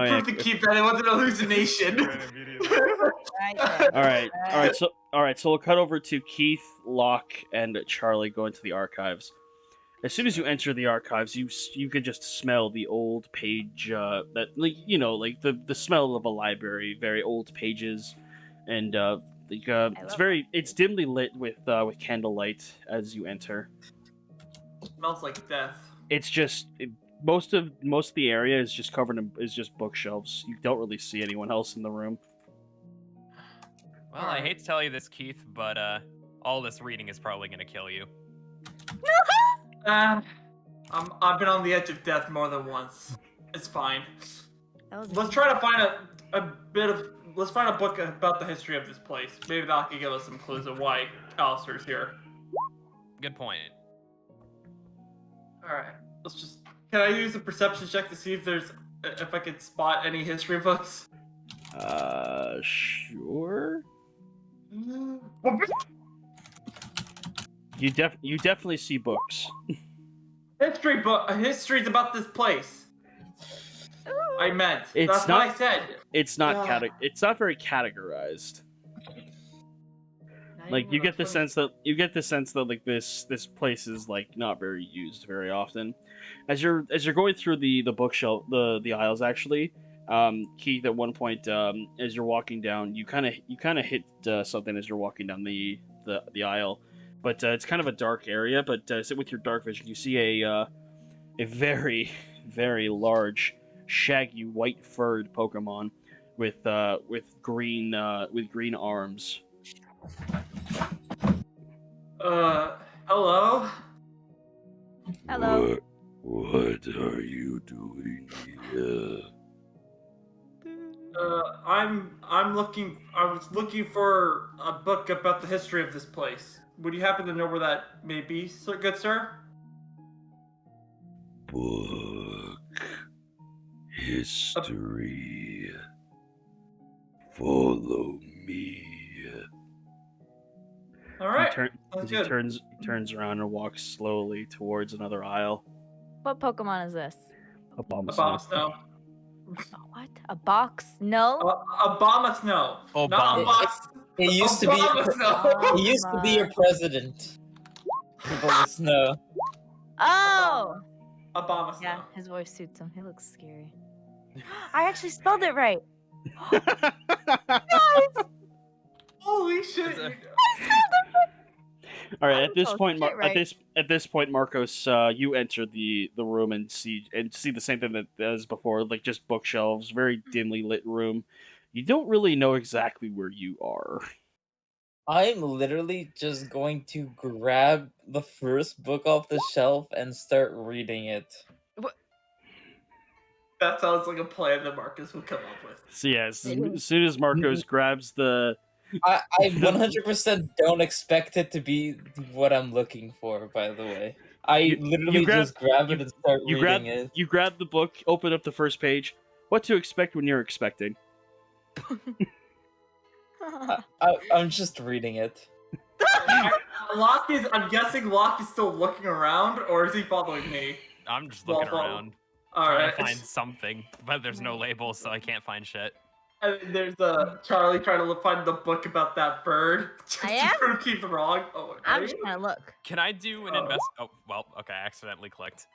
B: prove to keep that it wasn't an hallucination.
C: Ran immediately.
G: Right there.
A: All right. So we'll cut over to Keith, Locke, and Charlie going to the archives. As soon as you enter the archives, you can just smell the old page that the smell of a library, very old pages, and it's dimly lit with candlelight as you enter.
B: Smells like death.
A: It's just most of the area is just covered in bookshelves. You don't really see anyone else in the room.
E: Well, I hate to tell you this, Keith, but all this reading is probably going to kill you.
B: I've been on the edge of death more than once. It's fine.
G: That was
B: Let's try to find let's find a book about the history of this place. Maybe that can give us some clues of why Alistair's here.
E: Good point.
B: Alright, can I use a perception check to see if I can spot any history books?
A: Sure. You definitely see books.
B: History's about this place. I meant. That's what I said.
A: It's not it's not very categorized. Like you get the sense that like this place is like not very used very often. As you're going through the bookshelf, the aisles actually, Keith, at one point, as you're walking down, you kind of hit something as you're walking down the aisle, but it's kind of a dark area. But with your dark vision, you see a very very large, shaggy, white furred Pokemon with green arms.
B: Hello?
G: Hello.
H: What are you doing here?
B: I was looking for a book about the history of this place. Would you happen to know where that may be, sir, good sir?
H: Book. History. Follow me.
B: Alright.
A: He turns around and walks slowly towards another aisle.
G: What Pokemon is this?
A: A bomb
B: A bomb snow.
G: What? A box? No.
B: Obama snow.
E: Obama.
B: Not a box.
D: It used to be.
B: Obama snow.
D: He used to be your president. People with snow.
G: Oh.
B: Obama snow.
G: Yeah, his voice suits him. He looks scary. I actually spelled it right.
B: Holy shit!
A: All right. At this
G: Oh,
A: point,
G: shit, right.
A: at this point, Marcos, you enter the room and see the same thing that as before, like just bookshelves, very dimly lit room. You don't really know exactly where you are.
D: I'm literally just going to grab the first book off the shelf and start reading it.
B: That sounds like a plan that Marcus would come up with.
A: So yeah, as soon as Marcos grabs the
D: I 100% don't expect it to be what I'm looking for, by the way. I literally just grab it and start reading it.
A: You grab the book, open up the first page. What to expect when you're expecting?
D: I'm just reading it.
B: I'm guessing Locke is still looking around, or is he following me?
E: I'm just looking around.
B: Alright.
E: Trying to find something, but there's no labels, so I can't find shit.
B: And there's Charlie trying to find the book about that bird. Just
G: I am?
B: to prove he's wrong. Oh,
G: I'm
B: are
G: just
B: you?
G: gonna look.
E: Can I do an invest? Oh, well, okay, I accidentally clicked.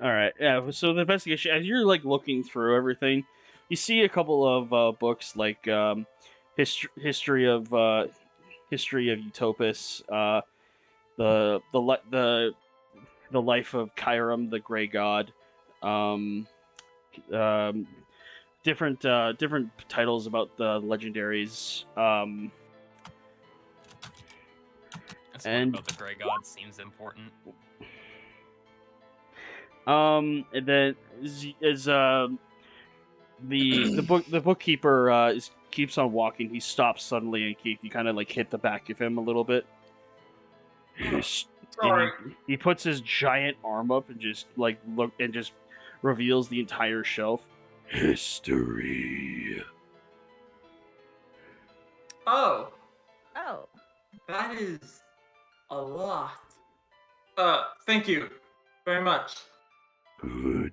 A: All right, yeah. So the investigation, as you're like looking through everything, you see a couple of books like history of Utopus, the life of Kyurem, the Grey God, different titles about the legendaries.
E: This
A: And-
E: one about the Grey God seems important.
A: And then the bookkeeper keeps on walking. He stops suddenly, and Keith, you kind of like hit the back of him a little bit.
B: Sorry.
A: He puts his giant arm up and just like look and just reveals the entire shelf.
H: History.
B: Oh,
G: Oh.
B: that is a lot. Thank you very much.
H: Goodbye.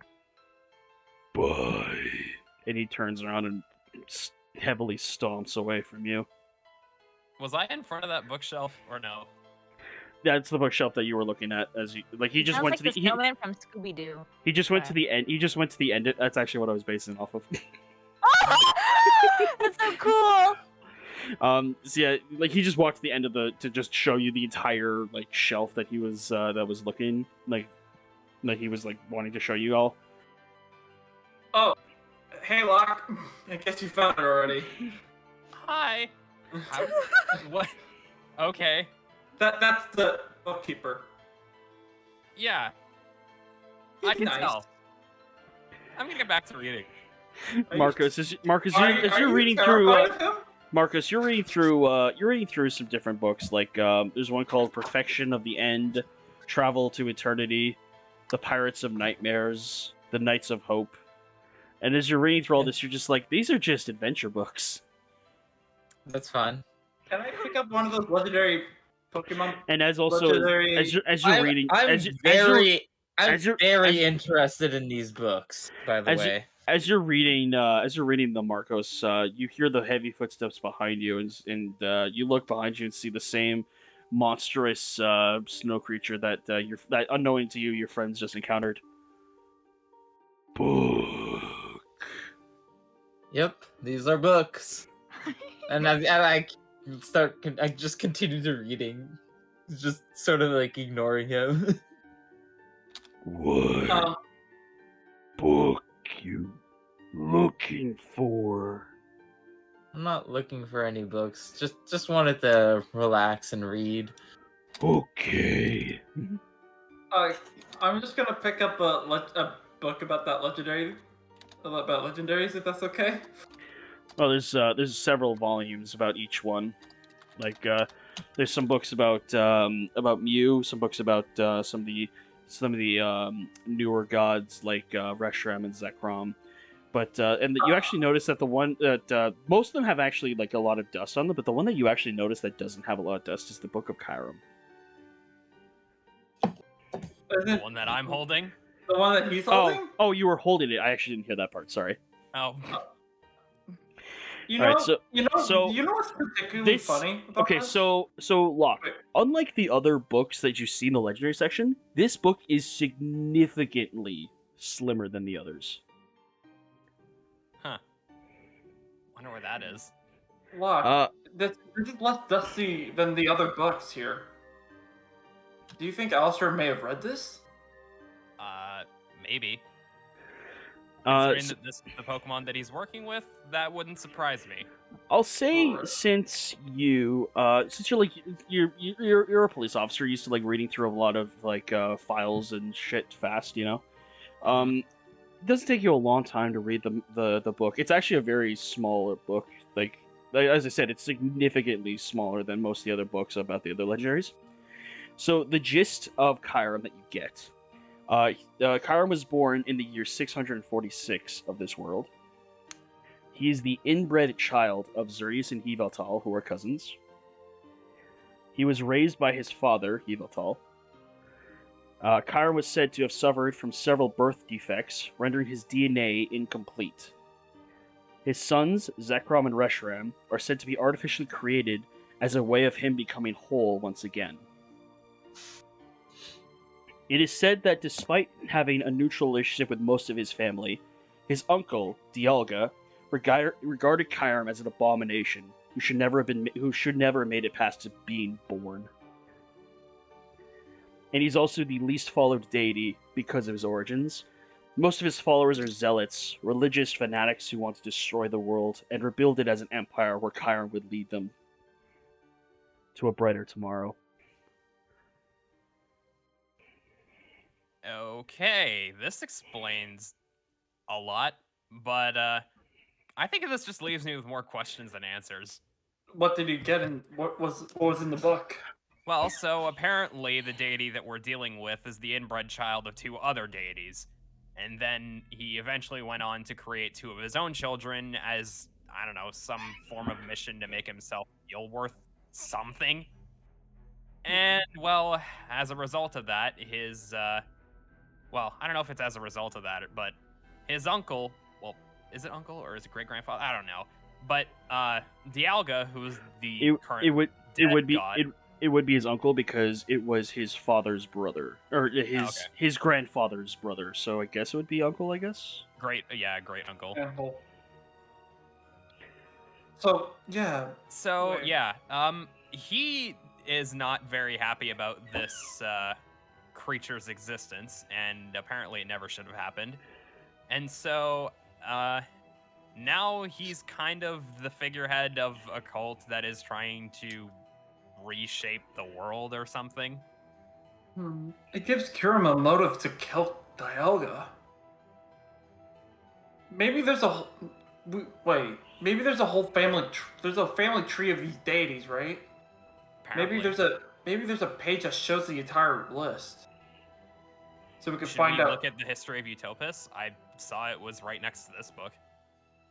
A: And he turns around and heavily stomps away from you.
E: Was I in front of that bookshelf or no?
A: That's the bookshelf that you were looking at. As you like, he just
G: Sounds
A: went
G: like
A: to
G: the snowman from Scooby Doo.
A: he just went to
G: Sorry.
A: the end. He just went to the end. That's actually what I was basing off of.
G: That's so cool.
A: So yeah, like he just walked to the end of to just show you the entire like shelf that he was looking like he was like wanting to show you all.
B: Oh, hey Locke. I guess you found it already.
E: Hi. How, what? Okay.
B: That's the bookkeeper.
E: Yeah. I can
B: Nice.
E: tell. I'm gonna get back to reading.
A: Marcus, as
B: Are
A: you're
B: you
A: reading through,
B: terrified of him?
A: Marcus, you're reading through some different books. Like there's one called Perfection of the End, Travel to Eternity, The Pirates of Nightmares, The Knights of Hope. And as you're reading through all this, you're just like, these are just adventure books.
D: That's fine.
B: Can I pick up one of those legendary Pokemon?
A: And as also
B: Legendary-
A: as you're reading,
D: I'm
A: you're-
D: very interested in these books, by the way.
A: as you're reading the Marcos, you hear the heavy footsteps behind you, and you look behind you and see the same monstrous snow creature that that unknowing to you your friends just encountered.
H: Book.
D: Yep, these are books. And I just continue to reading, just sort of like ignoring him.
H: What book you looking for?
D: I'm not looking for any books. Just wanted to relax and read.
H: Okay.
B: I'm just gonna pick up a book about that legendary, about legendaries, if that's okay.
A: Well, there's several volumes about each one. Like there's some books about Mew, some books about some of the newer gods like Reshiram and Zekrom. But and you actually notice that the one that most of them have actually like a lot of dust on them, but the one that you actually notice that doesn't have a lot of dust is the Book of Kyram.
E: The one that I'm holding.
B: The one that he's holding?
A: Oh, you were holding it. I actually didn't hear that part. Sorry.
E: Oh.
B: You know,
A: Alright,
B: you know what's particularly funny about this?
A: so Locke, unlike the other books that you see in the legendary section, this book is significantly slimmer than the others.
E: Huh. Wonder where that is.
B: Look, this is less dusty than the other books here. Do you think Alistair may have read this?
E: Maybe.
A: Considering
E: that this is the Pokemon that he's working with, that wouldn't surprise me.
A: I'll say since you're like you're a police officer, used to like reading through a lot of like files and shit fast, you know. It doesn't take you a long time to read the book. It's actually a very smaller book. Like as I said, it's significantly smaller than most of the other books about the other legendaries. So the gist of Kyram that you get. Kyram was born in the year 646 of this world. He is the inbred child of Xurius and Yveltal, who are cousins. He was raised by his father, Yveltal. Kyram was said to have suffered from several birth defects, rendering his DNA incomplete. His sons, Zekrom and Reshiram, are said to be artificially created as a way of him becoming whole once again. It is said that despite having a neutral relationship with most of his family, his uncle, Dialga, regarded Kyram as an abomination who should never have made it past being born. And he's also the least followed deity because of his origins. Most of his followers are zealots, religious fanatics who want to destroy the world and rebuild it as an empire where Kyram would lead them to a brighter tomorrow.
E: Okay, this explains a lot, but I think this just leaves me with more questions than answers.
B: What did you get and what was in the book?
E: Well, so apparently the deity that we're dealing with is the inbred child of two other deities. And then he eventually went on to create two of his own children as, I don't know, some form of mission to make himself feel worth something. And, well, as a result of that, his, well, I don't know if it's as a result of that, but his uncle, well, is it uncle or is it great-grandfather? I don't know. But Dialga, who's the current god,
A: it would be his uncle because it was his father's brother, or his grandfather's brother. So I guess it would be uncle. I guess.
E: Great uncle.
B: So yeah.
E: So yeah, he is not very happy about this creature's existence, and apparently it never should have happened. And so now he's kind of the figurehead of a cult that is trying to reshape the world or something.
B: It gives Kyram a motive to Dialga. Maybe there's a wait. Maybe there's a whole family. There's a family tree of these deities, right?
E: Apparently.
B: Maybe there's a page that shows the entire list, so we can
E: Should
B: find
E: we
B: out.
E: look at the history of Utopus? I saw it was right next to this book.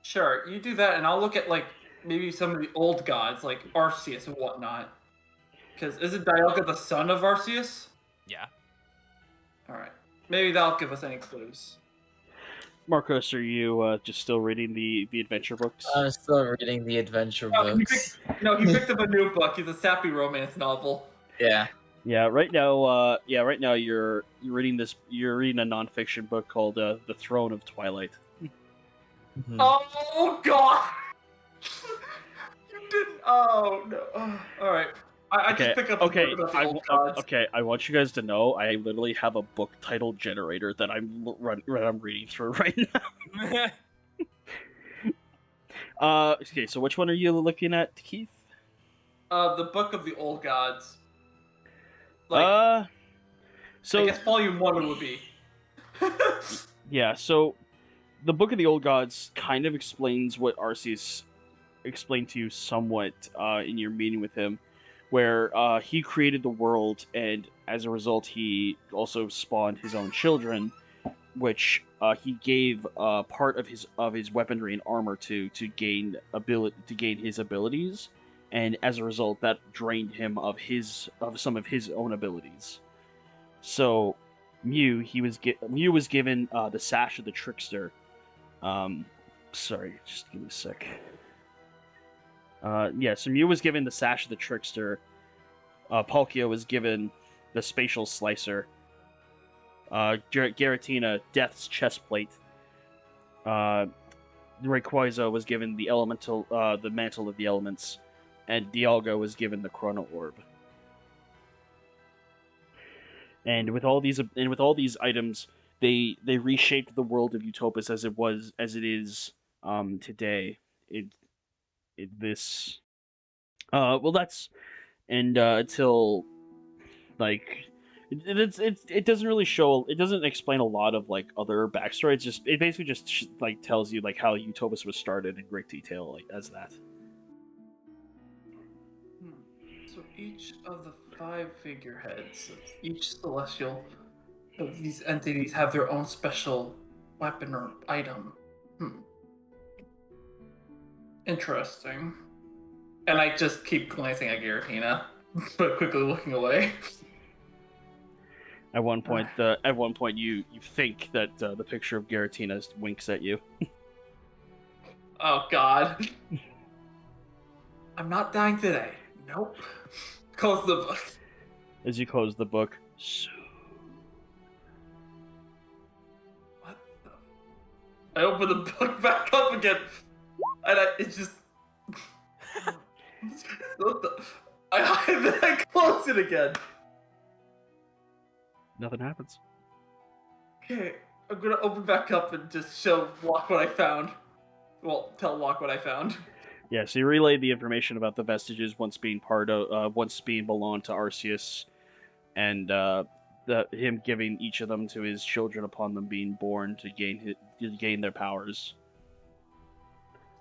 B: Sure, you do that, and I'll look at like maybe some of the old gods like Arceus and whatnot. Because isn't Dialga the son of Arceus?
E: Yeah.
B: All right, maybe that'll give us any clues.
A: Marcos, are you just still reading the adventure books?
D: I'm still reading the adventure
B: Oh,
D: books.
B: he picked up a new book. It's a sappy romance novel.
D: Yeah.
A: Yeah, right now. Right now you're reading this. You're reading a nonfiction book called "The Throne of Twilight."
D: Mhm.
B: Oh God! You didn't. Oh no. All right. I just picked up a book about the old gods.
A: I want you guys to know I literally have a book title generator that I'm reading through right now. Okay, so which one are you looking at, Keith?
B: The book of the old gods. I guess volume 1 would be.
A: Yeah, so the Book of the Old Gods kind of explains what Arceus explained to you somewhat in your meeting with him, where he created the world, and as a result, he also spawned his own children, which he gave part of his weaponry and armor to gain his abilities, and as a result, that drained him of some of his own abilities. So, Mew was given the Sash of the Trickster. Sorry, just give me a sec. So Mew was given the Sash of the Trickster. Palkia was given the Spatial Slicer. Giratina, Death's Chestplate. Rayquaza was given the the Mantle of the Elements, and Dialga was given the Chrono Orb. And with all these items, they reshaped the world of Utopus as it is today. Until like it doesn't really show, it doesn't explain a lot of like other backstory. It basically just like tells you like how Utopus was started in great detail, like as that.
B: So each of the 5 figureheads of each celestial of these entities have their own special weapon or item. Interesting. And I just keep glancing at Giratina, but quickly looking away.
A: At one point, you think that the picture of Giratina winks at you.
B: Oh God. I'm not dying today. Nope. Close the book.
A: As you close the book.
B: What the... I open the book back up again, and it's just... What the... then I close it again.
A: Nothing happens.
B: Okay, I'm gonna open back up and just show Locke what I found. Well, tell Locke what I found.
A: Yeah, so you relayed the information about the vestiges once being belonged to Arceus, and him giving each of them to his children upon them being born to gain their powers.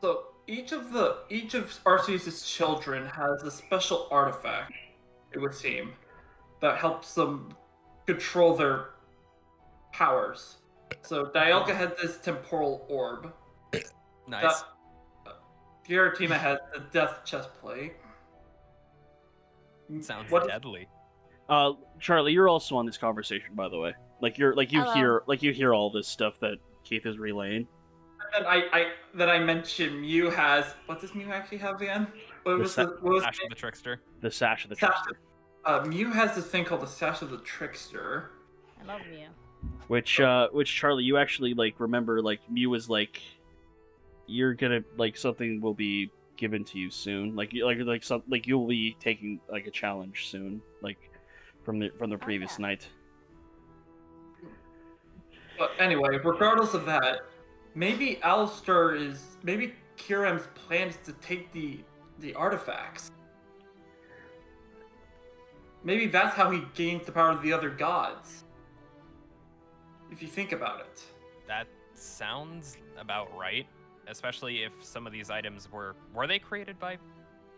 B: So each of Arceus's children has a special artifact, it would seem, that helps them control their powers. So Dialga had this temporal orb.
E: Nice.
B: Giratina has the death chestplate.
E: Sounds deadly.
A: Charlie, you're also on this conversation, by the way. You hear all this stuff that Keith is relaying.
B: And then I mentioned Mew has, what does Mew actually have again? What was
E: Sash of the Trickster.
A: The Sash of the Trickster.
B: Mew has this thing called the Sash of the Trickster.
G: I love Mew.
A: Which Charlie, you actually remember Mew was you're gonna something will be given to you soon. You'll be taking a challenge soon, from the previous night.
B: But anyway, regardless of that, maybe Kirem's plan is to take the artifacts. Maybe that's how he gains the power of the other gods. if you think about it.
E: That sounds about right, especially if some of these items were they created by?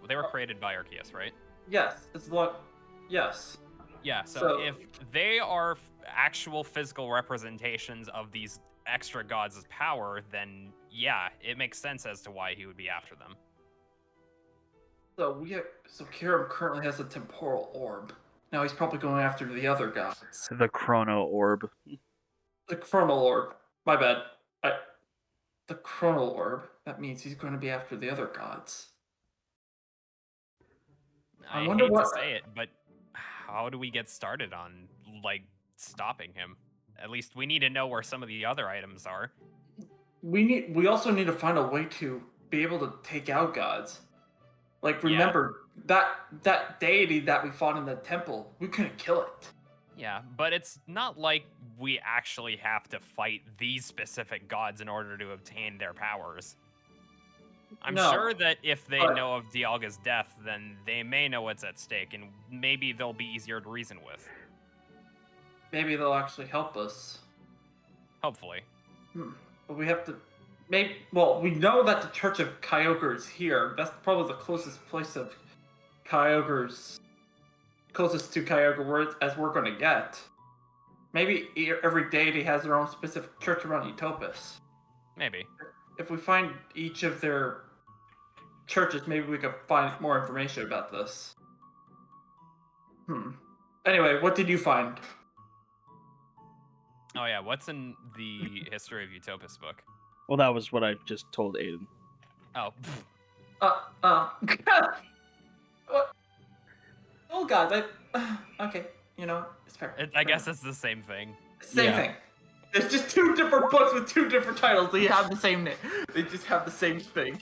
E: They were created by Arceus, right?
B: Yes, it's what. Yes.
E: Yeah. So
B: So-
E: if they are actual physical representations of these extra gods' power, then yeah, it makes sense as to why he would be after them.
B: So Kirim currently has a temporal orb. Now he's probably going after the other gods.
A: The Chrono Orb.
B: The chronal orb. My bad. The chronal orb. That means he's going to be after the other gods.
E: I
B: wonder
E: hate
B: what-
E: to say it, but how do we get started on like stopping him? At least we need to know where some of the other items are.
B: We also need to find a way to be able to take out gods. Like,
E: Yeah.
B: remember that deity that we fought in the temple, we couldn't kill it.
E: Yeah, but it's not like we actually have to fight these specific gods in order to obtain their powers. I'm
B: No,
E: sure that if they
B: but-
E: know of Dialga's death, then they may know what's at stake, and maybe they'll be easier to reason with.
B: Maybe they'll actually help us.
E: Hopefully.
B: But we have to. Well, we know that the Church of Kyogre is here. That's probably the closest place of Kyogre's. Closest to Kyogre as we're going to get. Maybe every deity has their own specific church around Utopus.
E: Maybe.
B: If we find each of their churches, maybe we could find more information about this. Anyway, what did you find?
E: Oh yeah, what's in the History of Utopus book?
A: Well, that was what I just told Aiden.
E: Oh,
B: What? Oh God, okay, it's fair.
E: I guess it's the same thing.
B: Same
A: Yeah.
B: thing. There's just two different books with two different titles. They have the same name. They just have the same thing.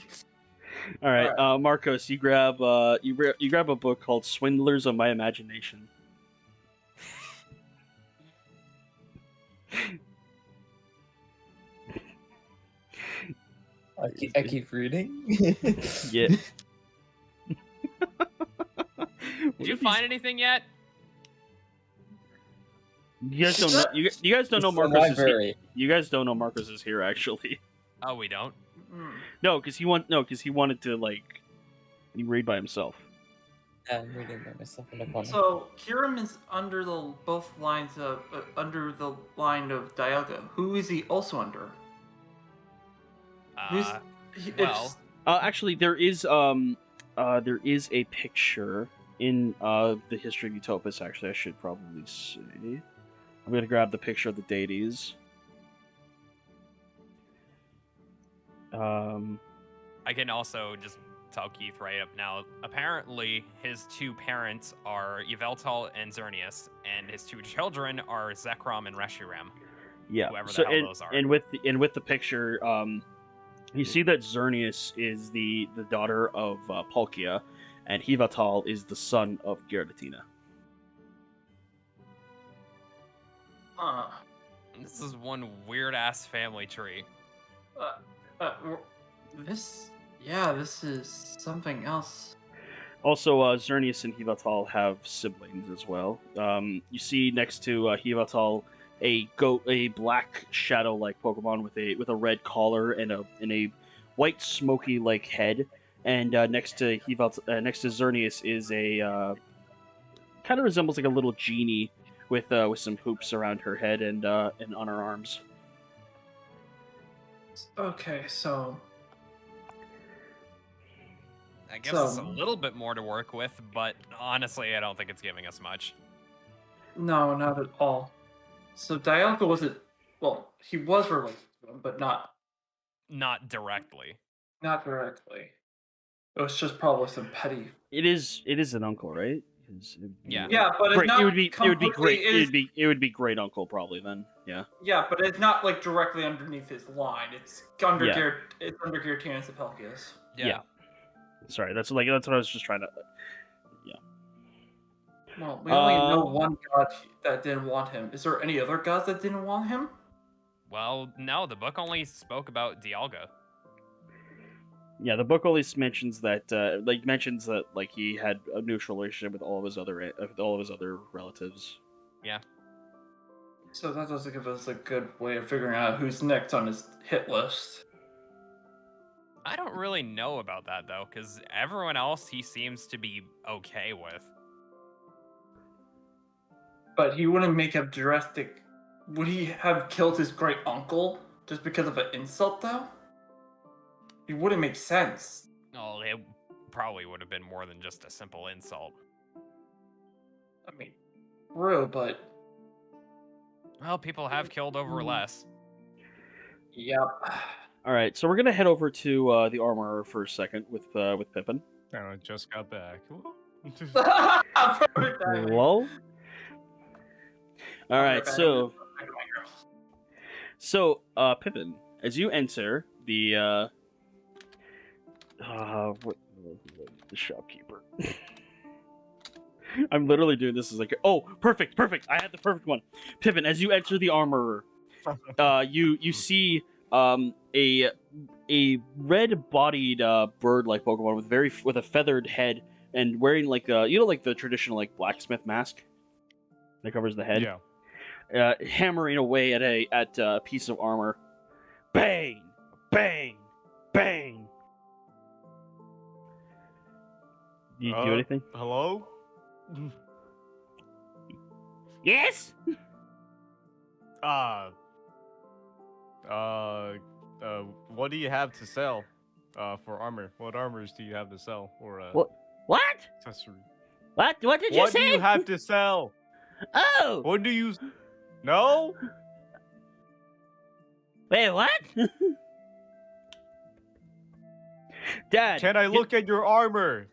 A: All right, Marcos, you grab you grab a book called Swindlers of My Imagination.
D: I keep reading.
A: Yeah.
E: Did you find anything yet?
A: You guys don't know. You guys don't know
D: It's the
A: Marcos is here.
D: library.
A: You guys don't know Marcos is here actually.
E: Oh, we don't.
A: No, because he wanted to like read by himself.
D: I'm reading by myself in the corner.
B: So Kirim is under both lines of under the line of Dialga. Who is he also under?
E: Well,
A: Actually, there is a picture in the History of Utopus. Actually, I should probably say. I'm gonna grab the picture of the deities.
E: I can also just tell Keith right up now. Apparently, his two parents are Yveltal and Xerneas, and his two children are Zekrom and Reshiram.
A: Yeah.
E: Whoever the
A: So
E: hell those are.
A: and with the picture, you see that Xerneas is the daughter of Palkia, and Yveltal is the son of Giratina.
E: This is one weird ass family tree.
B: This is something else.
A: Also, Xerneas and Yveltal have siblings as well. You see next to Yveltal a black shadow-like Pokemon with a red collar and a white smoky-like head. And next to Xerneas is a kind of resembles like a little genie with some hoops around her head and on her arms.
B: Okay, so
E: I guess it's a little bit more to work with, but honestly, I don't think it's giving us much.
B: no, not at all. So Dialga wasn't. Well, he was related to him, but not
E: Directly.
B: directly. It was just probably some petty.
A: It is an uncle, right?
E: Yeah.
B: Yeah, but it's
A: Great.
B: not.
A: It would be
B: completely-
A: great.
B: it is-
A: It would be great uncle probably then. Yeah.
B: Yeah, but it's not like directly underneath his line. It's under
A: Yeah.
B: It's under Giratina and Pelkias.
A: Yeah. Sorry, that's what I was just trying to.
B: Well, we only know one god that didn't want him. Is there any other gods that didn't want him?
E: Well, no, the book only spoke about Dialga.
A: Yeah, the book only mentions that like he had a neutral relationship with all of his other relatives.
E: Yeah.
B: So that doesn't give us a good way of figuring out who's next on his hit list.
E: I don't really know about that though, because everyone else he seems to be okay with.
B: But he wouldn't make a drastic. Would he have killed his great uncle just because of an insult, though? It wouldn't make sense.
E: Oh, it probably would have been more than just a simple insult.
B: I mean, true, but
E: Well, people have killed over less.
B: yep.
A: All right, so we're gonna head over to the armorer for a second with Pippin.
C: I just got back.
B: Perfect timing.
A: Hello. All right, so Pippin, as you enter the the shopkeeper. I'm literally doing this as like, oh, perfect. I had the perfect one. Pippin, as you enter the armorer, you see a red-bodied bird-like Pokemon with a feathered head and wearing like like the traditional like blacksmith mask that covers the head.
C: Yeah.
A: Hammering away at a piece of armor. Bang! Bang! Bang! Do you do anything?
C: Hello?
A: Yes?
C: What do you have to sell for armor? What armors do you have to sell? Or
F: What?
C: accessory?
F: What did you
C: What
F: say?
C: do you have to sell?
F: Oh!
C: What do you... No?
F: Wait, what?
A: Dad,
C: Can I look at your armor?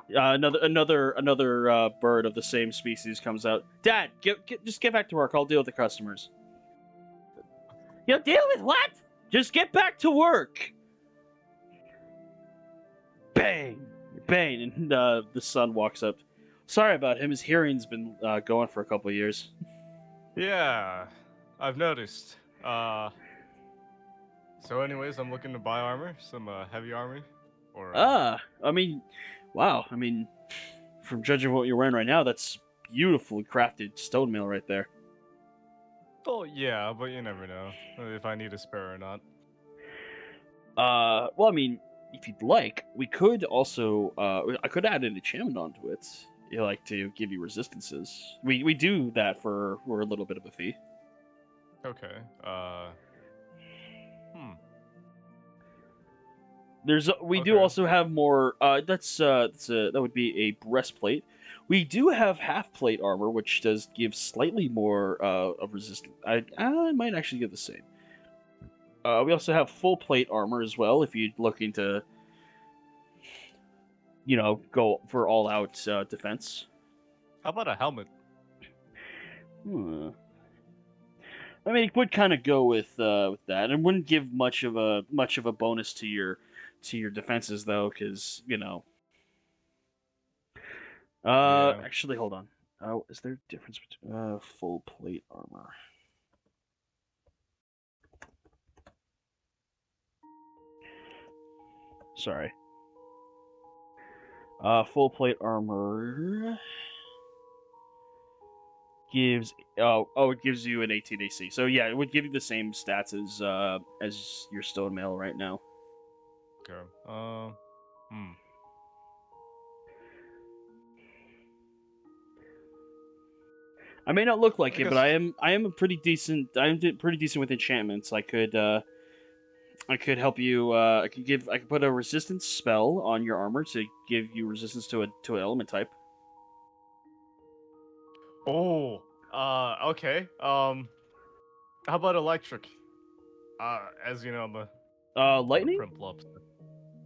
A: another bird of the same species comes out. Dad, just get back to work. I'll deal with the customers.
F: You'll deal with what?
A: Just get back to work. Bang, bang, and the son walks up. Sorry about him. His hearing's been going for a couple of years.
C: Yeah, I've noticed. So anyways, I'm looking to buy armor, some heavy armor. Or
A: I mean, wow. I mean, from judging what you're wearing right now, that's beautifully crafted stone mail right there.
C: Oh yeah, but you never know if I need a spare or not.
A: Well, I mean, if you'd like, we could also, I could add an enchantment onto it. You like to give you resistances. We do that for a little bit of a fee.
C: Okay.
A: We do
C: Okay.
A: also have more. That would be a breastplate. We do have half plate armor, which does give slightly more of resistance. I might actually give the same. We also have full plate armor as well, if you're looking to, go for all out defense.
C: How about a helmet?
A: I mean, it would kind of go with that, and wouldn't give much of a bonus to your defenses though, because
C: Yeah.
A: Actually, hold on. Is there a difference between full plate armor? Sorry. Full plate armor gives it gives you an 18 AC. So yeah, it would give you the same stats as your stone mail right now.
C: Okay.
A: I may not look like
C: I
A: it, but
C: guess-
A: I am pretty decent with enchantments. I could help you. I could put a resistance spell on your armor to give you resistance to an element type.
C: Oh. Okay. How about electric? As you know, I'm a
A: Lightning.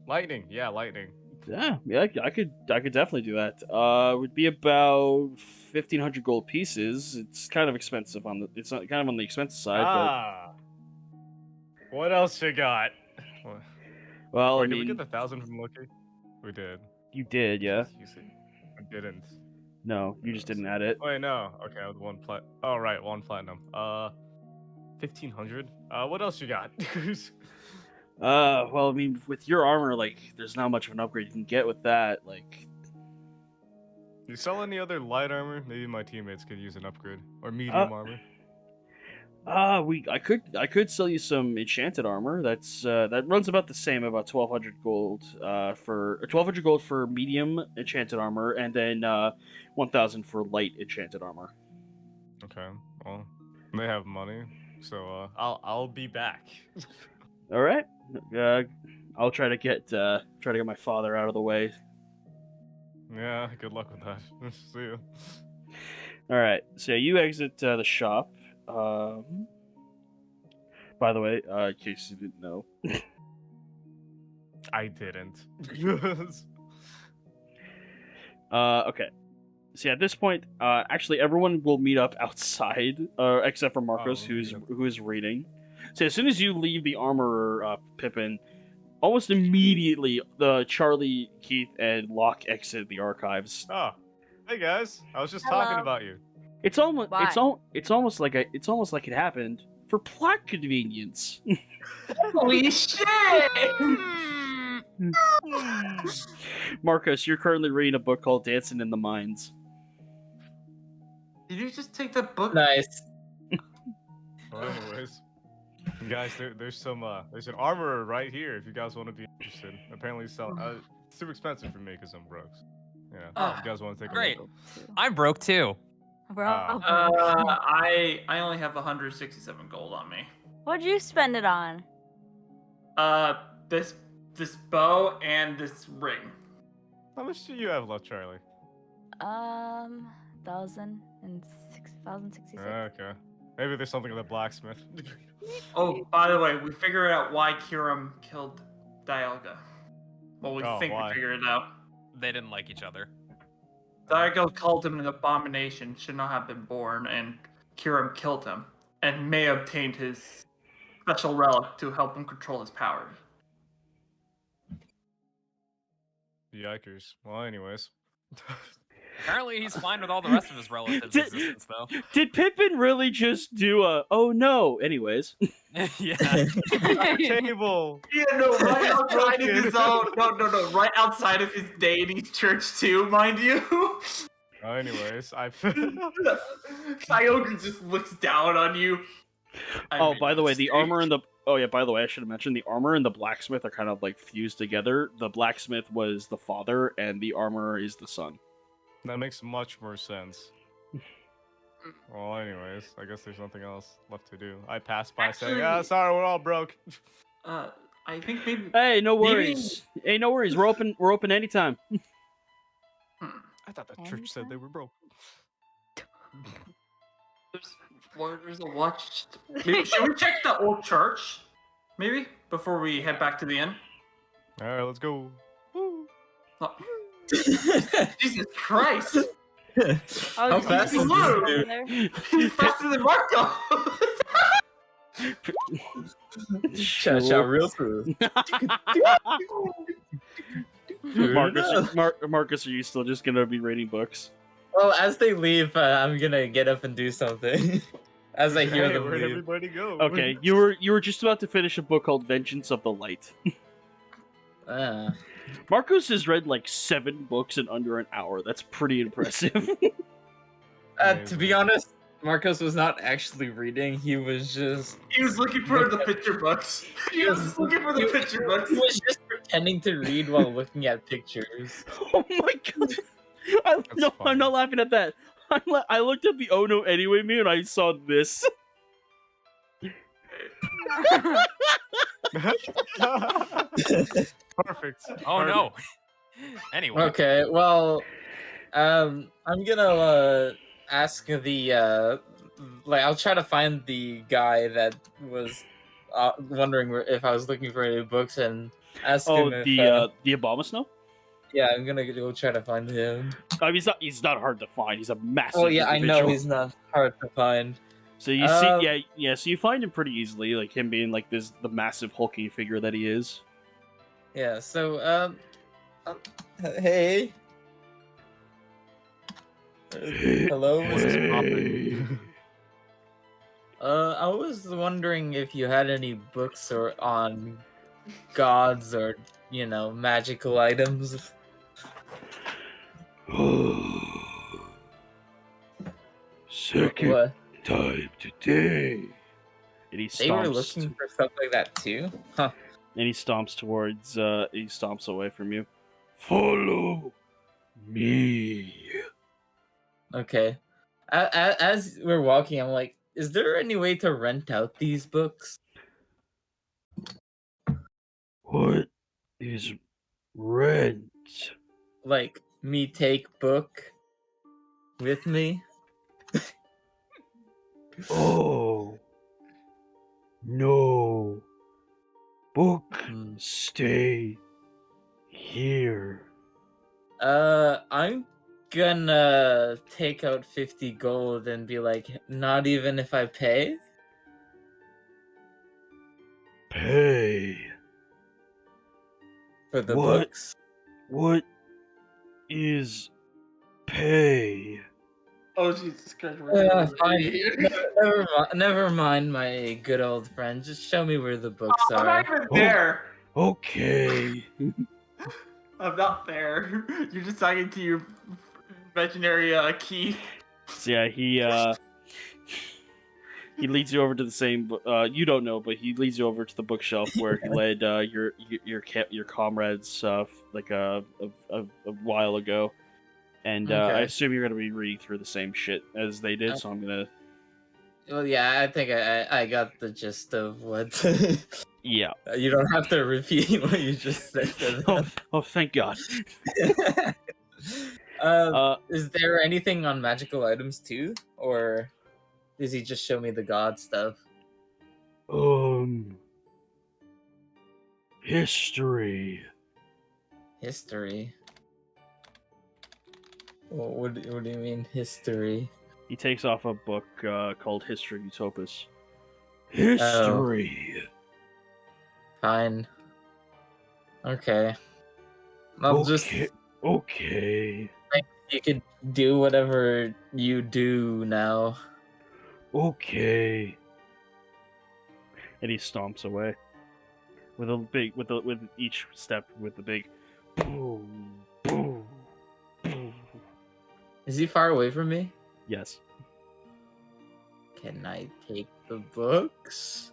C: Lightning. Yeah, lightning.
A: Yeah, I could definitely do that. Would be about 1,500 gold pieces. It's kind of expensive it's not kind of on the expensive side,
C: What else you got?
A: but well,
C: Wait,
A: I
C: did we
A: mean,
C: get the 1,000 from Loki? We did.
A: you did, yeah.
C: You see? I didn't.
A: No, you just didn't add it.
C: Wait, no. Okay, with one Oh, right, one platinum. 1,500. What else you got?
A: Well, I mean, with your armor, like, there's not much of an upgrade you can get with that. Like,
C: You sell any other light armor? Maybe my teammates could use an upgrade or medium armor.
A: I could sell you some enchanted armor. That runs about the same, about 1,200 gold for 1,200 gold for medium enchanted armor, and then 1,000 for light enchanted armor.
C: Okay. Well, they have money, so I'll be back.
A: All right. I'll try to get my father out of the way.
C: Yeah. Good luck with that. See you.
A: All right. So you exit the shop. By the way, in case you didn't know.
C: I didn't.
A: Okay. So at this point, actually everyone will meet up outside, except for Marcos, who is reading. So as soon as you leave the armorer, Pippin, almost immediately the Charlie, Keith, and Locke exit the archives.
C: Oh, hey guys! I was just
G: Hello.
C: talking about you.
A: It's almost
G: Why?
A: it's almost like it happened for plot convenience.
B: Holy shit!
A: Marcos, you're currently reading a book called Dancing in the Mines.
B: Did you just take that book?
D: Nice.
C: Well, anyways, guys, there's an armorer right here if you guys want to be interested. Apparently, it's super expensive for me because I'm broke. Yeah, if you guys want to take
E: Great.
C: a look.
E: I'm broke too.
G: We're all
B: I only have 167 gold on me.
G: What'd you spend it on?
B: This bow and this ring.
C: How much do you have left, Charlie?
G: 1,066.
C: Okay. Maybe there's something in the blacksmith.
B: Oh, by the way, we figured out why Kiram killed Dialga. Well, we think
C: why?
B: we figured it out.
E: They didn't like each other.
B: Dialga called him an abomination, should not have been born, and Kiram killed him, and May obtained his special relic to help him control his powers.
C: Yikers. Well, anyways.
E: Apparently, he's fine with all the rest of his relatives' existence, though.
A: Did Pippin really just do a oh no? Anyways.
E: Yeah.
C: Table.
B: Yeah, no, right outside of his own. No, right outside of his deity's church too, mind you.
C: Oh, anyways,
B: Kyogre just looks down on you.
A: Oh, by the way, the armor and the by the way, I should have mentioned the armor and the blacksmith are kind of like fused together. The blacksmith was the father, and the armor is the son.
C: That makes much more sense. Well, anyways, I guess there's nothing else left to do. I passed by saying,
B: Actually-
C: sorry, we're all broke.
B: I think maybe.
A: Hey, no worries. Hey, no worries. We're open anytime.
C: I thought the church said they were broke.
B: There's a watch. Maybe, should we check the old church? Maybe before we head back to the inn.
C: All right, let's go. Woo.
B: Oh. Jesus Christ!
D: How fast is
B: blue.
D: this dude?
B: He's faster than Marco.
D: Cha-cha real smooth.
A: Marcus, are you still just gonna be reading books?
D: Well, as they leave, I'm gonna get up and do something. As I hear
C: Hey,
D: them
C: where'd
D: leave.
C: everybody go?
A: Okay, you were just about to finish a book called Vengeance of the Light. Marcos has read like 7 books in under an hour. That's pretty impressive.
D: To be honest, Marcos was not actually reading. He was
B: looking for the picture books. He was looking for the picture books.
D: He was just pretending to read while looking at pictures.
A: Oh my god! I'm not laughing at that. I looked at the oh no anyway meme and I saw this.
C: Perfect.
E: Oh no. Anyway.
D: Okay, well, I'm gonna ask the I'll try to find the guy that was wondering if I was looking for any books and ask him if,
A: the Abomasnow?
D: Yeah, I'm gonna go try to find him.
A: I mean, he's not hard to find. He's a massive.
D: Oh yeah, I know
A: individual.
D: he's not hard to find.
A: So you see, so you find him pretty easily, like him being like the massive hulking figure that he is.
D: Yeah. So hey. Hello, Mrs. Popper. I was wondering if you had any books or on gods or magical items.
H: Second
D: What?
H: time today.
A: And he
D: They were
A: stomps.
D: looking for stuff like that too? Huh.
A: And he stomps towards. He stomps away from you. Follow me.
D: Okay. As we're walking, I'm like, is there any way to rent out these books?
H: What is rent?
D: Like, me take book with me?
H: Oh. No. Book
D: Hmm.
H: stay here.
D: I'm gonna take out 50 gold and be like, not even if I pay?
H: Pay.
D: For the
H: What?
D: books?
H: What is pay?
B: Oh Jesus Christ! we're
D: Fine.
B: here.
D: Never mind, my good old friend. Just show me where the books
B: I'm
D: are.
B: not even there.
H: Okay.
B: I'm not there. You're just talking to your imaginary key.
A: So yeah, he leads you over to the same. You don't know, but he leads you over to the bookshelf where he led your comrades like a while ago. And I
D: Okay.
A: assume you're gonna be reading through the same shit as they did, so I'm gonna.
D: Well, yeah, I think I got the gist of what.
A: Yeah.
D: You don't have to repeat what you just said.
A: Oh, thank God.
D: Is there anything on magical items too, or does he just show me the god stuff?
H: History.
D: History. What do you mean history?
A: He takes off a book called History Utopus.
H: History.
D: Fine. Okay. I'll just.
H: Okay.
D: You could do whatever you do now.
H: Okay.
A: And he stomps away with each step with the big boom, boom, boom.
D: Is he far away from me?
A: Yes.
D: Can I take the books?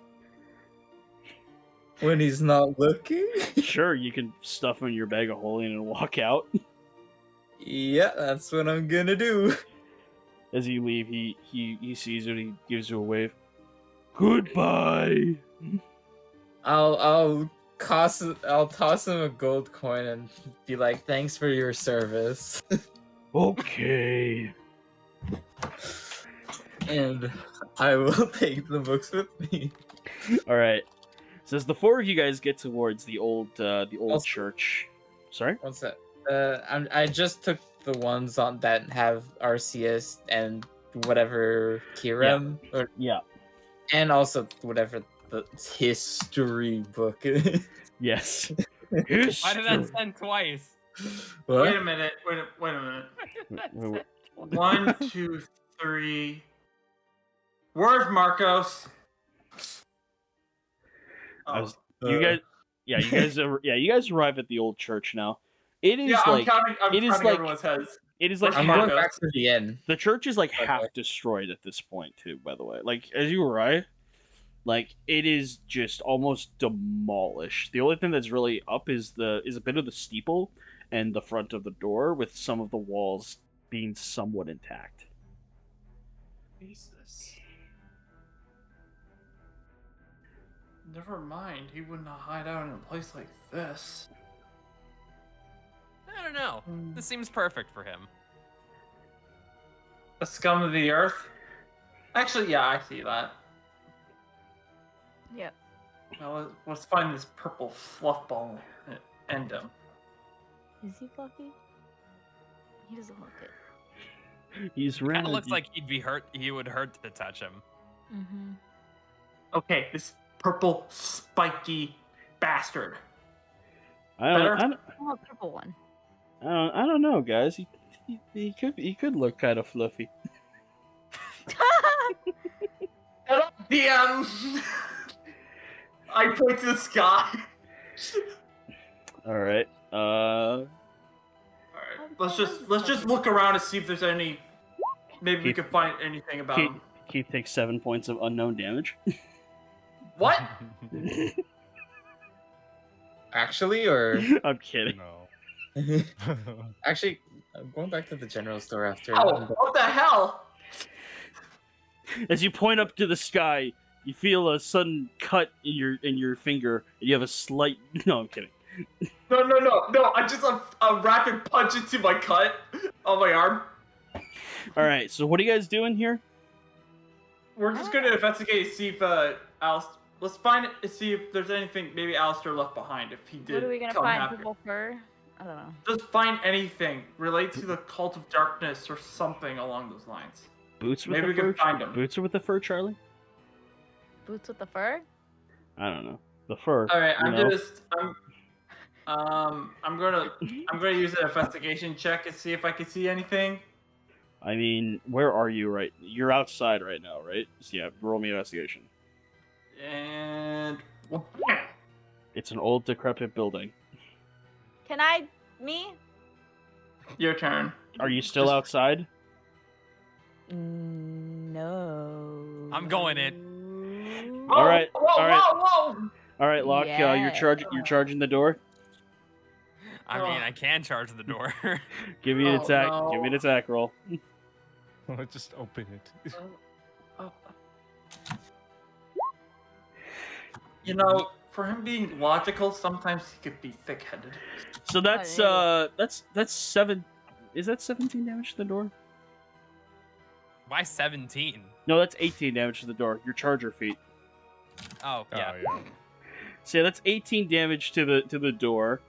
D: When he's not looking?
A: Sure, you can stuff him in your bag of holding and walk out.
D: Yeah, that's what I'm gonna do.
A: As you leave, he sees you and he gives you a wave.
H: Goodbye.
D: I'll toss him a gold coin and be like, "Thanks for your service."
H: Okay.
D: And I will take the books with me.
A: All right. So as the four of you guys get towards the old
D: Also-
A: church. Sorry.
D: What's that? I just took the ones on that have Arceus and whatever Kiram,
A: Yeah.
D: and also whatever the history book is.
A: Yes.
E: Why did
H: History.
E: that send twice?
D: What?
B: Wait a minute. Wait a minute. 1, 2, 3. Where's Marcos?
A: I was- You guys. Yeah, you guys arrive at the old church now. It is
B: Yeah, I'm
A: like
B: counting. I'm
A: it is
B: counting
A: like-
B: everyone's heads.
A: it is like
B: I'm
D: I'm
A: half,
D: going
B: Marcos.
D: back to the end.
A: the church is like
D: Okay.
A: half destroyed at this point too. By the way, like as you arrive, like it is just almost demolished. The only thing that's really up is a bit of the steeple and the front of the door, with some of the walls being somewhat intact.
B: Jesus. Never mind. He would not hide out in a place like this.
E: I don't know. This seems perfect for him.
B: A scum of the earth. Actually, yeah, I see that.
G: Yep.
B: Now let's find this purple fluff ball and end him.
G: Is he fluffy? He doesn't look it.
A: He's
E: Kind
A: ran.
E: of looks like he'd be hurt. He would hurt to touch him.
G: Mm-hmm.
B: Okay, this purple spiky bastard.
A: I don't
G: Oh, a purple one.
A: I don't know, guys. He could look kind of fluffy.
B: Shut up, DM. I point to the sky.
A: All right.
B: Alright, let's just look around and see if there's any. Maybe we
A: Keep-
B: can find anything about him.
A: Keith takes 7 points of unknown damage.
B: What?
D: Actually, or
A: I'm kidding.
C: No.
D: actually, I'm going back to the general store after.
B: Oh, what the hell?
A: As you point up to the sky, you feel a sudden cut in your finger, and you have a slight. No, I'm kidding.
B: No! I just a rapid punch into my cut on my arm.
A: All right. So what are you guys doing here?
B: We're just gonna investigate, see if let's find it and see if there's anything maybe Alistair left behind. If he did,
G: What are we gonna
B: come
G: find?
B: after.
G: Purple fur? I don't know.
B: Just find anything related to the cult of darkness or something along those lines.
A: Boots with
B: Maybe
A: the
B: we can
A: fur.
B: find 'em.
A: Boots with the fur, Charlie.
G: Boots with the fur?
A: I don't know. The fur.
B: All right,
A: you know?
B: I'm gonna use an investigation check and see if I can see anything.
A: I mean, where are you right? You're outside right now, right? So yeah, roll me investigation.
B: And
A: It's an old, decrepit building.
G: Can I? Me?
B: your turn.
A: Are you still
B: Just-
A: outside?
G: No.
E: I'm going in.
B: Whoa,
A: All right,
B: Whoa!
A: all right.
B: Whoa!
A: All right, Locke. You're
G: Yeah.
A: charging the door.
E: I mean, I can charge the door.
A: Give me an
B: Oh,
A: attack.
B: no.
A: Give me an attack roll.
C: Just open it.
B: Oh. You know, for him being logical, sometimes he could be thick-headed.
A: So that's
G: yeah.
A: that's 7. Is that 17 damage to the door?
E: Why 17?
A: No, that's 18 damage to the door. Your charger feat.
E: Oh, yeah.
C: Oh, yeah.
A: So yeah, that's 18 damage to the door.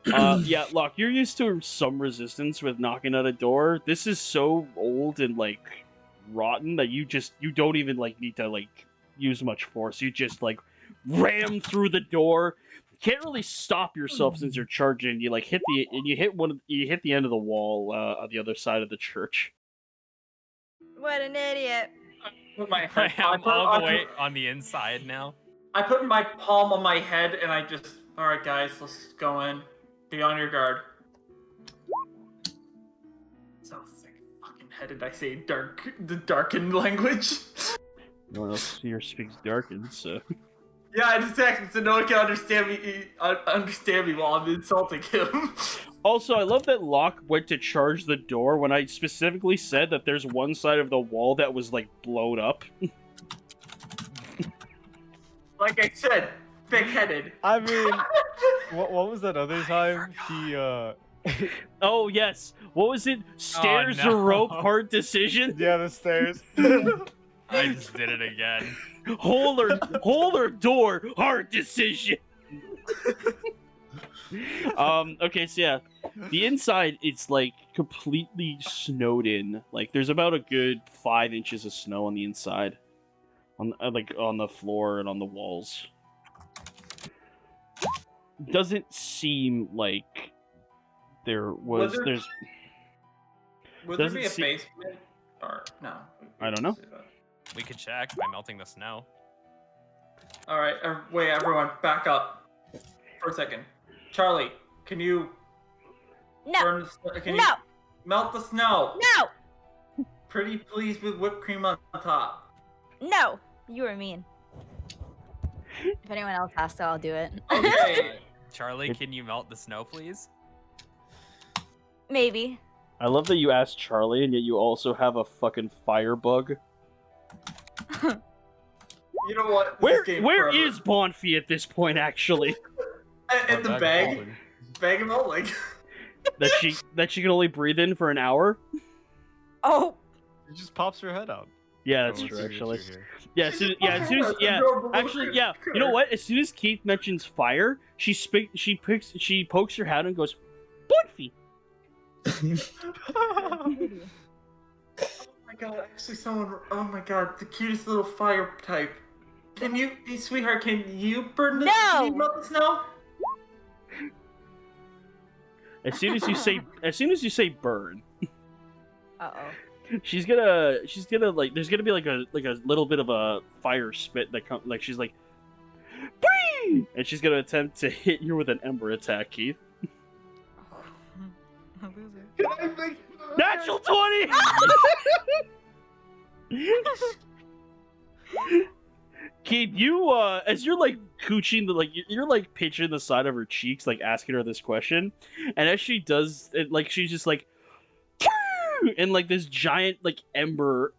A: Yeah, Locke, you're used to some resistance with knocking at a door. This is so old and like rotten that you don't even like need to like use much force. You just like ram through the door. Can't really stop yourself since you're charging. You like hit the end of the wall on the other side of the church.
G: What an idiot.
B: Put my
E: I
B: head,
E: am all the way on the inside now.
B: I put my palm on my head and I just, all right, guys, let's go in. Be on your guard. So fucking headed, I say the darkened language.
A: No one else here speaks Darkin, so.
B: Yeah, I just texted so no one can understand me while I'm insulting him.
A: Also, I love that Locke went to charge the door when I specifically said that there's one side of the wall that was like blown up.
B: Like I said, thick-headed.
C: I mean, what was that other time? He
A: Oh yes, what was it? Stairs
E: no.
A: or rope? Hard decision.
C: yeah, the stairs.
E: I just did it again.
A: Hole or door? Hard decision. Okay, so yeah, the inside it's like completely snowed in. Like there's about a good 5 inches of snow on the inside, on the floor and on the walls. Doesn't seem like there was
B: Was there-
A: there's
B: Would there
A: doesn't
B: be a
A: see-
B: basement? Or no?
A: I don't know.
E: We could check by melting the snow.
B: All right, wait, everyone, back up for a second. Charlie, can you
G: No.
B: burn can you
G: No.
B: melt the snow?
G: No.
B: Pretty please with whipped cream on top.
G: No. You were mean. If anyone else has to, I'll do it.
B: Okay.
E: Charlie, can you melt the snow, please?
G: Maybe.
A: I love that you asked Charlie, and yet you also have a fucking fire bug.
B: You know what? This
A: Where
B: game
A: where
B: forever.
A: is Bonfi at this point? Actually,
B: in the bag? Bag of melting.
A: that she can only breathe in for an hour.
G: Oh.
C: It just pops her head out.
A: Yeah, that's
C: Oh,
A: true.
C: it's
A: Actually,
C: here.
A: yeah. As soon as actually, yeah. You know what? As soon as Keith mentions fire, she pokes her head and goes, Bonfi.
B: Oh my god, actually someone, oh my god, the cutest little fire type. Can you, hey, sweetheart, can you burn the,
G: No!
B: can you melt the snow?
A: As soon as you say burn,
G: Uh-oh.
A: she's gonna like there's gonna be like a little bit of a fire spit that comes like she's like, Bree! And she's gonna attempt to hit you with an ember attack, Keith.
B: Can I make
A: Natural 20! Keith, you as you're like cooching the you're like pinching the side of her cheeks, like asking her this question, and as she does it, like she's just like, and like this giant like ember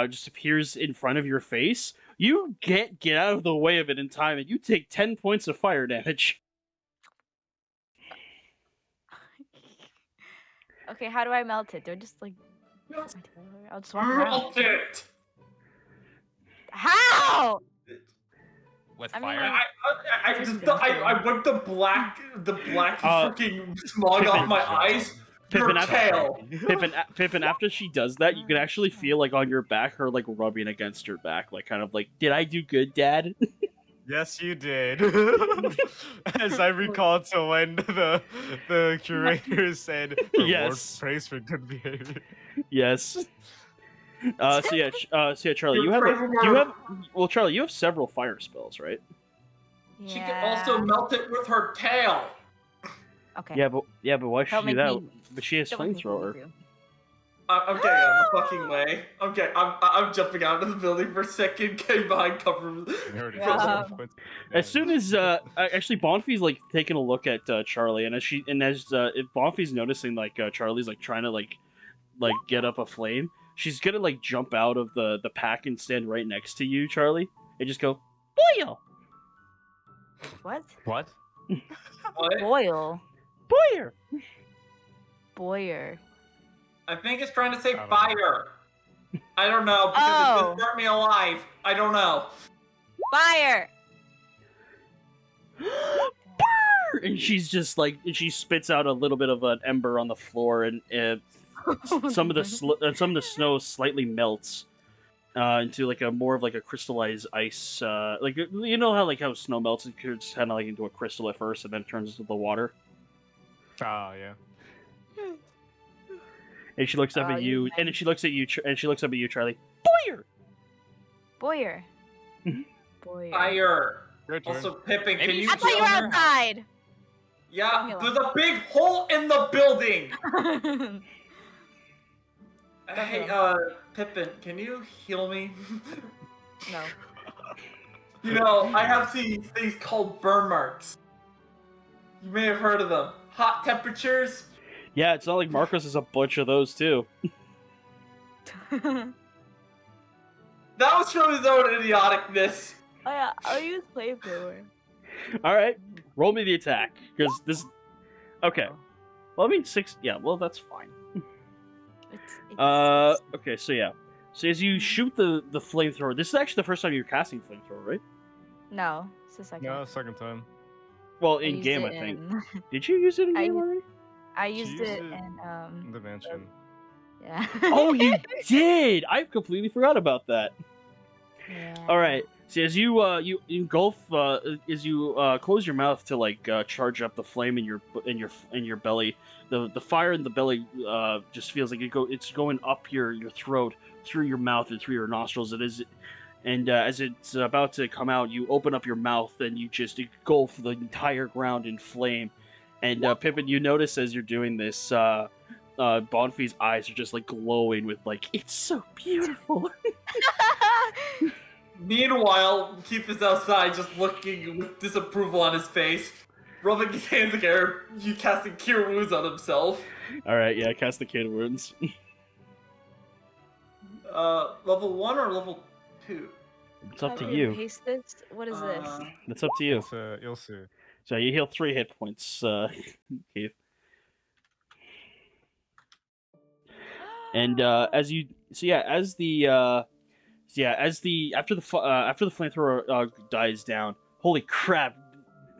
A: just appears in front of your face. You get out of the way of it in time, and you take 10 points of fire damage.
G: Okay, how do I melt it? Do I just like? I'll just walk around.
B: Melt it!
G: How?
E: With
G: I mean,
E: fire.
B: I wiped the black freaking smog
A: Pippin.
B: off my eyes. Your tail.
A: Pippin, after she does that, you can actually feel like on your back her like rubbing against your back, like kind of like, did I do good, Dad?
C: Yes, you did. As I recall to when the curator said,
A: Yes.
C: praise for good behavior.
A: Yes. So yeah, Charlie, Charlie, you have several fire spells, right?
G: Yeah.
B: She can also melt it with her tail.
G: Okay.
A: Yeah, but why should
G: Don't
A: she do
G: make
A: that?
G: me-
A: But she has
G: Don't make me
A: flamethrower.
G: do.
B: I'm getting out of the fucking way. I'm jumping out of the building for a second, getting behind cover.
G: Yeah.
A: As soon as actually Bonfie's like taking a look at Charlie, and as if Bonfie's noticing like Charlie's like trying to like get up a flame, she's gonna like jump out of the pack and stand right next to you, Charlie, and just go boil,
G: What?
C: What?
B: What?
G: Boil.
A: boyer.
G: Boyer.
B: I think it's trying to say
C: I don't know.
B: fire. I don't know, because it
G: Oh.
B: just burnt me alive. I don't know.
G: Fire.
A: And she's just like, and she spits out a little bit of an ember on the floor, and some of the snow slightly melts into like a more of like a crystallized ice. Like you know how snow melts and turns kind of like into a crystal at first, and then it turns into the water.
C: Oh, yeah.
A: And she looks up
G: Oh,
A: at
G: you
A: you, and
G: nice.
A: she looks at you, and she looks up at you, Charlie. Boyer.
G: Boyer. Boyer.
B: Fire.
C: Your turn.
B: Also, Pippin, can
E: Maybe
B: you
G: I thought you
B: heal
G: were
B: her?
G: outside.
B: Yeah,
G: Formula.
B: there's a big hole in the building. Hey, Pippin, can you heal me?
G: No.
B: You know, I have these things called burn marks. You may have heard of them. Hot temperatures.
A: Yeah, it's not like Marcos has a bunch of those too.
B: That was from his own idioticness.
G: Oh yeah, I'll use flamethrower.
A: All right, roll me the attack because this. Okay. Well, I mean 6. Yeah. Well, that's fine.
G: It's
A: Okay. So yeah. So as you shoot the flamethrower, this is actually the first time you're casting flamethrower, right?
G: No, it's the second.
C: No, second time.
A: Well,
G: I
A: in
G: used
A: game, I
G: it
A: think.
G: in-
A: Did you use it in
G: I
A: game
G: used-
A: already?
G: I used
C: use
G: it
C: it
G: in
C: The mansion.
G: yeah.
A: Oh, you did! I completely forgot about that.
G: Yeah.
A: All right. So as you you engulf as you close your mouth to like charge up the flame in your belly, the fire in the belly just feels like it's going up your throat, through your mouth and through your nostrils. It is, and as it's about to come out, you open up your mouth and you just engulf the entire ground in flame. And Pippin, you notice as you're doing this, Bonfie's eyes are just like glowing with like, it's so beautiful.
B: Meanwhile, Keith is outside just looking with disapproval on his face, rubbing his hands together, you casting Cure Wounds on himself.
A: All right, yeah, cast the Cure Wounds.
B: Level 1 or level 2?
A: It's up
G: How
A: to
G: do I
A: you.
G: Paste this. What is this?
A: It's up to you.
C: You'll see.
A: So you heal 3 hit points, Keith. And as you, after the flamethrower dies down. Holy crap,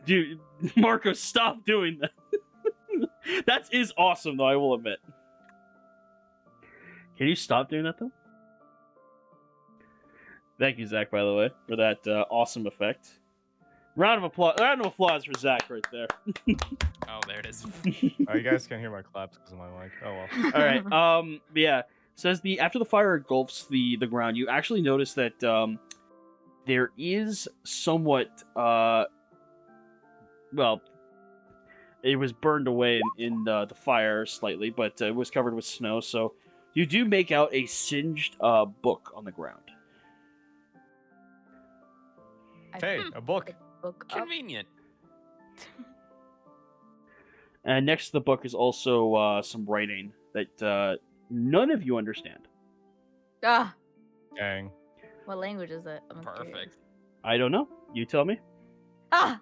A: dude, Marco, stop doing that. That is awesome, though. I will admit. Can you stop doing that, though? Thank you, Zach, by the way, for that awesome effect. Round of applause for Zach right there.
E: Oh, there it is.
C: Oh, you guys can't hear my claps because of my mic. Oh well.
A: All right. Yeah. Says after the fire engulfs the ground, you actually notice that there is somewhat well, it was burned away in the fire slightly, but it was covered with snow. So you do make out a singed book on the ground.
G: I
C: Hey,
G: picked
C: a book.
G: the book up.
E: Convenient.
A: And next to the book is also some writing that none of you understand.
G: Ah,
C: Dang.
G: what language is it? I'm curious.
E: Perfect.
A: I don't know. You tell me.
G: Ah,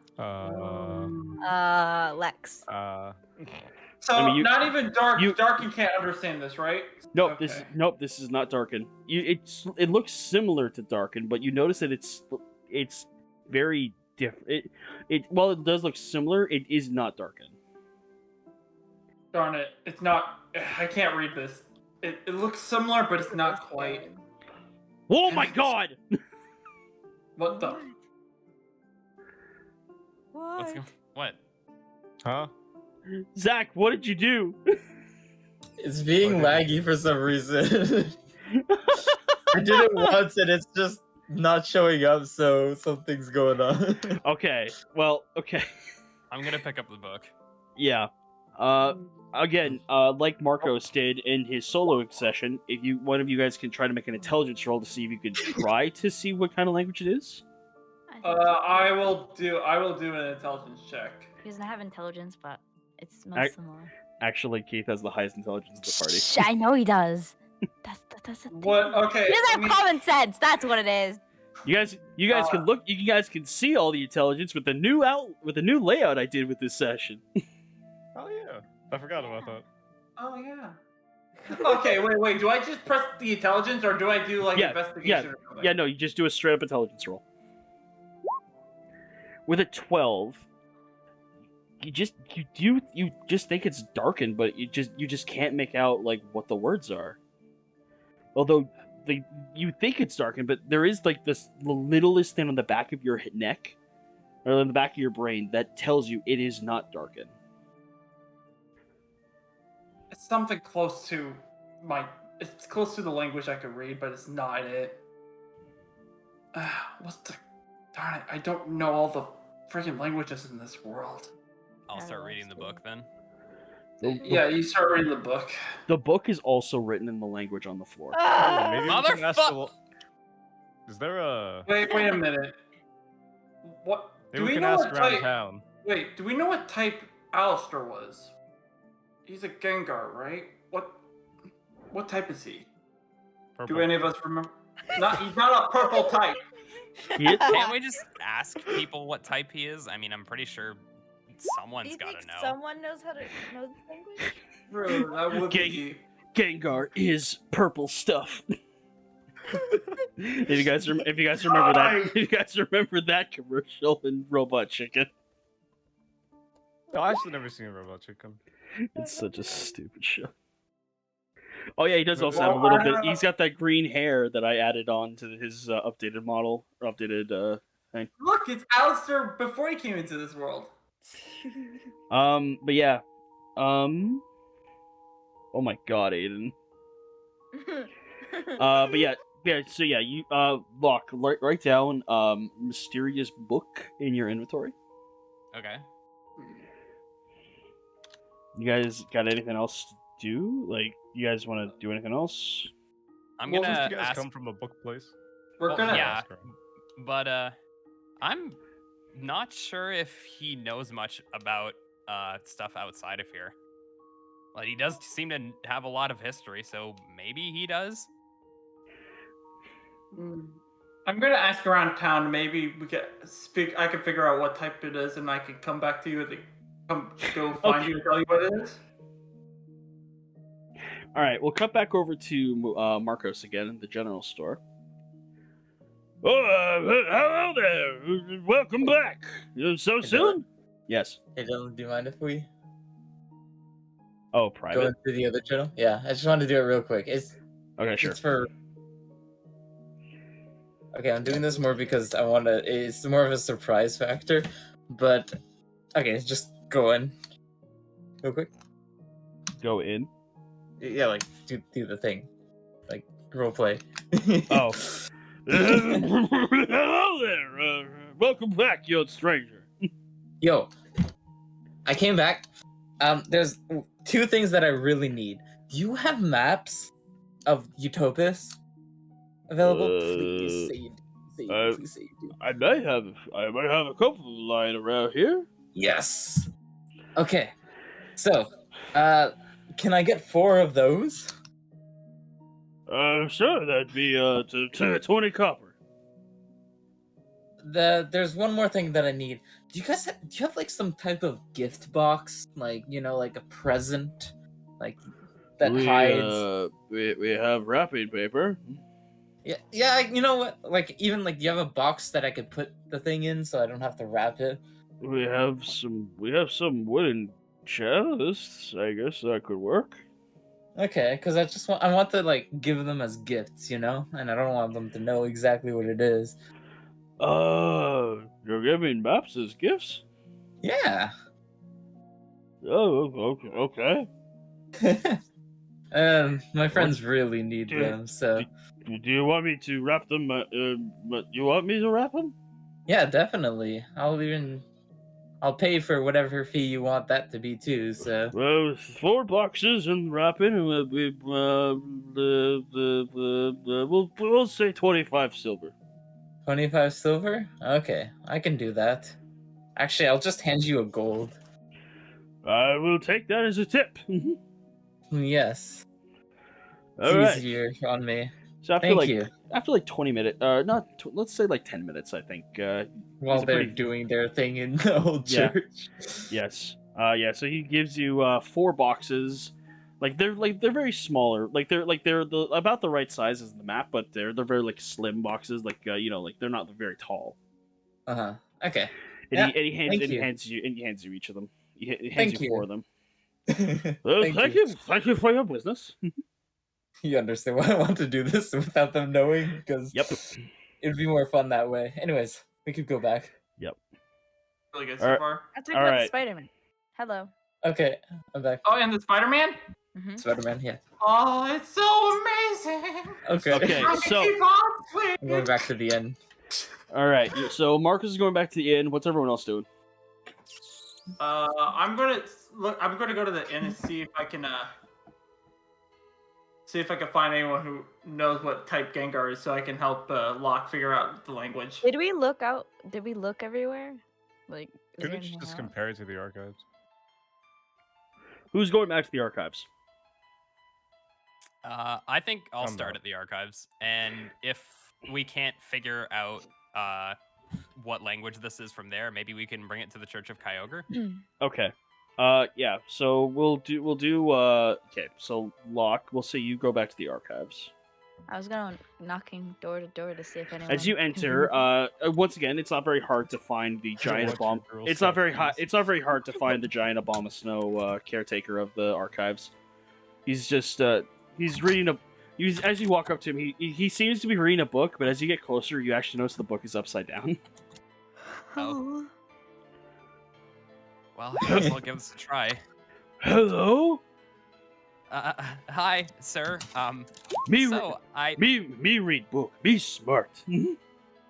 G: Lex.
B: So
A: I mean,
B: not even dark.
A: you-
B: Darkin can't understand this, right?
A: Nope.
B: Okay.
A: This is not Darken. It looks similar to Darken, but you notice that it's very different. While it does look similar, it is not Darken.
B: Darn it! It's not. I can't read this. It looks similar, but it's not quite.
A: Oh my god!
B: What the?
E: What's going? What?
C: Huh?
A: Zach, what did you do?
D: It's being laggy for some reason. I did it once and it's just not showing up, so something's going on.
A: Okay. Well. Okay.
E: I'm gonna pick up the book.
A: Yeah. Again, like Marcos did in his solo session, if one of you guys can try to make an intelligence roll to see if you can try to see what kind of language it is.
B: I will do an intelligence check.
G: He doesn't have intelligence, but it's most similar.
A: Actually, Keith has the highest intelligence of the party.
G: Shh, I know he does. That's the thing.
B: What? Okay.
G: He doesn't have common sense. That's what it is.
A: You guys can look. You guys can see all the intelligence with the new layout I did with this session.
C: Oh yeah. I forgot about that.
B: Oh yeah. Okay, wait. Do I just press the intelligence, or do I do like investigation or something?
A: Yeah, no, you just do a straight up intelligence roll. With a 12, you just think it's darkened, but you just can't make out like what the words are. Although you think it's darkened, but there is like the littlest thing on the back of your neck or on the back of your brain that tells you it is not darkened.
B: It's something close to it's close to the language I could read, but it's not it. Darn it, I don't know all the freaking languages in this world.
E: I'll start reading the book then.
B: Yeah, you start reading the book.
A: The book is also written in the language on the floor.
C: Maybe we can ask the... Is there a...
B: Wait a minute. What?
C: Maybe we can ask around town.
B: Wait, do we know what type Alistair was? He's a Gengar, right? What type is he?
C: Purple.
B: Do any of us remember? He's not a purple type.
E: Can't we just ask people what type he is? I mean, I'm pretty sure someone's gotta know.
G: Someone knows how to know the language?
B: Bro, that would be...
A: Gengar is purple stuff. if you guys remember that commercial in Robot Chicken.
C: No, I actually never seen Robot Chicken.
A: It's such a stupid show. Oh yeah, he does also have a little bit. He's got that green hair that I added on to his updated model, or updated thing.
B: Look, it's Alistair before he came into this world.
A: But yeah, oh my god, Aiden. But yeah. So yeah, you Locke, write down mysterious book in your inventory.
E: Okay.
A: You guys got anything else to do? Like, you guys want to do anything else?
E: I'm gonna
C: Did you guys
E: ask.
C: come from a book place?
B: We're gonna
E: yeah,
C: ask her.
E: but I'm not sure if he knows much about stuff outside of here. Like, he does seem to have a lot of history, so maybe he does.
B: I'm gonna ask around town. Maybe I can figure out what type it is, and I can come back to you and go find you and tell you what it is.
A: All right, we'll cut back over to Marcos again in the general store. Oh, hello there! Welcome back. So soon? Yes.
D: Hey Dylan, do you mind if we
A: Oh,
D: go
A: private.
D: into the other channel? Yeah, I just wanted to do it real quick.
A: Okay, sure.
D: It's for... Okay, I'm doing this more because I want to... It's more of a surprise factor, but... Okay, just go in. Real quick.
A: Go in.
D: Yeah, like, do the thing. Like, roleplay.
A: Oh. Hello there. Welcome back, you old stranger.
D: Yo, I came back. There's two things that I really need. Do you have maps of Utopus available? Please Say you
H: Uh,
D: do. Please say you do.
H: I might have a couple lying around here.
D: Yes. Okay. So, can I get 4 of those?
H: Sure, that'd be to 20 copper.
D: There's one more thing that I need. Do you have like some type of gift box, like like a present, like that hides?
H: We have wrapping paper.
D: Yeah. You know what? Like even like, do you have a box that I could put the thing in so I don't have to wrap it?
H: We have some wooden chests. I guess that could work.
D: Okay, because I want to like give them as gifts, and I don't want them to know exactly what it is.
H: You're giving maps as gifts?
D: Yeah.
H: Oh, okay.
D: My friends really need
H: do-
D: them, so
H: Do you want me to wrap them? You want me to wrap them?
D: yeah, definitely. I'll pay for whatever fee you want that to be too. So
H: Well, 4 boxes and wrapping, and we'll say 25 silver.
D: 25 silver. Okay, I can do that. Actually, I'll just hand you a gold.
H: I will take that as a tip.
D: Yes, it's
H: All right.
D: easier on me.
A: So after
D: Thank
A: like
D: you.
A: after like 20 minutes, let's say like 10 minutes, I think.
D: While
A: a
D: they're
A: pretty-
D: doing their thing in the old
A: Yeah.
D: church.
A: Yes. Yeah. So he gives you 4 boxes. They're very smaller. They're about the right size as the map, but they're very like slim boxes. They're not very tall.
D: Okay.
A: And
D: Yeah,
A: he
D: thank you.
A: hands you each of them. He hands
D: Thank
A: you 4
D: you.
A: of them.
D: Thank you.
A: Thank you for your business.
D: You understand why I want to do this without them knowing? Because
A: Yep.
D: it'd be more fun that way. Anyways, we could go back.
B: Really good
A: All
B: so
A: right.
B: far.
G: I talked
A: All
G: about
A: right.
G: the Spider-Man. Hello.
D: Okay, I'm back.
B: Oh, and the Spider-Man?
G: Mm-hmm.
D: Spider-Man, yeah.
B: Oh, it's so amazing!
D: Okay.
A: Okay.
B: I can
A: So-
B: keep on sleeping.
D: I'm going back to the end.
A: All right. So Marcus is going back to the inn. What's everyone else doing?
B: I'm gonna go to the inn and see if I can find anyone who knows what type Gengar is, so I can help Locke figure out the language.
G: Did we look out? Did we look everywhere? Like, is there
C: Couldn't you
G: anything
C: just
G: else?
C: compare it to the archives?
A: Who's going back to the archives?
E: I think I'll
C: I'm
E: start
C: not.
E: at the archives, and if we can't figure out what language this is from there, maybe we can bring it to the Church of Kyogre.
A: Okay. Yeah. So we'll do. Okay. So Locke, we'll say you go back to the archives.
G: I was going knocking door to door to see if anyone.
A: As you enter, once again, it's not very hard to find the giant
C: watch
A: bomb.
C: your girl
A: It's not
C: start
A: very hard.
C: things.
A: It's not very hard to find the giant Obama Snow caretaker of the archives. He's just he's reading a. As you walk up to him, he seems to be reading a book, but as you get closer, you actually notice the book is upside down.
G: Oh.
E: Well, I guess I'll give this a try.
H: Hello?
E: Hi, sir.
H: Me
E: So I
H: read book. Me smart.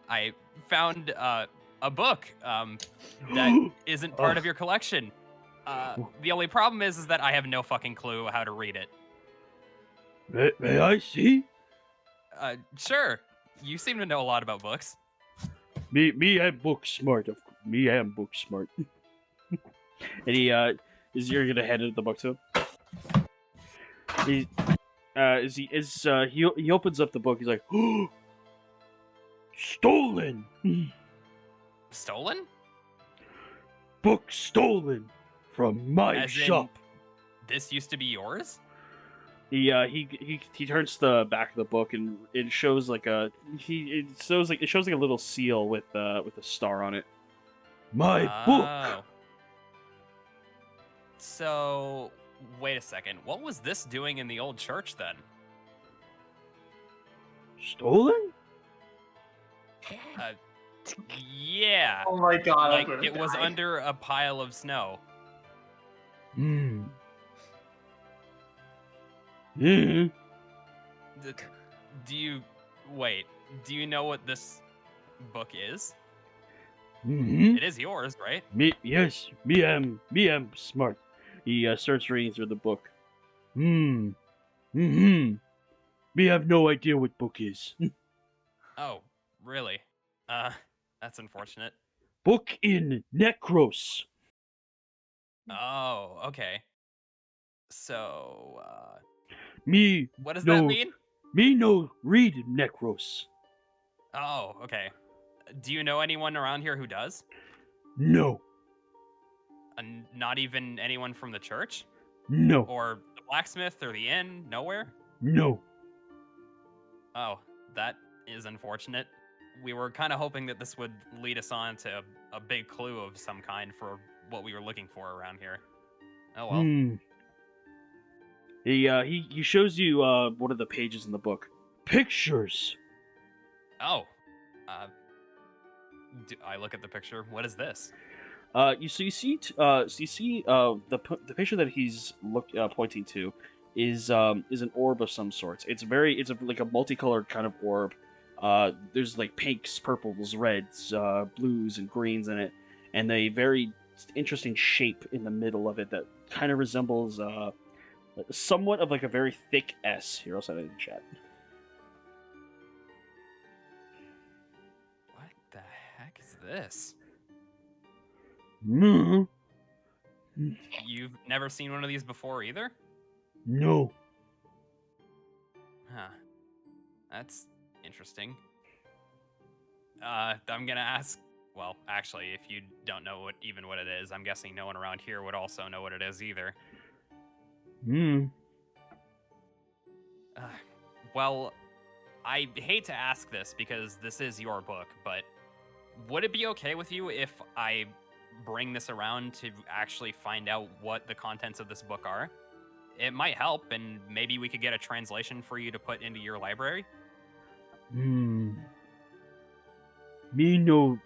E: I found a book that isn't part of your collection. The only problem is that I have no fucking clue how to read it.
H: May I see?
E: Sure. You seem to know a lot about books.
H: Me am book smart. Me am book smart.
A: And he you're gonna hand the book to him. He opens up the book. He's like,
H: Stolen.
E: Stolen?
H: Book stolen from my
E: As in-
H: shop.
E: This used to be yours?
A: He turns to the back of the book and it shows like a little seal with a star on it.
H: My book.
E: Oh. So, wait a second. What was this doing in the old church then?
H: Stolen?
E: Yeah.
B: Oh my god! I'm
E: Like
B: gonna
E: it was
B: die.
E: under a pile of snow.
H: Hmm.
E: D- Do you know what this book is?
H: Mm-hmm.
E: It is yours, right?
H: Me am smart.
A: He starts reading through the book.
H: Hmm. Mm-hmm. Me have no idea what book is.
E: Oh, really? That's unfortunate.
H: Book in Necros.
E: Oh, okay. So,
H: Me
E: what does that
H: no,
E: mean?
H: me no read Necros.
E: Oh, okay. Do you know anyone around here who does?
H: No,
E: Not even anyone from the church?
H: no,
E: Or the blacksmith or the inn? Nowhere?
H: no.
E: Oh, that is unfortunate. We were kind of hoping that this would lead us on to a big clue of some kind for what we were looking for around here. Oh well.
A: He shows you one of the pages in the book.
H: Pictures.
E: Oh. I look at the picture. What is this?
A: You see the picture that he's pointing to is an orb of some sorts. Like a multicolored kind of orb. There's like pinks, purples, reds, blues, and greens in it, and a very interesting shape in the middle of it that kind of resembles somewhat of like a very thick S. Here, I'll send it in chat.
E: What the heck is this?
H: Mm,
E: You've never seen one of these before either?
H: no.
E: Huh. That's interesting. I'm gonna ask. Well, actually, if you don't know what it is, I'm guessing no one around here would also know what it is either. Well, I hate to ask this because this is your book, but would it be okay with you if I bring this around to actually find out what the contents of this book are? It might help, and maybe we could get a translation for you to put into your library.
H: Me no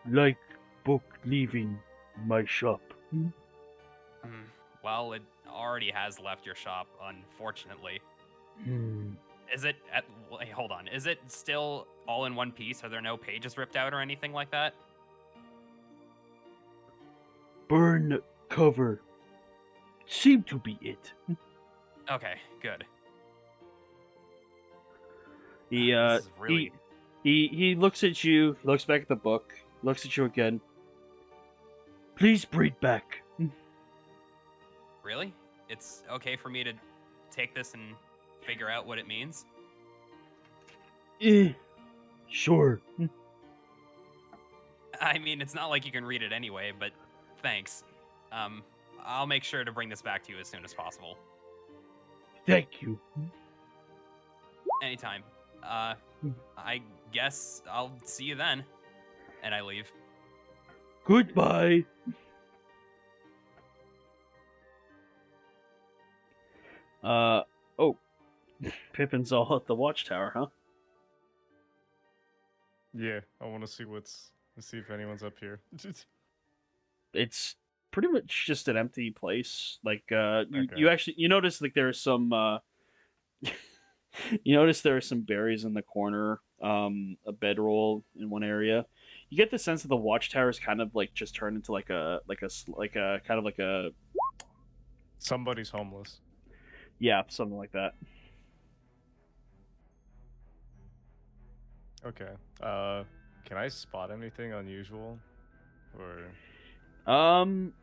H: like book leaving my shop.
E: Well, it already has left your shop, unfortunately.
H: Hmm.
E: Is it? Wait, hold on. Is it still all in one piece? Are there no pages ripped out or anything like that?
H: Burn cover. Seem to be it.
E: Okay, good.
A: He
E: This is really...
A: he looks at you, looks back at the book, looks at you again.
H: Please bring back.
E: Really? It's okay for me to take this and figure out what it means?
H: Sure.
E: I mean, it's not like you can read it anyway, but thanks. I'll make sure to bring this back to you as soon as possible.
H: Thank you.
E: Anytime. I guess I'll see you then. And I leave.
H: Goodbye.
A: Oh. Pippin's all at the watchtower, huh?
C: Yeah, I want to see see if anyone's up here.
A: It's pretty much just an empty place. Like,
C: Okay.
A: you notice like there are some, you notice there are some berries in the corner, a bedroll in one area. You get the sense that the watchtower is kind of like just turned into like a kind of like a
C: Somebody's homeless.
A: yeah, something like that.
C: Okay. Can I spot anything unusual? Or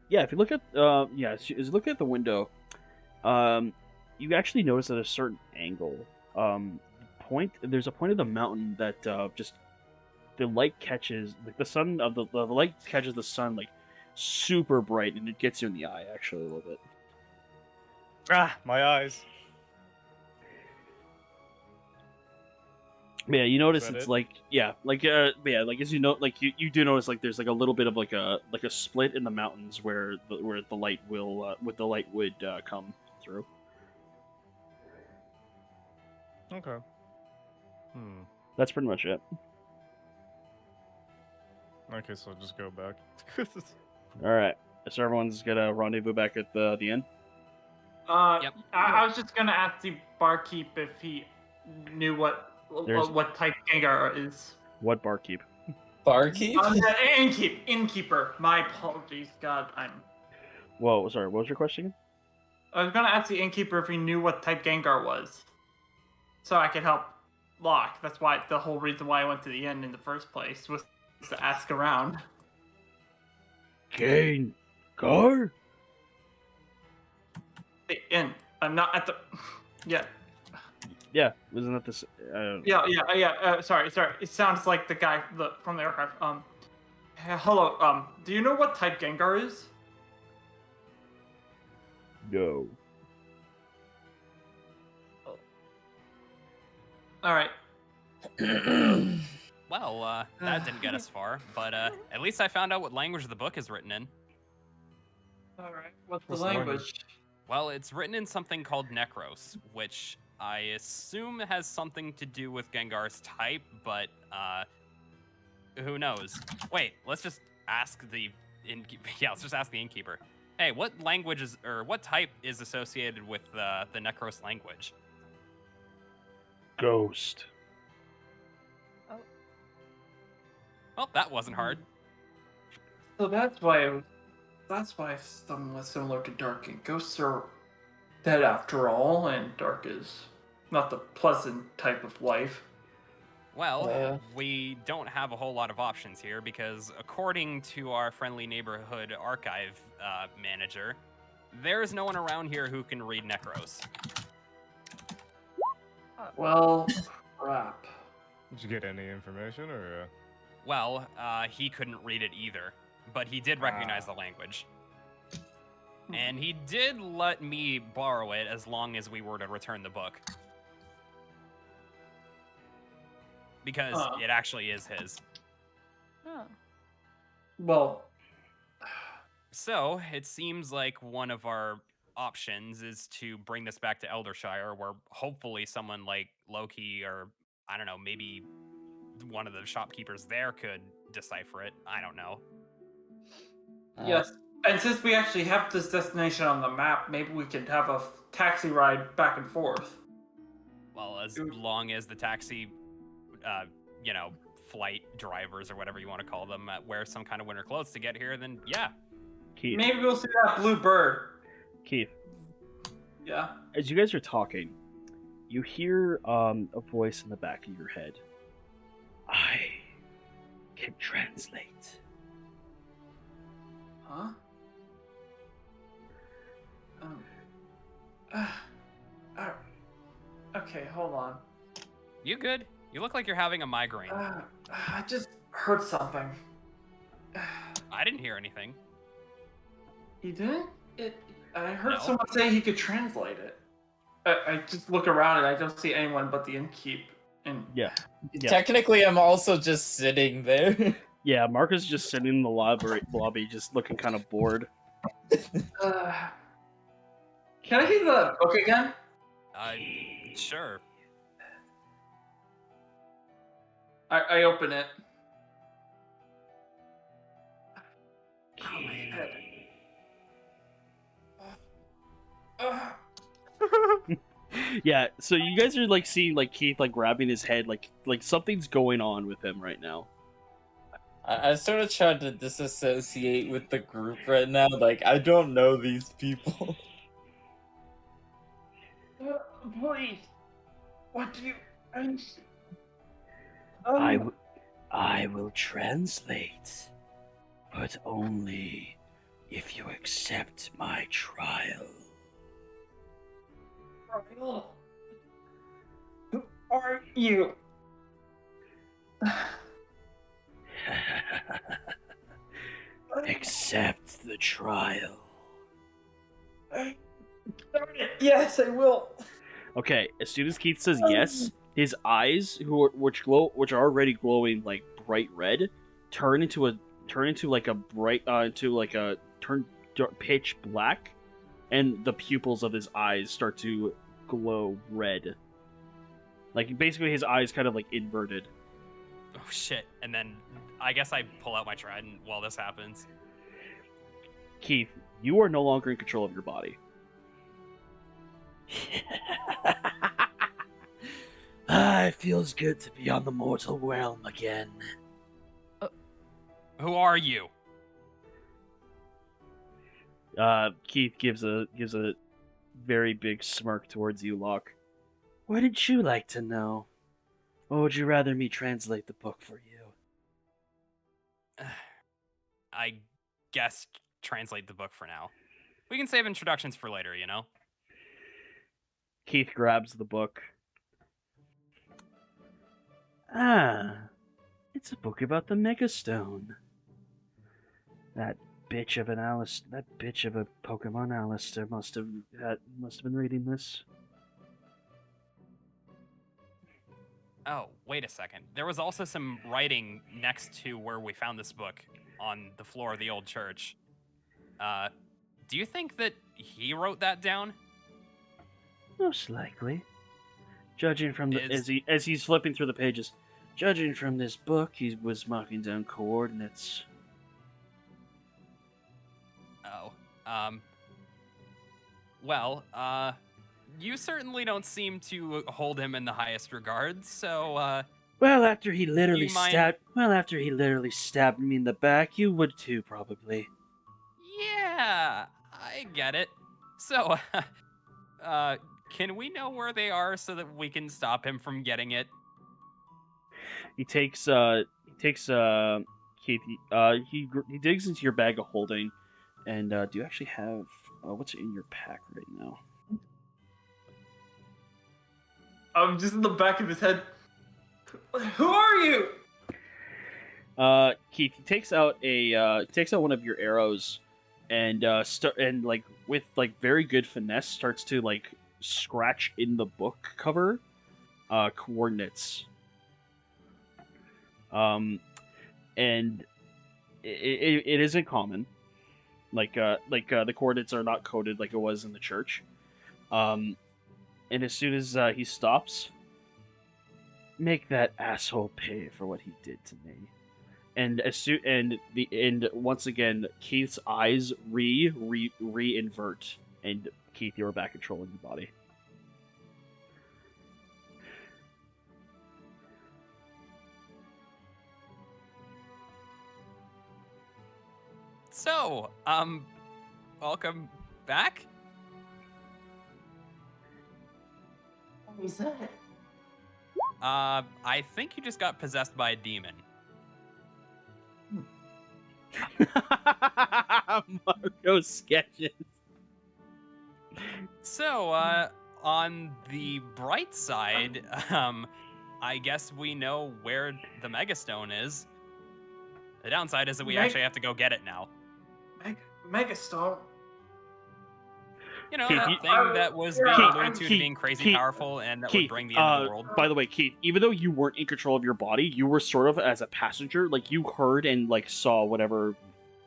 A: Yeah, if you look at as you look at the window, you actually notice at a certain angle, there's a point of the mountain that just the light catches, like the light catches the sun like super bright, and it gets you in the eye actually a little bit.
C: my eyes.
A: Yeah, you notice
C: that
A: it's
C: it?
A: like like as you know, like you do notice like there's like a little bit of like a split in the mountains where the light would come through.
C: Okay.
A: That's pretty much it.
C: Okay, so I'll just go back.
A: All right, so everyone's gonna rendezvous back at the inn.
B: Yep. I was just gonna ask the barkeep if he knew what type Gengar is.
A: What barkeep?
D: Barkeep?
B: The innkeeper. My apologies. God,
A: Whoa, sorry. What was your question again?
B: I was gonna ask the innkeeper if he knew what type Gengar was, so I could help Locke. That's why the whole reason why I went to the inn in the first place was Just to ask around.
H: Gengar?
B: The inn. I'm not at the. Yeah.
H: Yeah, wasn't that this?
B: Yeah. Sorry. It sounds like the guy from the archive. Hello. Do you know what type Gengar is?
H: No.
B: All right.
E: Well, that didn't get us far, but at least I found out what language the book is written in.
B: All right. What's the
C: What's the
B: language?
E: Well, it's written in something called Necros, which I assume has something to do with Gengar's type, but who knows? Wait, let's just ask the innkeeper. Yeah, let's just ask the innkeeper. Hey, what language is, or what type is associated with the Necros language?
H: Ghost.
E: Well, that wasn't hard.
B: So that's why somewhat similar to Dark, and ghosts are dead after all, and Dark is not the pleasant type of life.
E: Well, we don't have a whole lot of options here because, according to our friendly neighborhood archive manager, there is no one around here who can read Necros.
B: Well, crap.
C: Did you get any information or?
E: Well, he couldn't read it either, but he did recognize the language. And he did let me borrow it as long as we were to return the book. Because it actually is his.
G: Oh.
B: Well,
E: So, it seems like one of our options is to bring this back to Eldershire, where hopefully someone like Loki or, I don't know, maybe one of the shopkeepers there could decipher it. I don't know.
B: yes. And since we actually have this destination on the map, maybe we could have a taxi ride back and forth.
E: Well, as long as the taxi, flight drivers or whatever you want to call them, wear some kind of winter clothes to get here, then yeah.
H: Keith.
B: Maybe we'll see that blue bird.
H: Keith.
B: Yeah.
H: As you guys are talking, you hear a voice in the back of your head. I can translate.
B: Huh? Okay, hold on.
E: You good? You look like you're having a migraine.
B: I just heard something.
E: I didn't hear anything.
B: You didn't? I heard
E: No.
B: someone say he could translate it. I just look around and I don't see anyone but the innkeep. And
H: Yeah.
D: Technically, I'm also just sitting there.
H: Yeah, Marcus is just sitting in the lobby, just looking kind of bored.
B: Can I see the book again?
E: Sure.
B: I open it. Oh, my head.
H: Yeah, so you guys are like seeing like Keith like grabbing his head, like something's going on with him right now.
D: I sort of tried to disassociate with the group right now. Like, I don't know these people.
B: Please. What do you...
F: I will translate, but only if you accept my trial.
B: Who are you?
F: Accept the trial.
B: Yes, I will.
H: Okay, as soon as Keith says yes, his eyes, which are already glowing like bright red, turn into pitch black, and the pupils of his eyes start to glow red. Like basically his eyes kind of like inverted.
E: Oh shit! And then I guess I pull out my trident while this happens.
H: Keith, you are no longer in control of your body.
F: It feels good to be on the mortal realm again.
E: Who are you?
H: Keith gives a very big smirk towards you, Locke.
F: Wouldn't you like to know? Or would you rather me translate the book for you?
E: I guess translate the book for now. We can save introductions for later, you know?
H: Keith grabs the book. Ah, it's a book about the Megastone. That bitch of a Pokemon Alistair must have been reading this.
E: Oh, wait a second. There was also some writing next to where we found this book on the floor of the old church. Do you think that he wrote that down?
H: Most likely. Judging from
E: Is-
H: as he's flipping through the pages, judging from this book, he was marking down coordinates.
E: Oh. Well, you certainly don't seem to hold him in the highest regard, so,
H: Well, after he literally
E: You mind-
H: stabbed me in the back, you would too, probably.
E: yeah, I get it. So, can we know where they are so that we can stop him from getting it?
H: He takes Keith. He digs into your bag of holding, and do you actually have what's in your pack right now?
B: I'm just in the back of his head. Who are you?
H: Keith, he takes out one of your arrows, and with very good finesse starts to scratch in the book cover coordinates. And it isn't common. The coordinates are not coded like it was in the church. And as soon as he stops, make that asshole pay for what he did to me. And once again, Keith's eyes reinvert, and Keith, you're back controlling your body.
E: So, welcome back?
B: What was that?
E: I think you just got possessed by a demon.
H: Marco sketches.
E: So, on the bright side, I guess we know where the Megastone is. The downside is that we actually have to go get it now.
B: Megastone?
E: You know,
H: Keith,
E: that
H: you-
E: thing that was being
B: Keith,
E: alluded to
H: Keith,
E: being crazy
H: Keith,
E: powerful and that
H: Keith,
E: would bring the end of the world.
H: By the way, Keith, even though you weren't in control of your body, you were sort of as a passenger. Like, you heard and saw whatever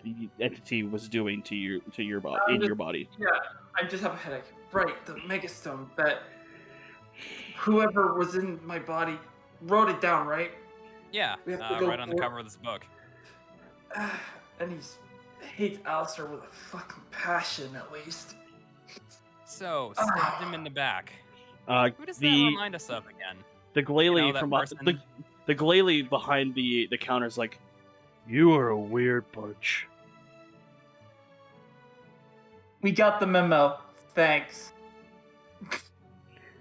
H: the entity was doing to your body in your body.
B: Yeah, I just have a headache. Right, the Megastone that whoever was in my body wrote it down, right?
E: Yeah,
B: we have to go
E: right on the
B: for-
E: cover of this book.
B: And he hates Alistair with a fucking passion, at least.
E: So, stabbed him in the back. Who does that
H: The
E: remind us of again?
H: the glalie
E: that
H: from
E: person-
H: the glalie behind the counter is like, you are a weird bunch.
B: We got the memo. Thanks.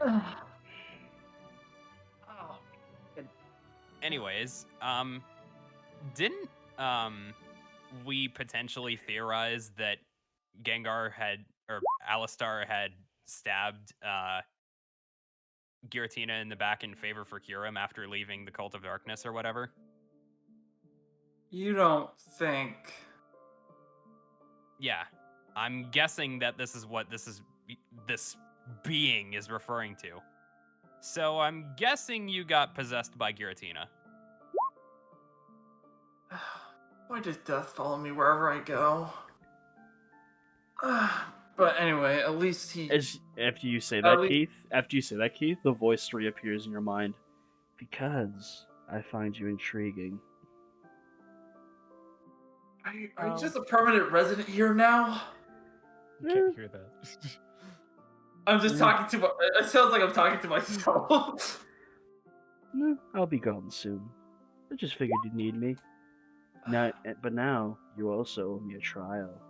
B: Oh.
E: Anyways, didn't we potentially theorize that Gengar or Alistar had stabbed Giratina in the back in favor for Kyurem after leaving the Cult of Darkness or whatever?
B: You don't think...
E: Yeah, I'm guessing that this is what this being is referring to. So I'm guessing you got possessed by Giratina.
B: Why does death follow me wherever I go? But anyway, at least he...
H: After you say
B: At
H: that, Keith, the voice reappears in your mind. Because I find you intriguing.
B: Are you just a permanent resident here now?
C: You can't hear that.
B: I'm just talking to my... It sounds like I'm talking to myself.
H: No, I'll be gone soon. I just figured you'd need me. But now you also owe me a trial.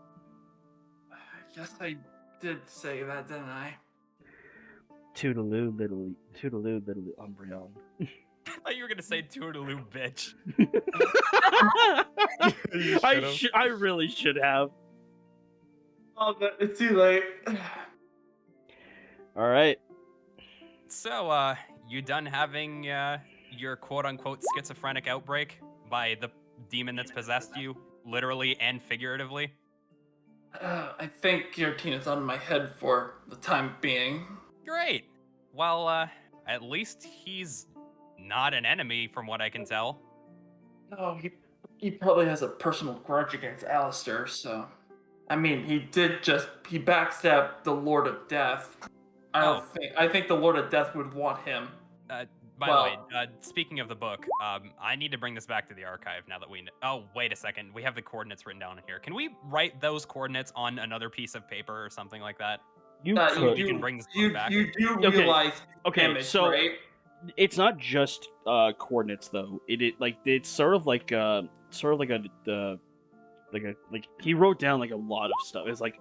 B: I guess I did say that, didn't I?
H: Toodaloo, little Umbreon.
E: thought you were gonna say Toodaloo, bitch.
C: You should've.
H: I really should have.
B: Oh, but it's too late.
H: All right.
E: So, you done having your quote-unquote schizophrenic outbreak by the demon that's possessed you, literally and figuratively?
B: I think Giratina's on my head for the time being.
E: Great. Well, at least he's not an enemy, from what I can tell.
B: No, he probably has a personal grudge against Alistair, so... I mean, he backstabbed the Lord of Death. I think the Lord of Death would want him.
E: By the way, speaking of the book, I need to bring this back to the archive now that we know. Oh, wait a second. We have the coordinates written down here. Can we write those coordinates on another piece of paper or something like that?
H: You
E: So
H: could.
E: we can bring this book back.
B: You do
H: Okay,
B: realize
H: okay,
B: damage,
H: so-
B: right?
H: It's not just coordinates though. It's sort of like he wrote down like a lot of stuff. It's like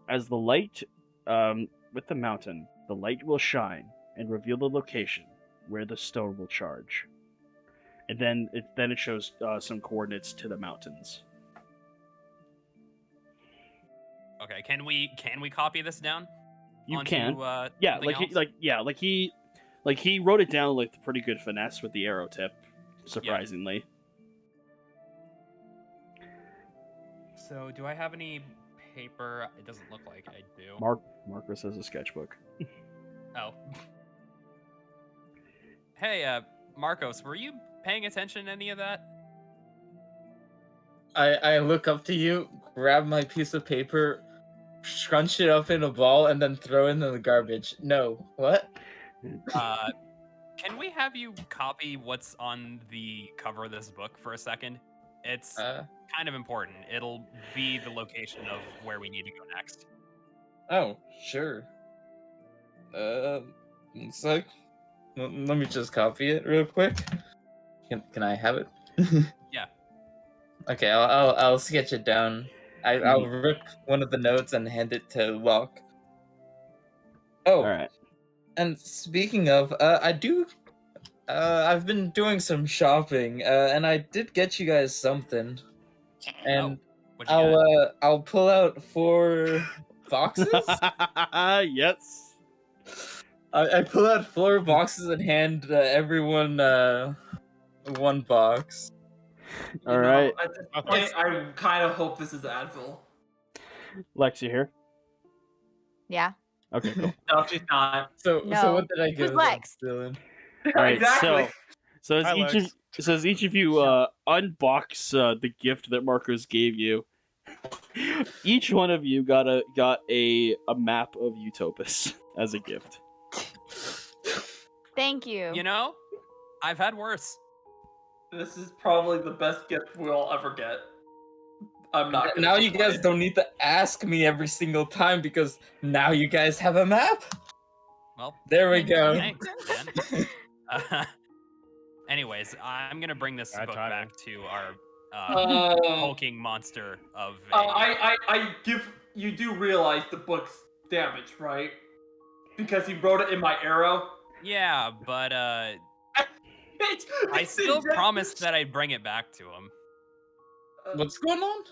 H: as the light with the mountain, the light will shine and reveal the location where the stone will charge. And then it shows some coordinates to the mountains.
E: Okay, can we copy this down?
H: You
E: onto,
H: can. Yeah,
E: something else?
H: he wrote it down with pretty good finesse with the arrow tip, surprisingly.
E: So, do I have any paper? It doesn't look like I do.
H: Marcus has a sketchbook.
E: Oh. Hey, Marcos, were you paying attention to any of that?
D: I look up to you, grab my piece of paper, scrunch it up in a ball, and then throw it in the garbage. No. What?
E: Can we have you copy what's on the cover of this book for a second? It's kind of important. It'll be the location of where we need to go next.
D: Oh, sure. One sec. Let me just copy it real quick. Can I have it?
E: Yeah.
D: Okay, I'll sketch it down. I'll rip one of the notes and hand it to Locke. Oh,
H: All right.
D: and speaking of, I've been doing some shopping, and I did get you guys something. And
E: What'd you get?
D: I'll pull out 4 boxes.
H: Yes.
D: I pull out 4 boxes and hand everyone 1 box.
H: All right.
B: At this point, I kind of hope this is Advil.
H: Lex, you here?
G: Yeah.
H: Okay, cool.
B: No, she's not.
D: So
G: No.
D: what did I give
G: Who's
D: them,
G: Lex?
D: Dylan?
H: All right.
B: Exactly.
H: So
C: Hi, Lex.
H: as each of you unbox the gift that Marcos gave you, each one of you got a map of Utopus as a gift.
G: Thank you.
E: You know, I've had worse.
B: This is probably the best gift we'll ever get. I'm not. gonna
D: Now you guys
B: complain.
D: don't need to ask me every single time because now you guys have a map.
E: Well,
D: There we go.
E: thanks, man. Anyways, I'm gonna bring this
C: Bad
E: book
C: timing.
E: back to our
B: Oh.
E: hulking monster of.
B: I give. You do realize the book's damaged, right? Because he wrote it in my arrow.
E: Yeah, but I
B: It's
E: still
B: damaged.
E: promised that I'd bring it back to him.
D: What's going on?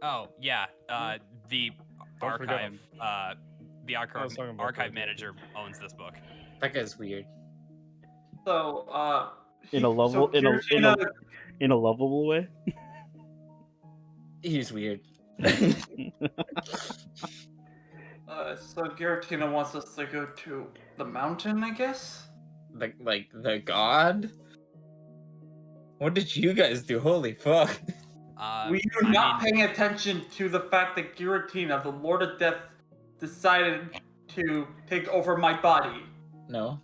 E: Oh yeah, the
C: Don't forget
E: archive,
C: him.
E: the
C: I was talking about
E: archive
C: that.
E: manager owns this book.
D: That guy's weird.
B: So,
H: In a level- in a-
B: Giratina,
H: In a lovable way.
D: He's weird.
B: so Giratina wants us to go to the mountain, I guess.
D: like the god? What did you guys do? Holy fuck.
B: Were you not paying attention to the fact that Giratina, the Lord of Death, decided to take over my body?
D: No.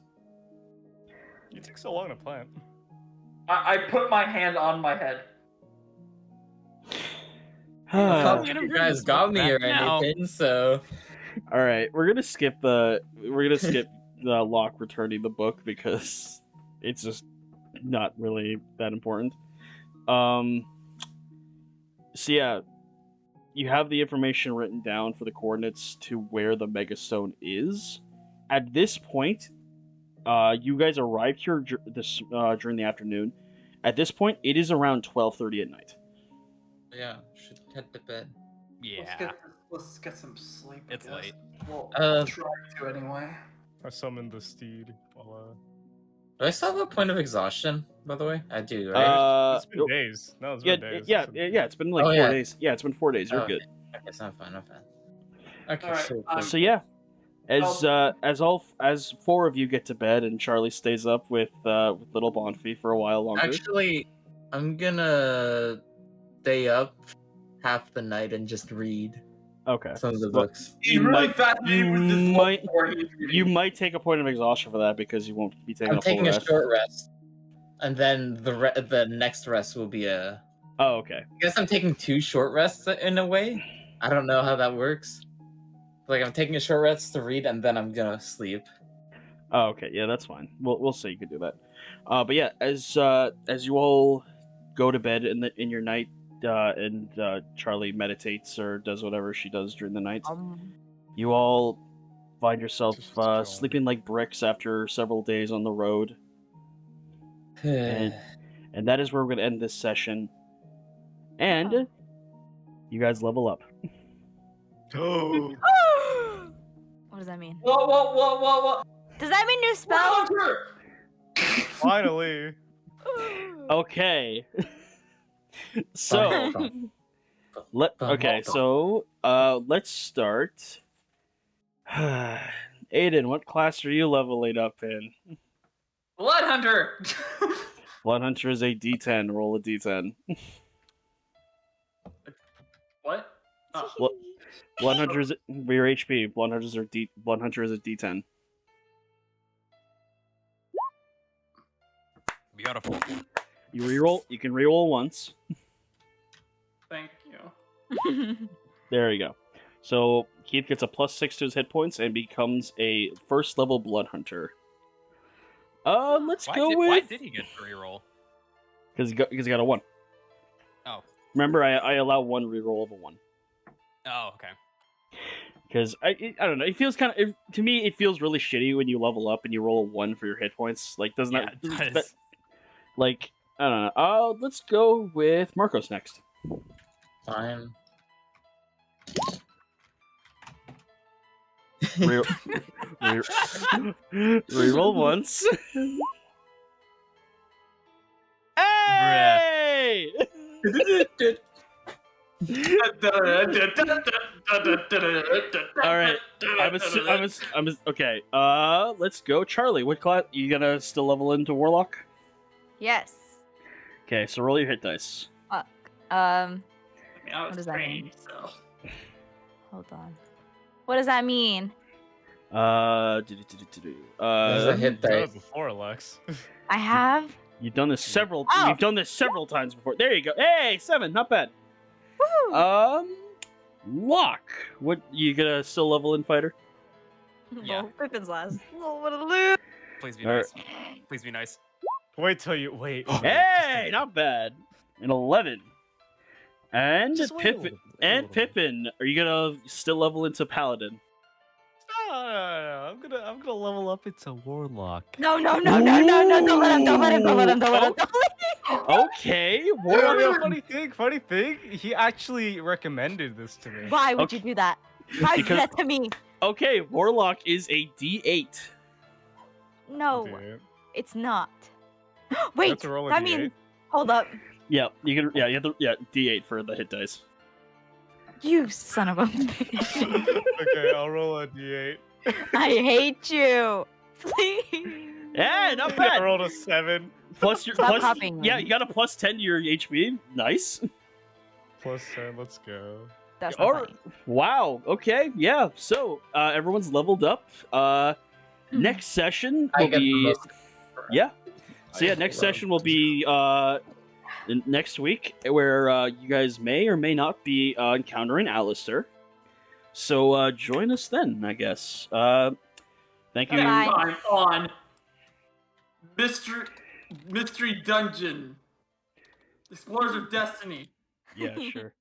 C: You took so long to plan.
B: I put my hand on my head.
D: I
H: All
D: thought you guys got me or anything, so
H: right, we're gonna skip the Locke returning the book because it's just not really that important. So yeah, you have the information written down for the coordinates to where the Megastone is. At this point, You guys arrived here during the afternoon. At this point, it is around 12:30 at night.
D: Yeah, should head to bed.
E: Yeah.
B: Let's get some sleep. I
E: It's
B: guess.
E: late.
B: Well,
D: Uh,
B: try to anyway.
C: I summoned the steed. While,
D: Do I still have a point of exhaustion, by the way? I do, right?
C: it's been days. No, it's
H: Yeah,
C: been days.
H: yeah. It's been like
D: Oh,
H: 4
D: yeah.
H: days. Yeah, it's been 4 days. You're
D: Oh,
H: good.
D: Okay, it's not fine, not fine. Okay,
B: Alright,
D: so
H: So yeah, as 4 of you get to bed and Charlie stays up with little Bonfy for a while longer.
D: actually, I'm gonna stay up half the night and just read
H: Okay.
D: some of the
H: Well,
D: books.
B: He's really
H: might-
B: fascinated with
H: you
B: this
H: might-
B: before he's reading.
H: You might take a point of exhaustion for that because you won't be taking
D: I'm
H: a full
D: taking a
H: rest.
D: short rest, and then the next rest will be a.
H: Oh, okay.
D: I guess I'm taking 2 short rests in a way. I don't know how that works. Like I'm taking a short rest to read, and then I'm gonna sleep.
H: Oh, okay. Yeah, that's fine. We'll say you could do that. But yeah, as you all go to bed in your night, and Charlie meditates or does whatever she does during the night, you all find yourself
C: Just chilling.
H: sleeping like bricks after several days on the road, and that is where we're gonna end this session. And
G: Oh.
H: you guys level up.
C: Oh.
G: What does that mean?
B: Whoa!
G: Does that mean new spell?
C: Finally.
H: Okay. So let's start. Aiden, what class are you leveling up in?
B: Blood Hunter.
H: Blood Hunter is a D10. Roll a D10.
B: What?
H: What? Blood Hunter is your HP. Blood Hunter is a D10.
E: Beautiful.
H: You reroll. You can reroll once.
B: Thank you.
H: There you go. So Keith gets a +6 to his hit points and becomes a first level Blood Hunter. Let's go with.
E: Why did he get to reroll?
H: Because he got a 1.
E: Oh.
H: Remember, I allow 1 reroll of a 1.
E: Oh, okay.
H: Because I don't know, it feels to me it feels really shitty when you level up and you roll a 1 for your hit points. Like doesn't
E: Yeah,
H: that,
E: it does.
H: like I don't know. Let's go with Marcos next.
D: Fine.
H: Reroll once. Hey! All right. Okay. Let's go, Charlie. What class? You gonna still level into Warlock?
G: Yes.
H: Okay, so roll your hit dice.
G: What
B: What
G: does that mean?
B: So.
G: Hold on. What does that mean?
D: There's a hit
C: You've done
D: dice.
C: it before, Lex.
G: I have.
H: You've done this several.
G: Oh.
H: You've done this several times before. There you go. Hey, 7, not bad.
G: Woo!
H: Lock. What you gonna still level in fighter?
E: Yeah.
G: Well, Pippin's last. Oh, what a loot!
E: Please be
H: Alright.
E: nice. Please be nice.
C: Wait till you wait.
H: Hey, not bad. An 11. And
C: Just wait a
H: Pippin.
C: little bit, wait a
H: And
C: little bit.
H: Pippin. Are you gonna still level into Paladin?
C: No. I'm gonna level up into Warlock.
G: No! Don't let him! Don't let him! Don't let him! Don't let him! Don't let him!
H: Okay.
C: Yeah,
H: Warlock.
C: funny thing. He actually recommended this to me.
G: Why would
H: Okay.
G: you do that? Why would you do
H: Because-
G: that to me?
H: Okay, Warlock is a D8.
G: No,
C: Dude.
G: it's not.
C: You
G: Wait,
C: have to roll a
G: that
C: D8.
G: means. Hold up.
H: Yeah, you can. Yeah, you have to. Yeah, D8 for the hit dice.
G: You son of a bitch.
C: Okay, I'll roll a D8.
G: I hate you. Please.
H: Yeah, not
C: I
H: bad.
C: rolled a 7
H: Plus your
G: Stop
H: plus.
G: copying
H: Yeah,
G: me.
H: you got a +10 to your HP. Nice.
C: plus 10. Let's go.
G: That's not
H: Or
G: funny.
H: wow. Okay. Yeah. So everyone's leveled up. Next session
D: I
H: will
D: get the
H: be.
D: most.
H: Yeah. So yeah, next session will be next week, where you guys may or may not be encountering Alistair. So join us then, I guess. Thank you.
G: Bye.
B: Time on Mystery Dungeon. Explorers of Destiny.
H: Yeah, sure.